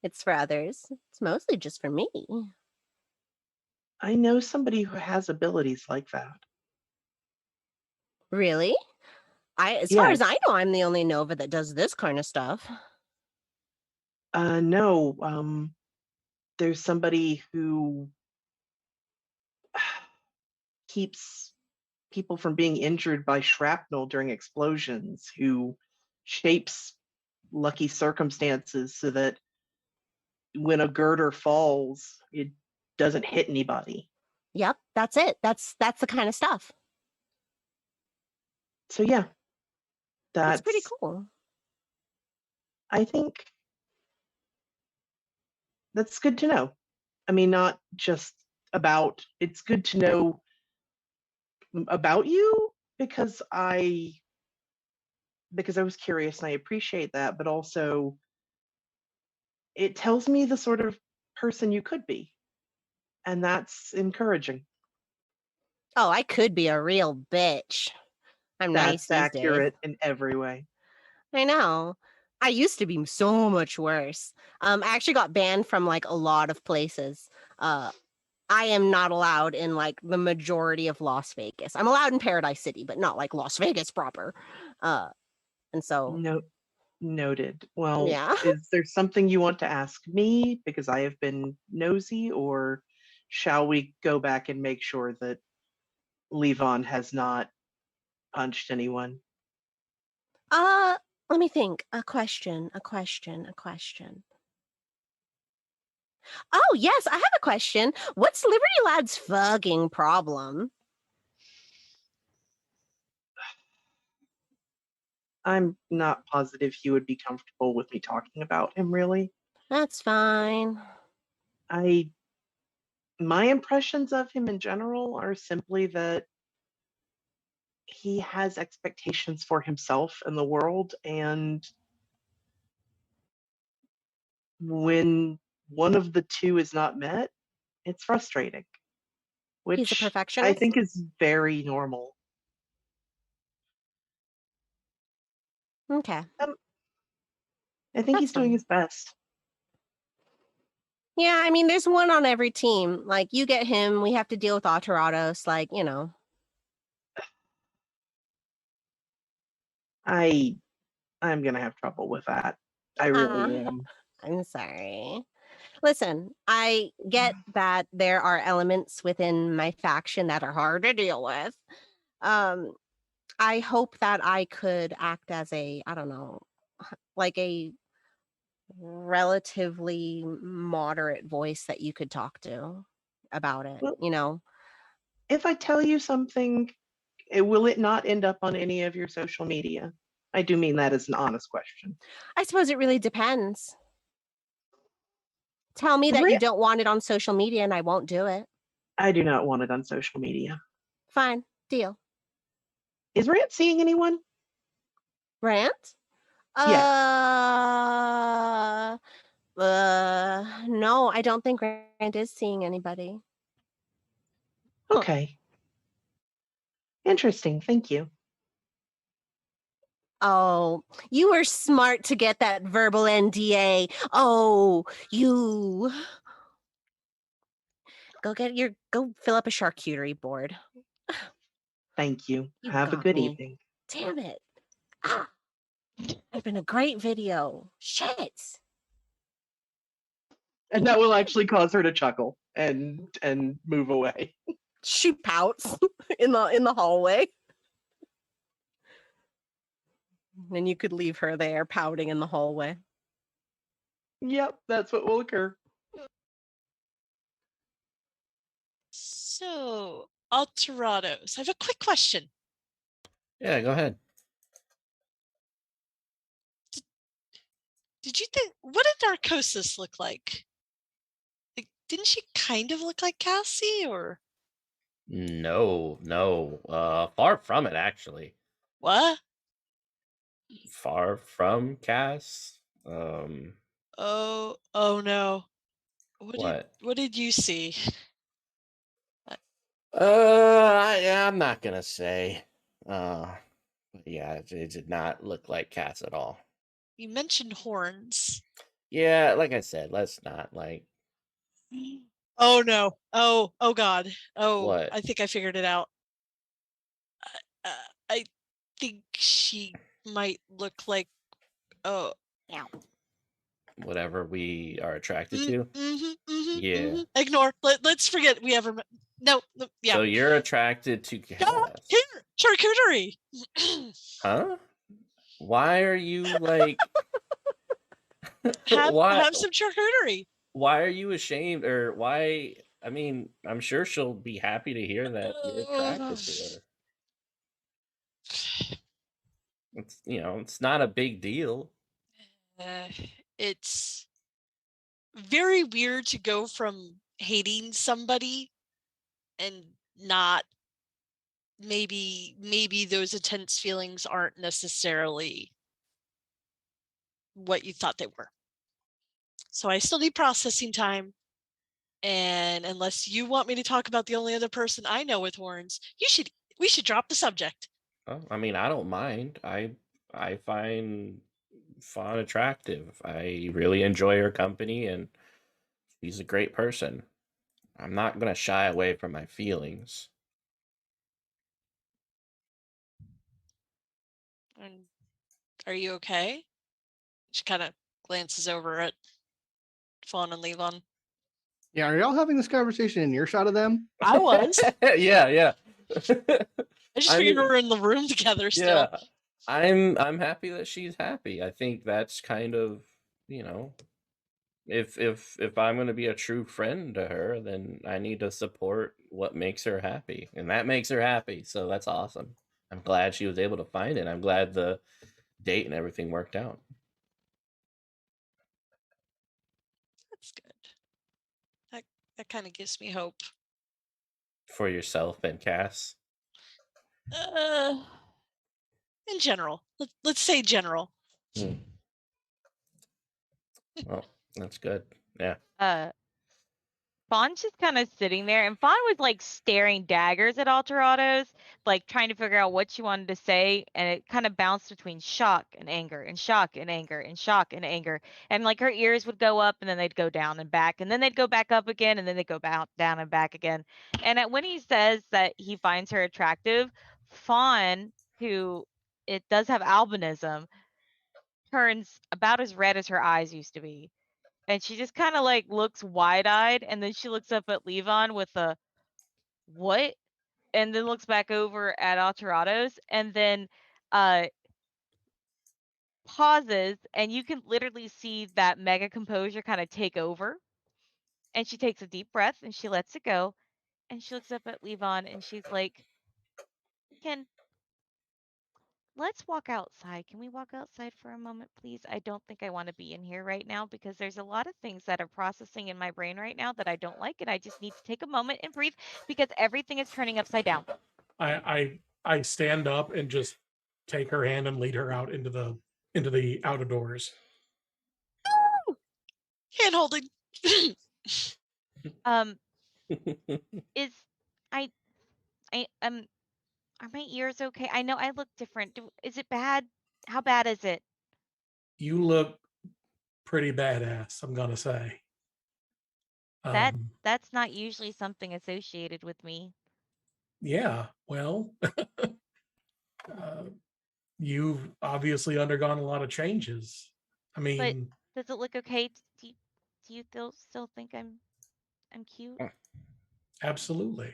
It's for others. It's mostly just for me. I know somebody who has abilities like that. Really? As far as Yes. I know, I'm the only Nova that does this kind of stuff. No. There's somebody who keeps people from being injured by shrapnel during explosions, who shapes lucky circumstances so that when a girder falls, it doesn't hit anybody. Yep, that's it. That's the kind of stuff. So yeah, That's pretty that's cool. I think that's good to know. I mean, not just it's good to know about you because I was curious and I appreciate that, but also it tells me the sort of person you could be. And that's encouraging. Oh, I could be a real bitch. I'm nice That's these days. accurate in every way. I know. I used to be so much worse. I actually got banned from like a lot of places. I am not allowed in like the majority of Las Vegas. I'm allowed in Paradise City, but not like Las Vegas proper. And so Noted. Well, yeah. is there something you want to ask me because I have been nosy, or shall we go back and make sure that Levon has not punched anyone? Let me think. A question. Oh, yes, I have a question. What's Liberty Lad's fucking problem? I'm not positive he would be comfortable with me talking about him, really. That's fine. My impressions of him in general are simply that he has expectations for himself and the world, and when one of the two is not met, it's frustrating, He's a which I perfectionist. think is very normal. Okay. I think he's That's doing fine. his best. Yeah, I mean, there's one on every team. Like, you get him, we have to deal with Aterrados. Like, I'm gonna have trouble with that. I really am. I'm sorry. Listen, I get that there are elements within my faction that are hard to deal with. I hope that I could act as I don't know, like a relatively moderate voice that you could talk to about it, Well, if I tell you something, will it not end up on any of your social media? I do mean that as an honest question. I suppose it really depends. Tell me that you don't want it on social media and I won't do it. I do not want it on social media. Fine, deal. Is Rant seeing anyone? Rant? No, I don't think Rant is seeing anybody. Okay. Interesting. Thank you. Oh, you were smart to get that verbal NDA. Oh, you. Go fill up a charcuterie board. Thank you. You Have a got good me. evening. Damn it. It's been a great video. Shit. And that will actually cause her to chuckle and move away. She pouts in the hallway. And you could leave her there pouting in the hallway. Yep, that's what will occur. So, Aterrados, I have a quick question. Yeah, go ahead. Did you think, what did Narcosis look like? Like, didn't she kind of look like Cassie, or No, far from it, actually. what? Far from Cass. Oh no. What? What did you see? I'm not gonna say. Yeah, it did not look like Cass at all. You mentioned horns. Yeah, like I said, let's not like. Oh no. Oh god. Oh, What? I think I figured it out. I think she might look like Whatever we are attracted to. Yeah. Ignore. Let's forget we ever met. No, yeah. So you're attracted to Cass. Here, charcuterie. Huh? Why are you like have some charcuterie? Why are you ashamed, or why? I mean, I'm sure she'll be happy to hear that you're attracted to her. It's it's not a big deal. It's very weird to go from hating somebody and not maybe those intense feelings aren't necessarily what you thought they were. So I still need processing time. And unless you want me to talk about the only other person I know with horns, we should drop the subject. Oh, I mean, I don't mind. I find Fawn attractive. I really enjoy her company, and she's a great person. I'm not gonna shy away from my feelings. And are you okay? She kind of glances over at Fawn and Levon. Yeah, are y'all having this conversation in earshot of them? I was. Yeah. I just figured we were in the room together still. Yeah, I'm happy that she's happy. I think that's kind of, if I'm going to be a true friend to her, then I need to support what makes her happy, and that makes her happy. So that's awesome. I'm glad she was able to find it. I'm glad the date and everything worked out. That's good. That kind of gives me hope. For yourself and Cass. In general, let's say general. Well, that's good. Yeah. Fawn's just kind of sitting there, and Fawn was like staring daggers at Aterrados, like trying to figure out what she wanted to say, and it kind of bounced between shock and anger, and shock and anger, and shock and anger, and like her ears would go up, and then they'd go down and back, and then they'd go back up again, and then they'd go down and back again. And when he says that he finds her attractive, Fawn, who it does have albinism, turns about as red as her eyes used to be. And she just kind of like looks wide-eyed, and then she looks up at Levon with a what? And then looks back over at Aterrados, and then pauses, and you can literally see that mega composure kind of take over. And she takes a deep breath and she lets it go. And she looks up at Levon and she's like, let's walk outside. Can we walk outside for a moment, please? I don't think I want to be in here right now because there's a lot of things that are processing in my brain right now that I don't like, and I just need to take a moment and breathe because everything is turning upside down. I stand up and just take her hand and lead her out into the outer doors. Hand holding. Are my ears okay? I know I look different. Is it bad? How bad is it? You look pretty badass, I'm gonna say. That's not usually something associated with me. Yeah, well, you've obviously undergone a lot of changes. I mean, Does it look okay? Do you still think I'm cute? absolutely.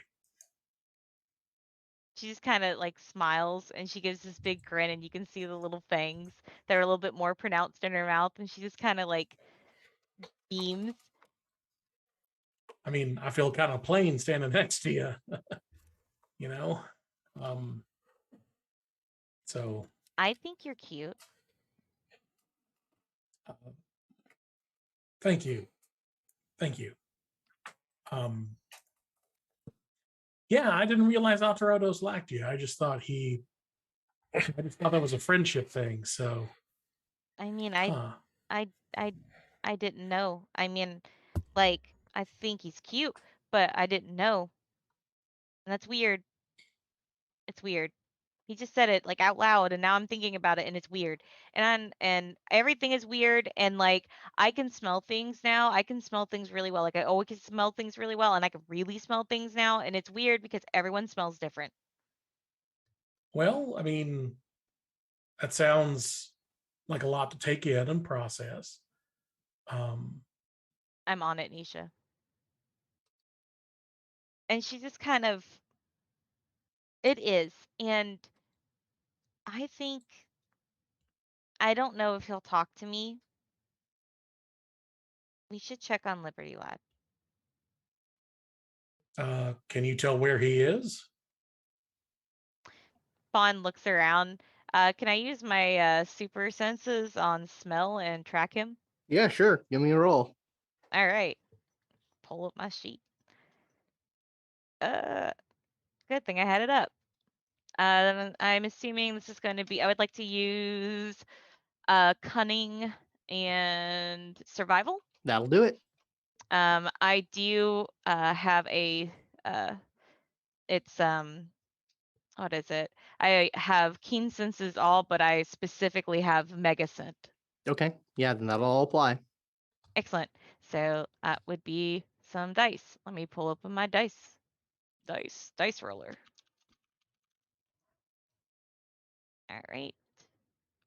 She just kind of like smiles and she gives this big grin, and you can see the little fangs that are a little bit more pronounced in her mouth, and she just kind of like beams. I mean, I feel kind of plain standing next to you, you know? So I think you're cute. thank you. Yeah, I didn't realize Aterrados liked you. I just thought that was a friendship thing. So I mean, I didn't know. I mean, like, I think he's cute, but I didn't know. And that's weird. It's weird. He just said it like out loud, and now I'm thinking about it, and it's weird. And everything is weird, and like I can smell things now. I can smell things really well. Like I always can smell things really well, and I can really smell things now, and it's weird because everyone smells different. well, I mean, that sounds like a lot to take in and process. I'm on it, Nisha. And she just kind of it is. And I think I don't know if he'll talk to me. We should check on Liberty Lad. Can you tell where he is? Fawn looks around. Can I use my super senses on smell and track him? Yeah, sure. Give me a roll. All right. Pull up my sheet. Good thing I had it up. I'm assuming this is going to be, I would like to use cunning and survival. That'll do it. I do have a, it's, what is it? I have keen senses all, but I specifically have mega scent. Okay. Yeah, then that'll all apply. Excellent. So that would be some dice. Let me pull open my dice roller. All right.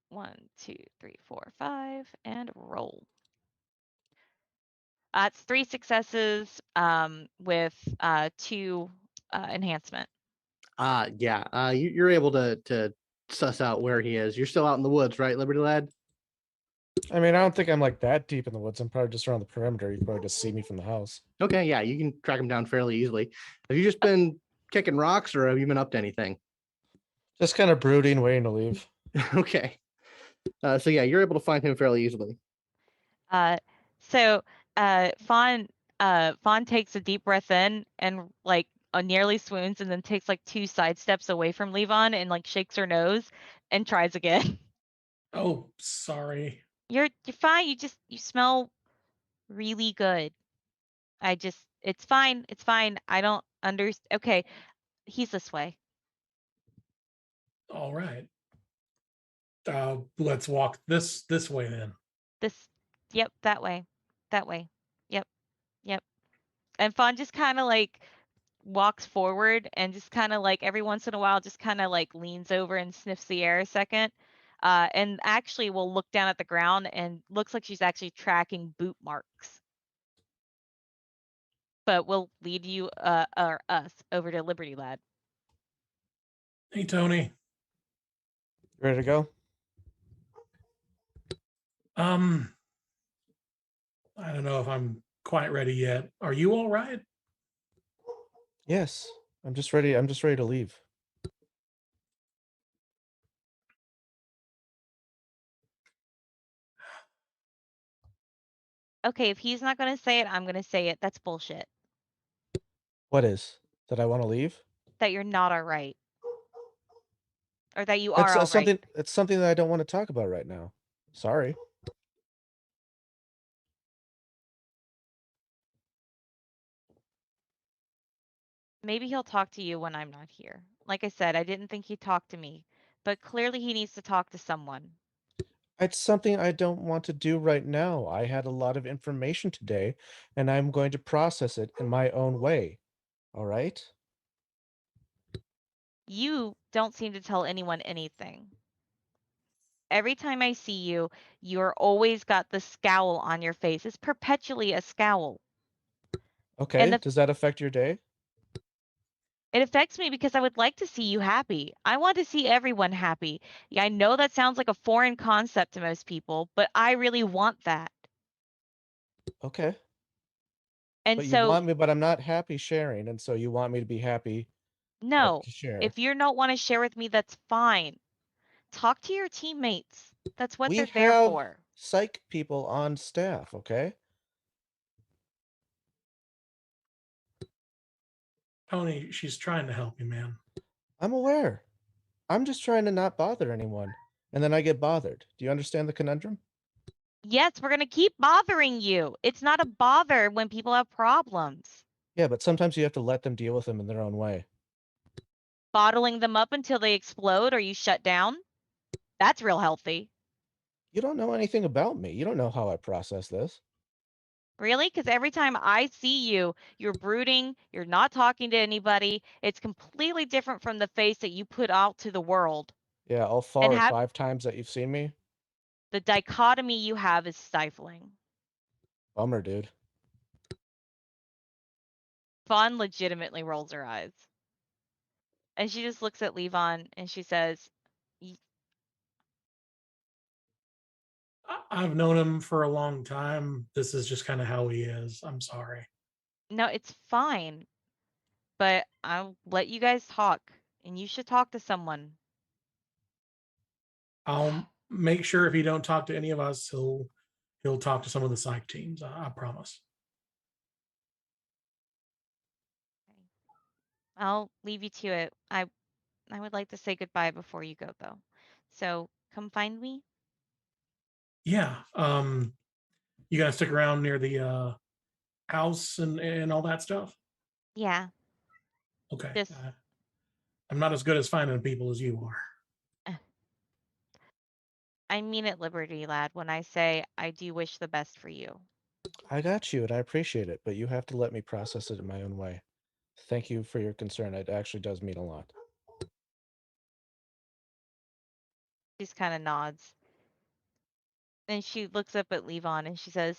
1, 2, 3, 4, 5, and roll. It's 3 successes with 2 enhancement. Yeah. You're able to suss out where he is. You're still out in the woods, right, Liberty Lad? I mean, I don't think I'm like that deep in the woods. I'm probably just around the perimeter. You can probably just see me from the house. Okay, yeah, you can track him down fairly easily. Have you just been kicking rocks, or have you been up to anything? Just kind of brooding, waiting to leave. Okay. So yeah, you're able to find him fairly easily. So Fawn takes a deep breath in and like nearly swoons and then takes like 2 side steps away from Levon and like shakes her nose and tries again. Oh, sorry. You're fine. You smell really good. It's fine. It's fine. I don't understand. Okay, he's this way. All right. Let's walk this way then. Yep, that way. That way. Yep. Yep. And Fawn just kind of like walks forward and just kind of like every once in a while just kind of like leans over and sniffs the air a second. And actually will look down at the ground and looks like she's actually tracking boot marks. But we'll lead you or us over to Liberty Lad. Hey, Tony. Ready to go? I don't know if I'm quite ready yet. Are you all right? Yes. I'm just ready to leave. Okay, if he's not going to say it, I'm going to say it. That's bullshit. What is? That I want to leave? That you're not all right. Or that you It's are all something right. it's something that I don't want to talk about right now. Sorry. Maybe he'll talk to you when I'm not here. Like I said, I didn't think he'd talk to me, but clearly he needs to talk to someone. It's something I don't want to do right now. I had a lot of information today, and I'm going to process it in my own way. All right? You don't seem to tell anyone anything. Every time I see you, you're always got the scowl on your face. It's perpetually a scowl. Okay. And Does that affect your day? it affects me because I would like to see you happy. I want to see everyone happy. Yeah, I know that sounds like a foreign concept to most people, but I really want that. Okay. And But you so, want me, but I'm not happy sharing, and so you want me to be happy no, to share. if you don't want to share with me, that's fine. Talk to your teammates. That's what We they're there have for. psych people on staff, okay? Tony, she's trying to help you, man. I'm aware. I'm just trying to not bother anyone. And then I get bothered. Do you understand the conundrum? Yes, we're going to keep bothering you. It's not a bother when people have problems. Yeah, but sometimes you have to let them deal with them in their own way. Bottling them up until they explode or you shut down? That's real healthy. You don't know anything about me. You don't know how I process this. Really? Because every time I see you, you're brooding, you're not talking to anybody. It's completely different from the face that you put out to the world. Yeah, all And 4 or 5 times that you've seen me. the dichotomy you have is stifling. Bummer, dude. Fawn legitimately rolls her eyes. And she just looks at Levon and she says, I've known him for a long time. This is just kind of how he is. I'm sorry. no, it's fine. But I'll let you guys talk. And you should talk to someone. I'll make sure if he don't talk to any of us, he'll talk to some of the psych teams. I promise. I'll leave you to it. I would like to say goodbye before you go though. So come find me. Yeah. You gonna stick around near the house and all that stuff? Yeah. Okay. Just I'm not as good as finding people as you are. I mean it, Liberty Lad, when I say I do wish the best for you. I got you, and I appreciate it, but you have to let me process it in my own way. Thank you for your concern. It actually does mean a lot. She just kind of nods. And she looks up at Levon and she says,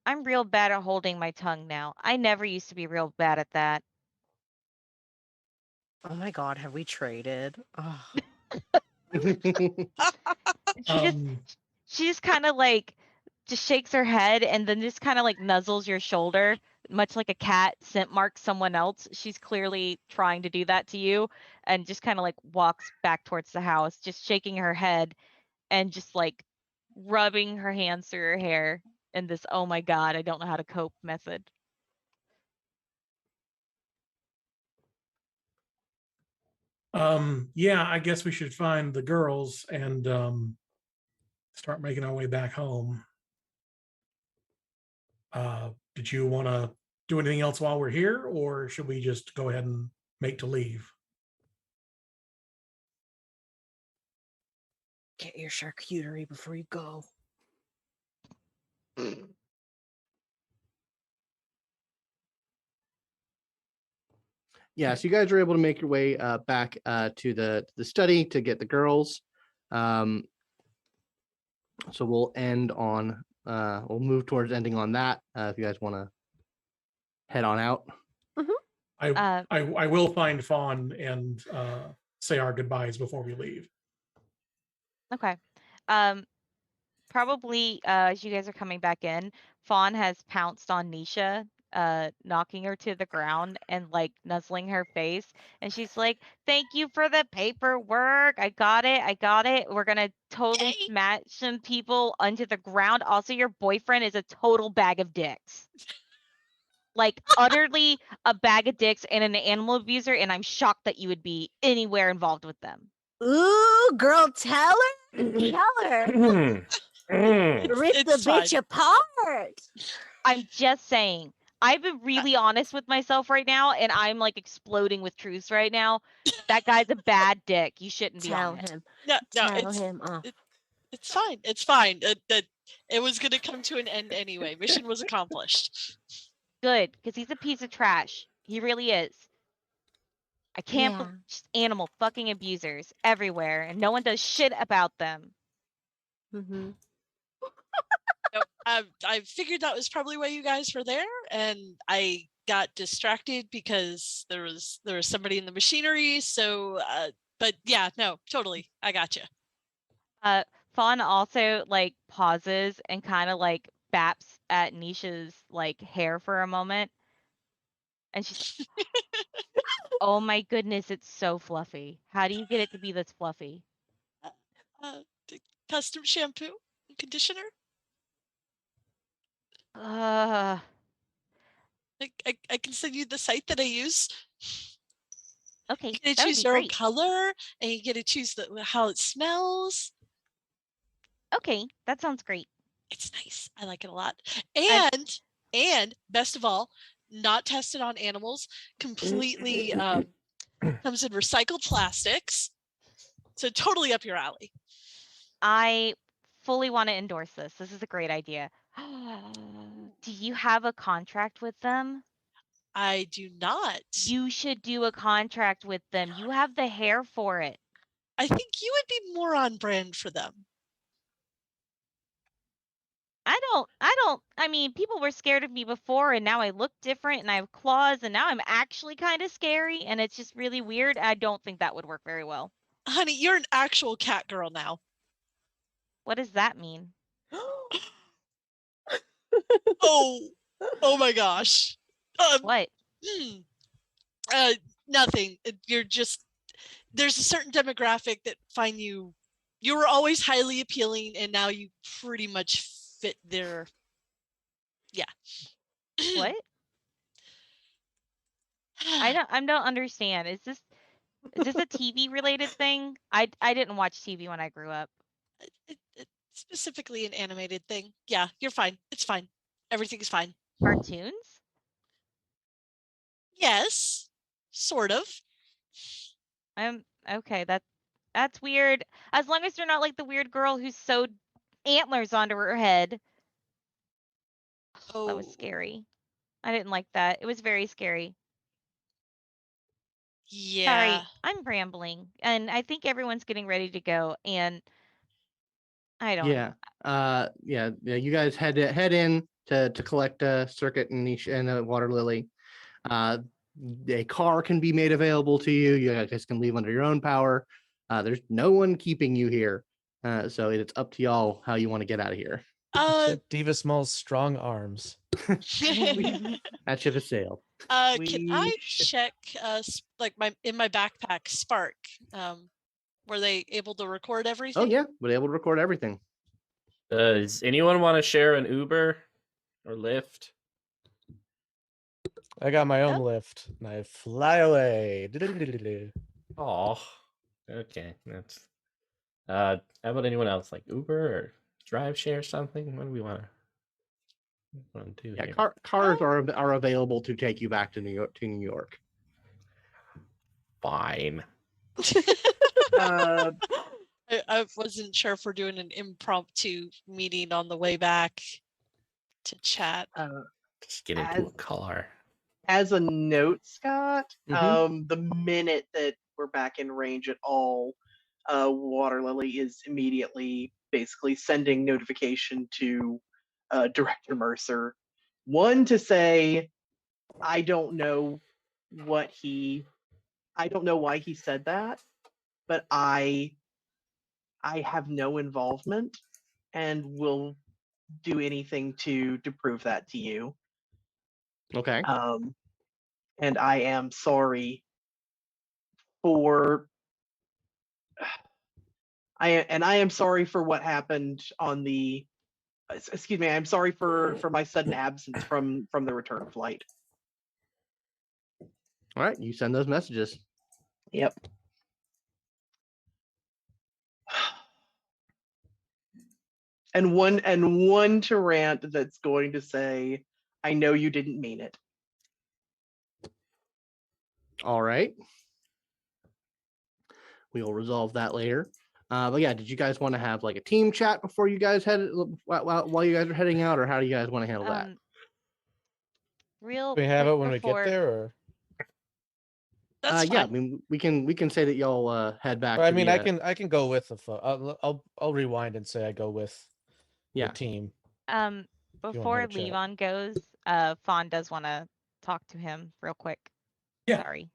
I'm real bad at holding my tongue now. I never used to be real bad at that. Oh my god, have we traded? Oh. She just kind of like just shakes her head and then just kind of like nuzzles your shoulder, much like a cat scent marks someone else. She's clearly trying to do that to you and just kind of like walks back towards the house, just shaking her head and just like rubbing her hands through her hair in this, oh my God, I don't know how to cope method. Yeah, I guess we should find the girls and start making our way back home. Did you want to do anything else while we're here, or should we just go ahead and make to leave? Get your charcuterie before you go. Yeah, so you guys are able to make your way back to the study to get the girls. So we'll end on we'll move towards ending on that. If you guys want to head on out. I will find Fawn and say our goodbyes before we leave. Okay. Probably as you guys are coming back in, Fawn has pounced on Nisha, knocking her to the ground and like nuzzling her face. And she's like, "Thank you for the paperwork. I got it. I got it. We're gonna totally Yay. smash some people onto the ground. Also, your boyfriend is a total bag of dicks. Like utterly a bag of dicks and an animal abuser, and I'm shocked that you would be anywhere involved with them." Ooh, girl, tell her. Tell her. Rip the It's fine. bitch apart. I'm just saying. I've been really honest with myself right now, and I'm like exploding with truths right now. That guy's a bad dick. You shouldn't be Tell on it. him. No, Tell him off. it's fine. It's fine. It was going to come to an end anyway. Mission was accomplished. Good, because he's a piece of trash. He really is. I can't Yeah. believe just animal fucking abusers everywhere, and no one does shit about them. Mm-hmm. No, I figured that was probably why you guys were there, and I got distracted because there was somebody in the machinery. So, but yeah, no, totally, I got you. Fawn also like pauses and kind of like baps at Nisha's like hair for a moment, and she's, "Oh my goodness, it's so fluffy. How do you get it to be this fluffy?" The custom shampoo and conditioner. Uh, I can send you the site that I use. okay, You get to that would choose be your own great. color, and you get to choose how it smells. Okay, that sounds great. It's nice. I like it a lot. I'm- And best of all, not tested on animals. Completely comes in recycled plastics. So totally up your alley. I fully want to endorse this. This is a great idea. Do you have a contract with them? I do not. You should do a contract with them. You have the hair for it. I think you would be more on brand for them. I mean, people were scared of me before, and now I look different, and I have claws, and now I'm actually kind of scary, and it's just really weird. I don't think that would work very well. Honey, you're an actual cat girl now. What does that mean? Oh my gosh. What? Nothing. You're just, there's a certain demographic that find you were always highly appealing, and now you pretty much fit their, yeah. What? I don't understand. Is this a TV related thing? I didn't watch TV when I grew up. It's specifically an animated thing. Yeah, you're fine. It's fine. Everything's fine. Cartoons? Yes, sort of. Okay. That's weird. As long as you're not like the weird girl who sewed antlers onto her head. That was scary. I didn't like that. It was very scary. Yeah. Sorry, I'm rambling, and I think everyone's getting ready to go, and I don't. Yeah. You guys head in to collect a circuit and niche and a Waterlily. A car can be made available to you. You guys can leave under your own power. There's no one keeping you here, so it's up to y'all how you want to get out of here. Except Diva Small's strong arms. That ship has sailed. Can I check in my backpack Spark? Were they able to record everything? Oh yeah, we're able to record everything. Does anyone want to share an Uber or Lyft? I got my own Yep. lift and I fly away. Oh, okay. That's. How about anyone else, like Uber or drive share something? What do we want to do Yeah, here? cars are available to take you back to New York. Fine. Uh, I wasn't sure if we're doing an impromptu meeting on the way back to chat. Just get into a car. as a note, Scott, Mhm. the minute that we're back in range at all, Waterlily is immediately basically sending notification to Director Mercer. One to say, I don't know why he said that, but I have no involvement and will do anything to prove that to you. Okay. And I am sorry for I am sorry for what happened on the excuse me, I'm sorry for my sudden absence from the return flight. All right, you send those messages. Yep. And one to Rant that's going to say, I know you didn't mean it. All right. We will resolve that later. But yeah, did you guys want to have like a team chat before you guys head while you guys are heading out, or how do you guys want to handle that? Real We have quick it when we before, get there, or That's Yeah, I fine. mean we can say that y'all head back. I to mean, the, I can go with the I'll rewind and say I go with Yeah. the team. um, have before a chat. Levon goes, Fawn does want to talk to him real quick. Yeah. Sorry.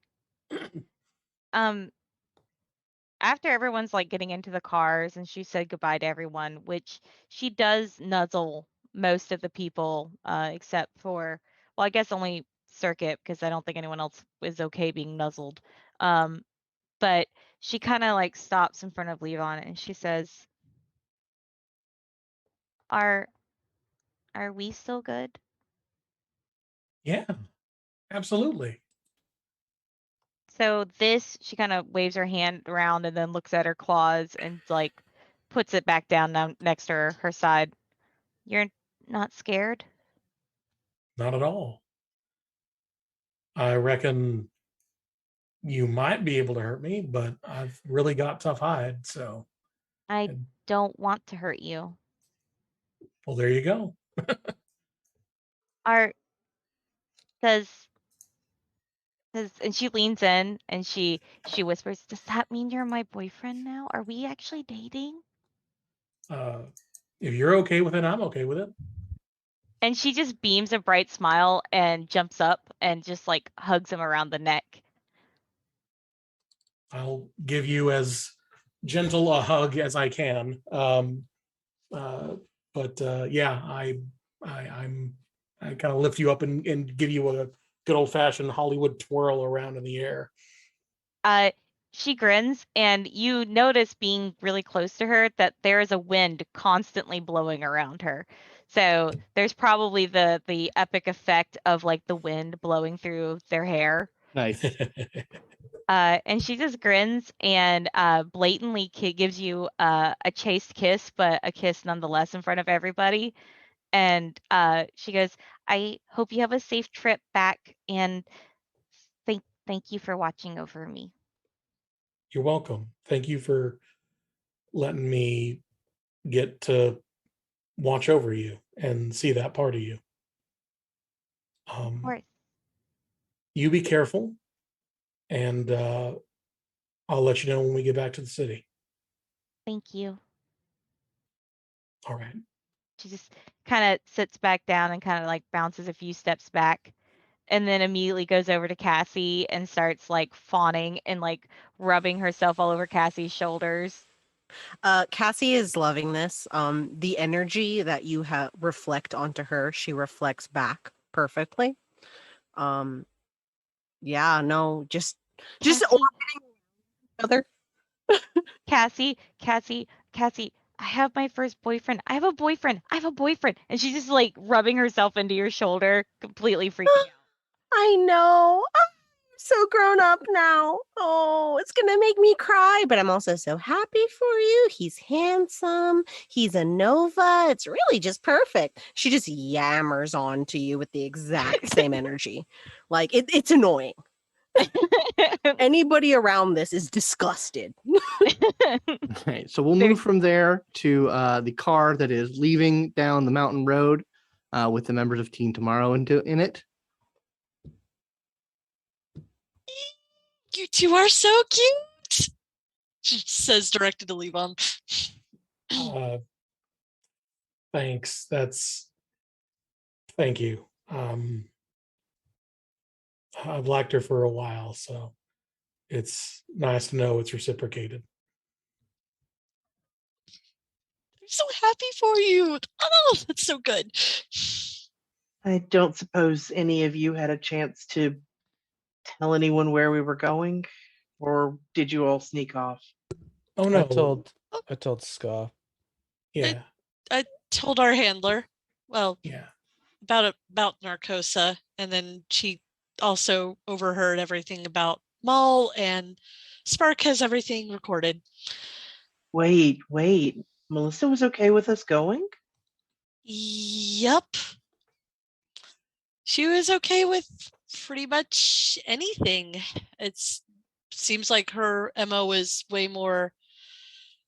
After everyone's like getting into the cars and she said goodbye to everyone, which she does nuzzle most of the people, except for, well, I guess only Circuit, because I don't think anyone else is okay being nuzzled. But she kind of like stops in front of Levon and she says, Are we still good? Yeah, absolutely. So she kind of waves her hand around and then looks at her claws and like puts it back down next to her side. You're not scared? Not at all. I reckon you might be able to hurt me, but I've really got tough hide. So, I don't want to hurt you. well, there you go. Does and she leans in and she whispers, does that mean you're my boyfriend now? Are we actually dating? If you're okay with it, I'm okay with it. And she just beams a bright smile and jumps up and just like hugs him around the neck. I'll give you as gentle a hug as I can. Yeah, I kind of lift you up and give you a good old fashioned Hollywood twirl around in the air. She grins, and you notice, being really close to her, that there is a wind constantly blowing around her. So there's probably the epic effect of like the wind blowing through their hair. Nice. And she just grins and blatantly gives you a chaste kiss, but a kiss nonetheless in front of everybody. And she goes, I hope you have a safe trip back, and thank you for watching over me. You're welcome. Thank you for letting me get to watch over you and see that part of you. Of course. You be careful, and I'll let you know when we get back to the city. Thank you. All right. She just kind of sits back down and kind of like bounces a few steps back, and then immediately goes over to Cassie and starts like fawning and like rubbing herself all over Cassie's shoulders. Cassie is loving this. The energy that you have reflect onto her, she reflects back perfectly. Yeah, no, just Cassie, orbiting each other. Cassie, I have my first boyfriend. I have a boyfriend. And she's just like rubbing herself into your shoulder, completely freaking out. I know. I'm so grown up now. Oh, it's gonna make me cry, but I'm also so happy for you. He's handsome. He's a Nova. It's really just perfect. She just yammers on to you with the exact same energy. Like it's annoying. Anybody around this is disgusted. Okay, so we'll move from there to the car that is leaving down the mountain road with the members of Team Tomorrow in it. You two are so cute. She says, directed to Levon. Thanks. Thank you. I've liked her for a while, so it's nice to know it's reciprocated. I'm so happy for you. Oh, that's so good. I don't suppose any of you had a chance to tell anyone where we were going, or did you all sneak off? Oh no! I told Ska. Yeah. I told our handler. Well, yeah. About Narcosa, and then she also overheard everything about Maul, and Spark has everything recorded. Wait. Melissa was okay with us going? Yep. She was okay with pretty much anything. It seems like her MO is way more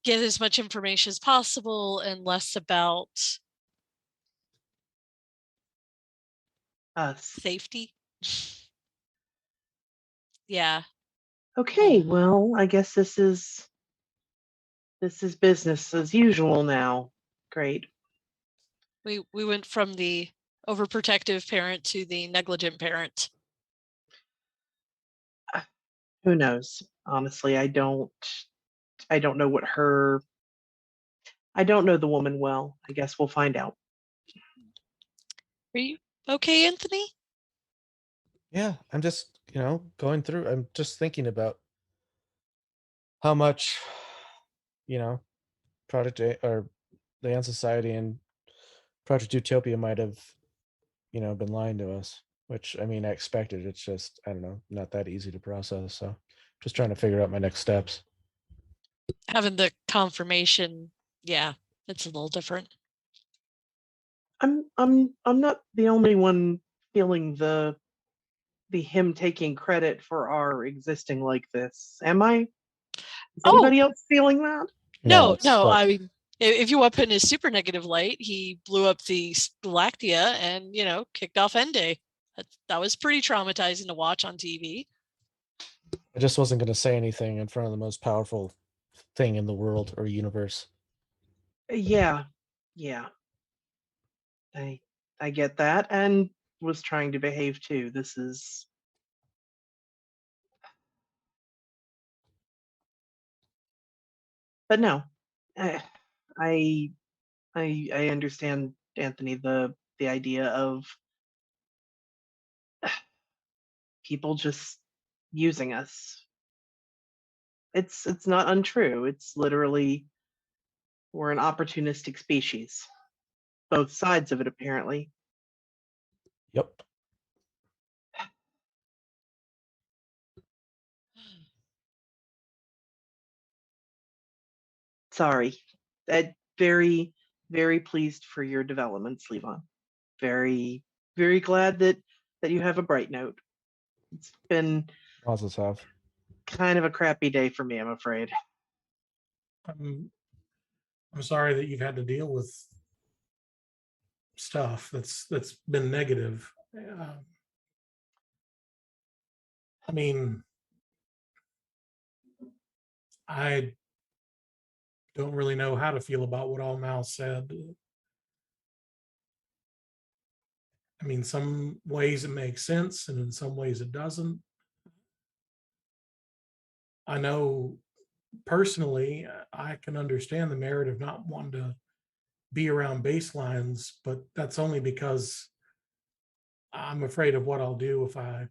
get as much information as possible and less about Us. safety. Yeah. Okay, well, I guess this is business as usual now. Great. We went from the overprotective parent to the negligent parent. Who knows? Honestly, I don't know what I don't know the woman well. I guess we'll find out. Are you okay, Anthony? Yeah, I'm just, going through. I'm just thinking about how much, Project or the Ant Society and Project Utopia might have, been lying to us. Which I mean, I expected. It's just I don't know, not that easy to process. So, just trying to figure out my next steps. Having the confirmation, yeah, it's a little different. I'm not the only one feeling the him taking credit for our existing like this. Am I? Is anybody else feeling that? No. I mean, if you up in his super negative light, he blew up the Galactia and kicked off Ende. That was pretty traumatizing to watch on TV. I just wasn't going to say anything in front of the most powerful thing in the world or universe. Yeah. I get that, and was trying to behave too. This is but no. I understand, Anthony, the idea of people just using us. It's not untrue. It's literally we're an opportunistic species. Both sides of it, apparently. Yep. Sorry. Very, very pleased for your developments, Levon. Very, very glad that you have a bright note. It's been Positive. kind of a crappy day for me, I'm afraid. I'm sorry that you've had to deal with stuff that's been negative. I mean, I don't really know how to feel about what all Mal said. I mean, some ways it makes sense, and in some ways it doesn't. I know personally, I can understand the merit of not wanting to be around baselines, but that's only because I'm afraid of what I'll do if I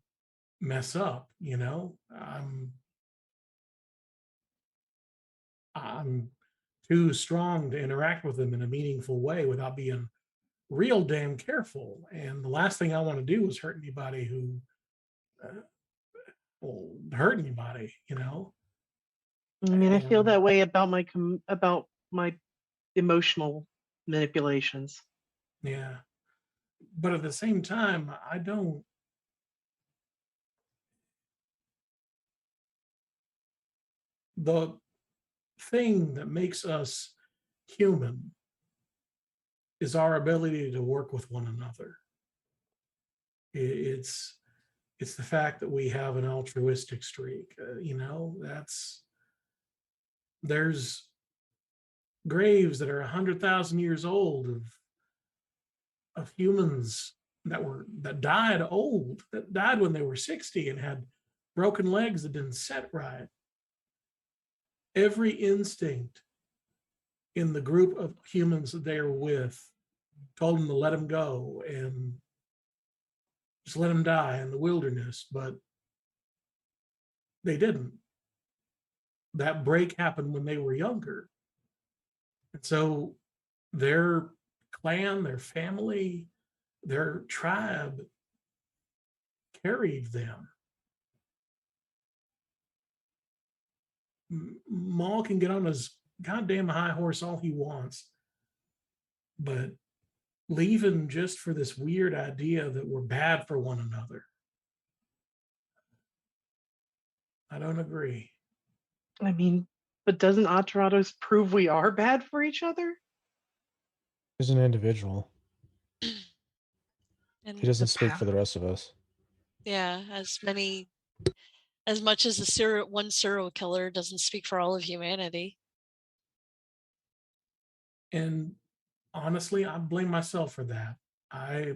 mess up. I'm too strong to interact with them in a meaningful way without being real damn careful. And the last thing I want to do is hurt anybody who will hurt anybody, you know? I mean, I feel And that way about about my emotional manipulations. yeah. But at the same time, I don't. The thing that makes us human is our ability to work with one another. It's the fact that we have an altruistic streak. You know, there's graves that are 100,000 years old of humans that died old, that died when they were 60 and had broken legs that didn't set right. Every instinct in the group of humans that they are with told them to let them go and just let them die in the wilderness, but they didn't. That break happened when they were younger. And so their clan, their family, their tribe carried them. Maul can get on his goddamn high horse all he wants, but leaving just for this weird idea that we're bad for one another, I don't agree. I mean, but doesn't Aterrados prove we are bad for each other? He's an individual. And He doesn't The speak for power. the rest of us. yeah, as much as one serial killer doesn't speak for all of humanity. And honestly, I blame myself for that. I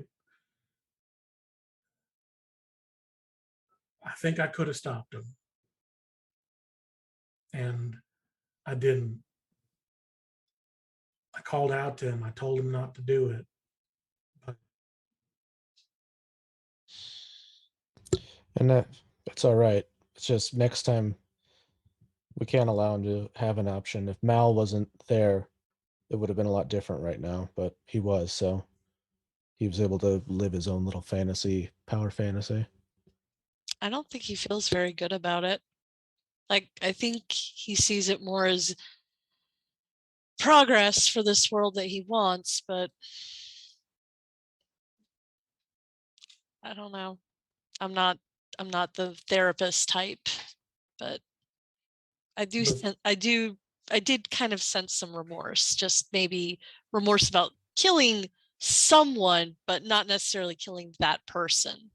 think I could have stopped him, and I didn't. I called out to him. I told him not to do it. But And that's all right. It's just next time we can't allow him to have an option. If Mal wasn't there, it would have been a lot different right now, but he was, so he was able to live his own little fantasy, power fantasy. I don't think he feels very good about it. Like, I think he sees it more as progress for this world that he wants, but I don't know. I'm not the therapist type, but I did kind of sense some remorse, just maybe remorse about killing someone, but not necessarily killing that person.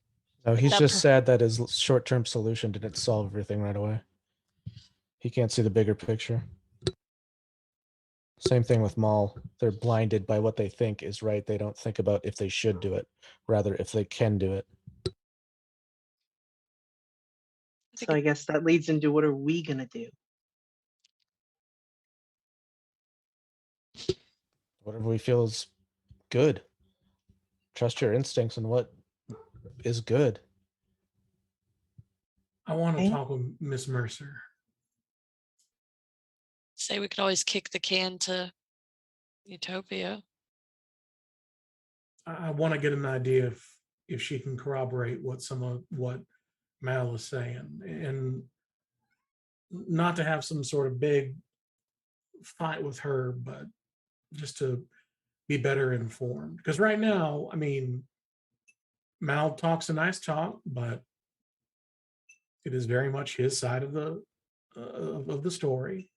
No, Like he's that just per- sad that his short-term solution didn't solve everything right away. He can't see the bigger picture. Same thing with Maul. They're blinded by what they think is right. They don't think about if they should do it, rather if they can do it. I think So I guess that leads into what are we gonna do? Whatever we feel is good. Trust your instincts and what is good. I want to Okay. talk with Miss Mercer. say we could always kick the can to Utopia. I want to get an idea if she can corroborate what Mal is saying, and not to have some sort of big fight with her, but just to be better informed. Because right now, I mean, Mal talks a nice talk, but it is very much his side of the story.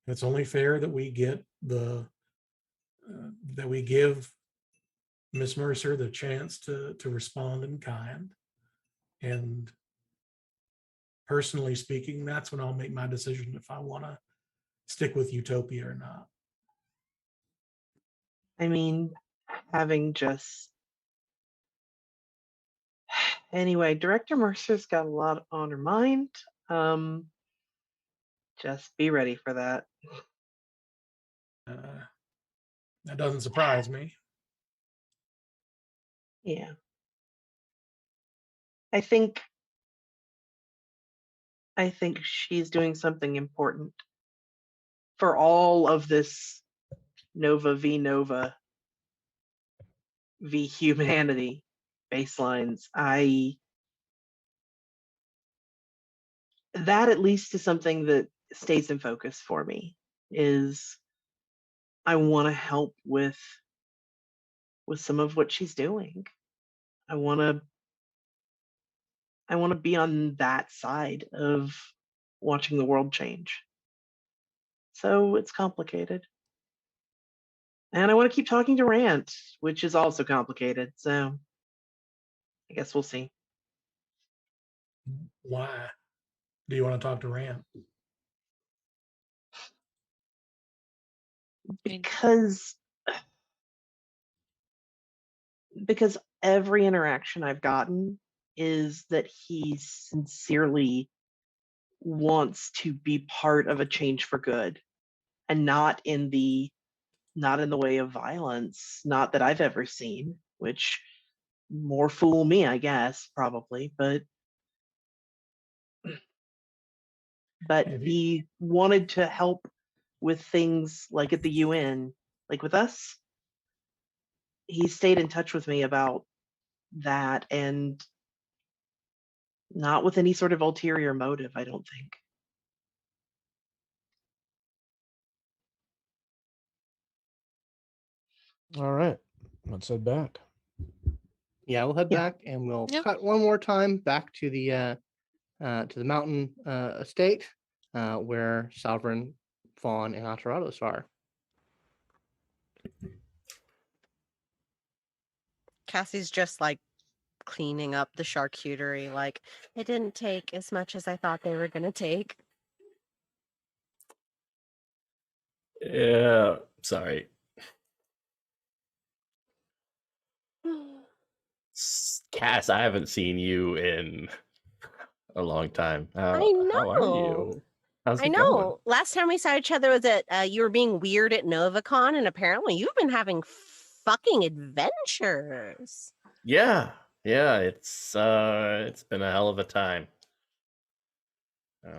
It's only fair that we get that we give Miss Mercer the chance to respond in kind. And personally speaking, that's when I'll make my decision if I want to stick with Utopia or not. I mean, having just anyway, Director Mercer's got a lot on her mind. Um, just be ready for that. That doesn't surprise me. Yeah. I think she's doing something important for all of this Nova v humanity baselines, that at least is something that stays in focus for me. Is I want to help with some of what she's doing. I want to be on that side of watching the world change. So it's complicated. And I want to keep talking to Rant, which is also complicated. So I guess we'll see. Why do you want to talk to Rant? Because every interaction I've gotten is that he sincerely wants to be part of a change for good, and not in the way of violence, not that I've ever seen, which more fool me, I guess, probably, but he wanted to help with things like at the UN, like with us. He stayed in touch with me about that, and not with any sort of ulterior motive, I don't think. All right, let's head back. Yeah, we'll head Yeah. back and we'll Yep. cut one more time back to the mountain estate where Sovereign, Fawn, and Aterrados are. Cassie's just like cleaning up the charcuterie. Like, it didn't take as much as I thought they were going to take. Yeah, sorry. Cass, I haven't seen you in a long time. How are know. you? How's I it know. going? Last time we saw each other was at you were being weird at NovaCon, and apparently you've been having fucking adventures. Yeah, it's been a hell of a time.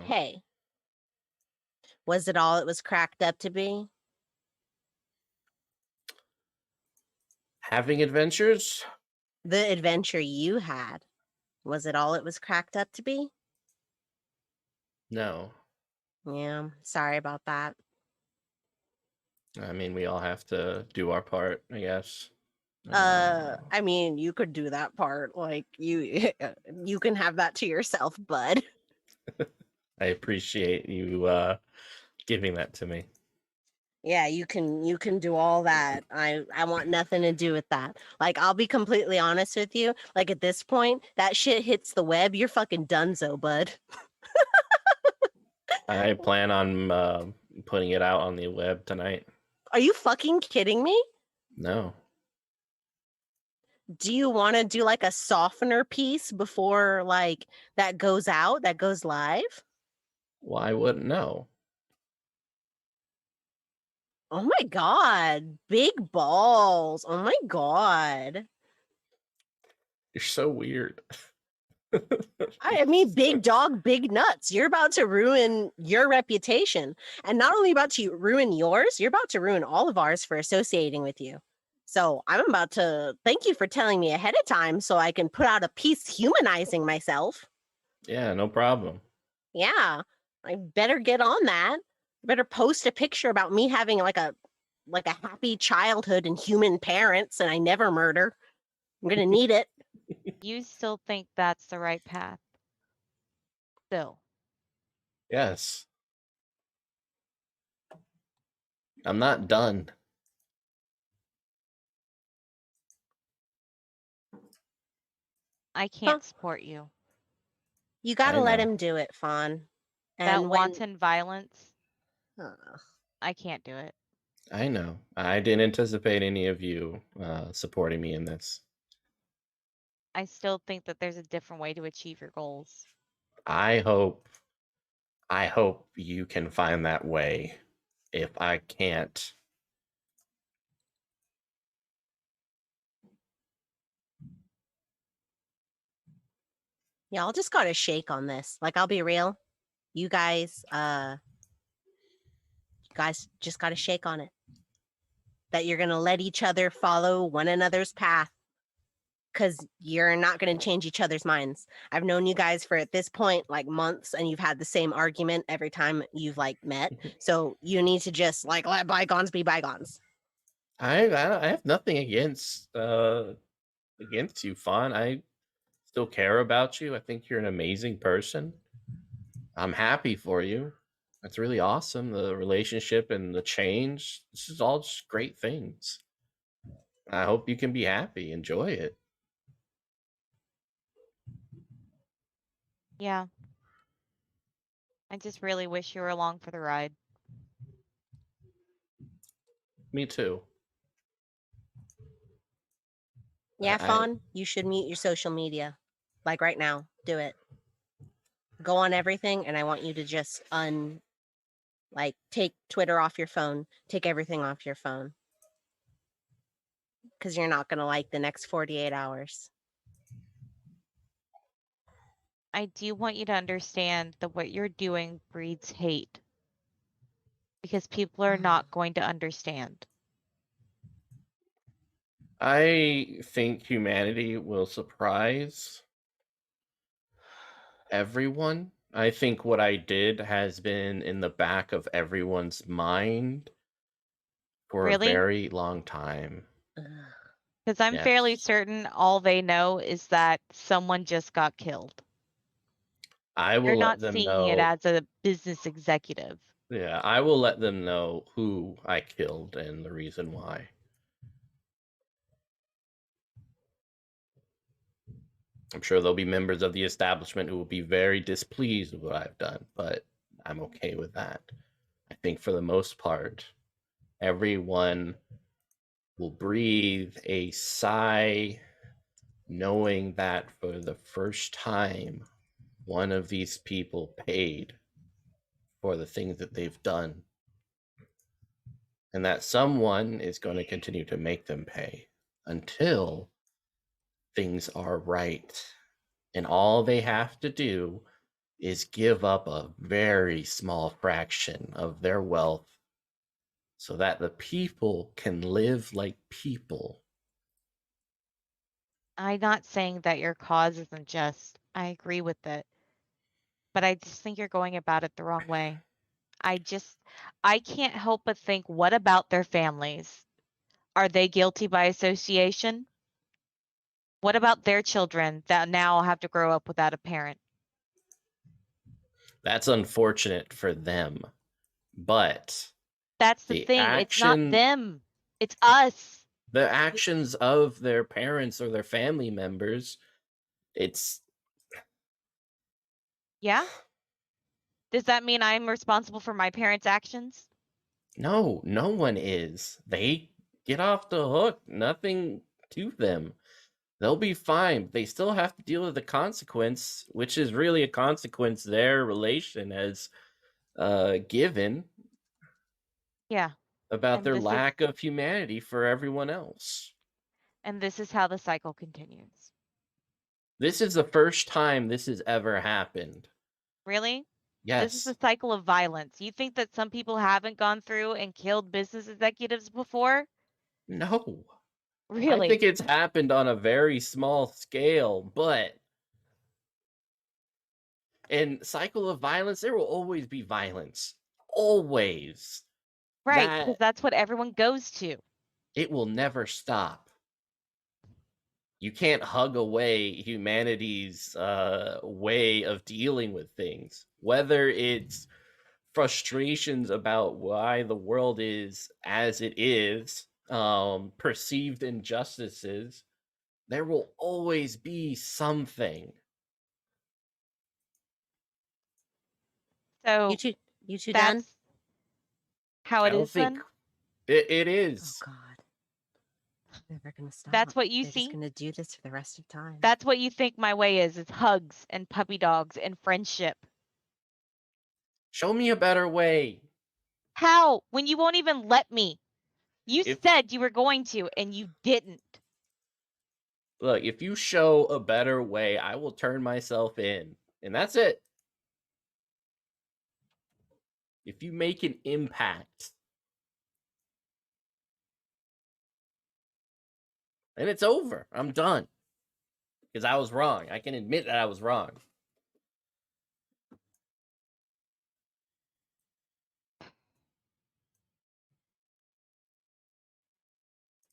Hey, was it all it was cracked up to be? Having adventures? The adventure you had, was it all it was cracked up to be? No. Yeah, sorry about that. I mean, we all have to do our part, I guess. I mean, you could do that part. Like, you can have that to yourself, bud. I appreciate you giving that to me. Yeah, you can do all that. I want nothing to do with that. Like, I'll be completely honest with you. Like, at this point, that shit hits the web, you're fucking donezo, bud. I plan on putting it out on the web tonight. Are you fucking kidding me? No. Do you want to do like a softener piece before like that goes out, that goes live? Well, I wouldn't know. Oh my god, big balls. Oh my god. You're so weird. I mean, big dog, big nuts. You're about to ruin your reputation. And not only about to ruin yours, you're about to ruin all of ours for associating with you. So I'm about to thank you for telling me ahead of time so I can put out a piece humanizing myself. Yeah, no problem. Yeah, I better get on that. I better post a picture about me having like a happy childhood and human parents and I never murder. I'm going to need it. You still think that's the right path? Still. Yes. I'm not done. I can't support you. You got to I let know. him do it, Fawn. That And when wanton violence, Ugh. I can't do it. I know. I didn't anticipate any of you supporting me in this. I still think that there's a different way to achieve your goals. I hope you can find that way. If I can't, Y'all just got to shake on this. Like, I'll be real. You guys, guys just got to shake on it. That you're going to let each other follow one another's path. Because you're not going to change each other's minds. I've known you guys for at this point like months, and you've had the same argument every time you've like met. So you need to just like let bygones be bygones. I have nothing against you, Fawn. I still care about you. I think you're an amazing person. I'm happy for you. That's really awesome. The relationship and the change. This is all just great things. I hope you can be happy. Enjoy it. Yeah. I just really wish you were along for the ride. Me too. Yeah, I- Fawn, you should mute your social media. Like right now. Do it. Go on everything, and I want you to just take Twitter off your phone. Take everything off your phone. Because you're not going to like the next 48 hours. I do want you to understand that what you're doing breeds hate. Because people are not going to understand. I think humanity will surprise everyone. I think what I did has been in the back of everyone's mind for Really? a very long time. Because I'm fairly Yes. certain all they know is that someone just got killed. I will You're let not them seeing it know. as a business executive. Yeah, I will let them know who I killed and the reason why. I'm sure there'll be members of the establishment who will be very displeased with what I've done, but I'm okay with that. I think for the most part, everyone will breathe a sigh knowing that for the first time, one of these people paid for the things that they've done. And that someone is going to continue to make them pay until things are right. And all they have to do is give up a very small fraction of their wealth so that the people can live like people. I'm not saying that your cause isn't just. I agree with it. But I just think you're going about it the wrong way. I can't help but think, what about their families? Are they guilty by association? What about their children that now have to grow up without a parent? That's unfortunate for them. But That's the the thing. It's not action, them. It's us. the actions of their parents or their family members, it's Yeah? Does that mean I'm responsible for my parents' actions? no one is. They get off the hook. Nothing to them. They'll be fine. They still have to deal with the consequence, which is really a consequence their relation has given Yeah. about And their this is lack of humanity for everyone else. and this is how the cycle continues. This is the first time this has ever happened. Really? This is Yes. a cycle of violence. You think that some people haven't gone through and killed business executives before? No. I Really? think it's happened on a very small scale, but in cycle of violence, there will always be violence. Always. Right, because That that's what everyone goes to. it will never stop. You can't hug away humanity's way of dealing with things, whether it's frustrations about why the world is as it is, perceived injustices. There will always be something. So You two that's done? how I it don't is think then? it Oh is. God. Never gonna stop. That's what you They're see? just gonna do this for the rest of time. That's what you think my way is. It's hugs and puppy dogs and friendship. Show me a better way. How? When you won't even let me. You If said you were going to, and you didn't. Look, if you show a better way, I will turn myself in. And that's it. If you make an impact, then it's over. I'm done. Because I was wrong. I can admit that I was wrong.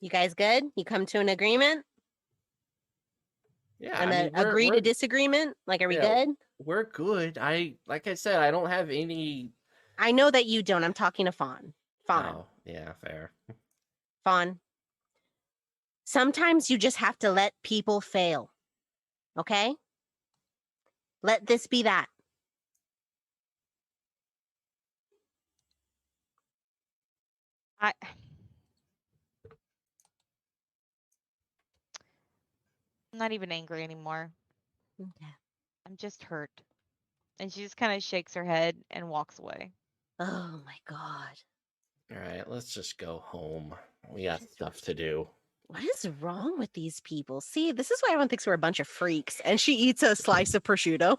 You guys good? You come to an agreement? Yeah, And I then mean, we're, agree to we're disagreement? Like, are we yeah, good? we're good. Like I said, I don't have any. I know that you don't. I'm talking to Fawn. Fawn. Oh, yeah, fair. Fawn. Sometimes you just have to let people fail. Okay? Let this be that. I'm not even angry anymore. Okay. I'm just hurt. And she just kind of shakes her head and walks away. Oh my God. All right, let's just go home. We got stuff to do. What is wrong with these people? See, this is why everyone thinks we're a bunch of freaks. And she eats a slice of prosciutto.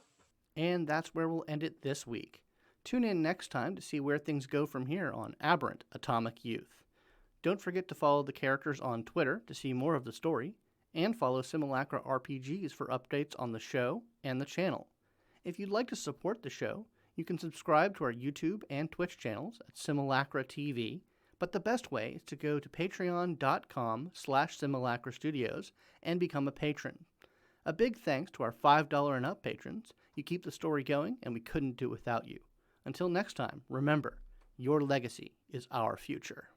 And that's where we'll end it this week. Tune in next time to see where things go from here on Aberrant Atomic Youth. Don't forget to follow the characters on Twitter to see more of the story, and follow Simulacra RPGs for updates on the show and the channel. If you'd like to support the show, you can subscribe to our YouTube and Twitch channels at Simulacra TV, but the best way is to go to patreon.com/Simulacra Studios and become a patron. A big thanks to our $5 and up patrons. You keep the story going, and we couldn't do it without you. Until next time, remember, your legacy is our future.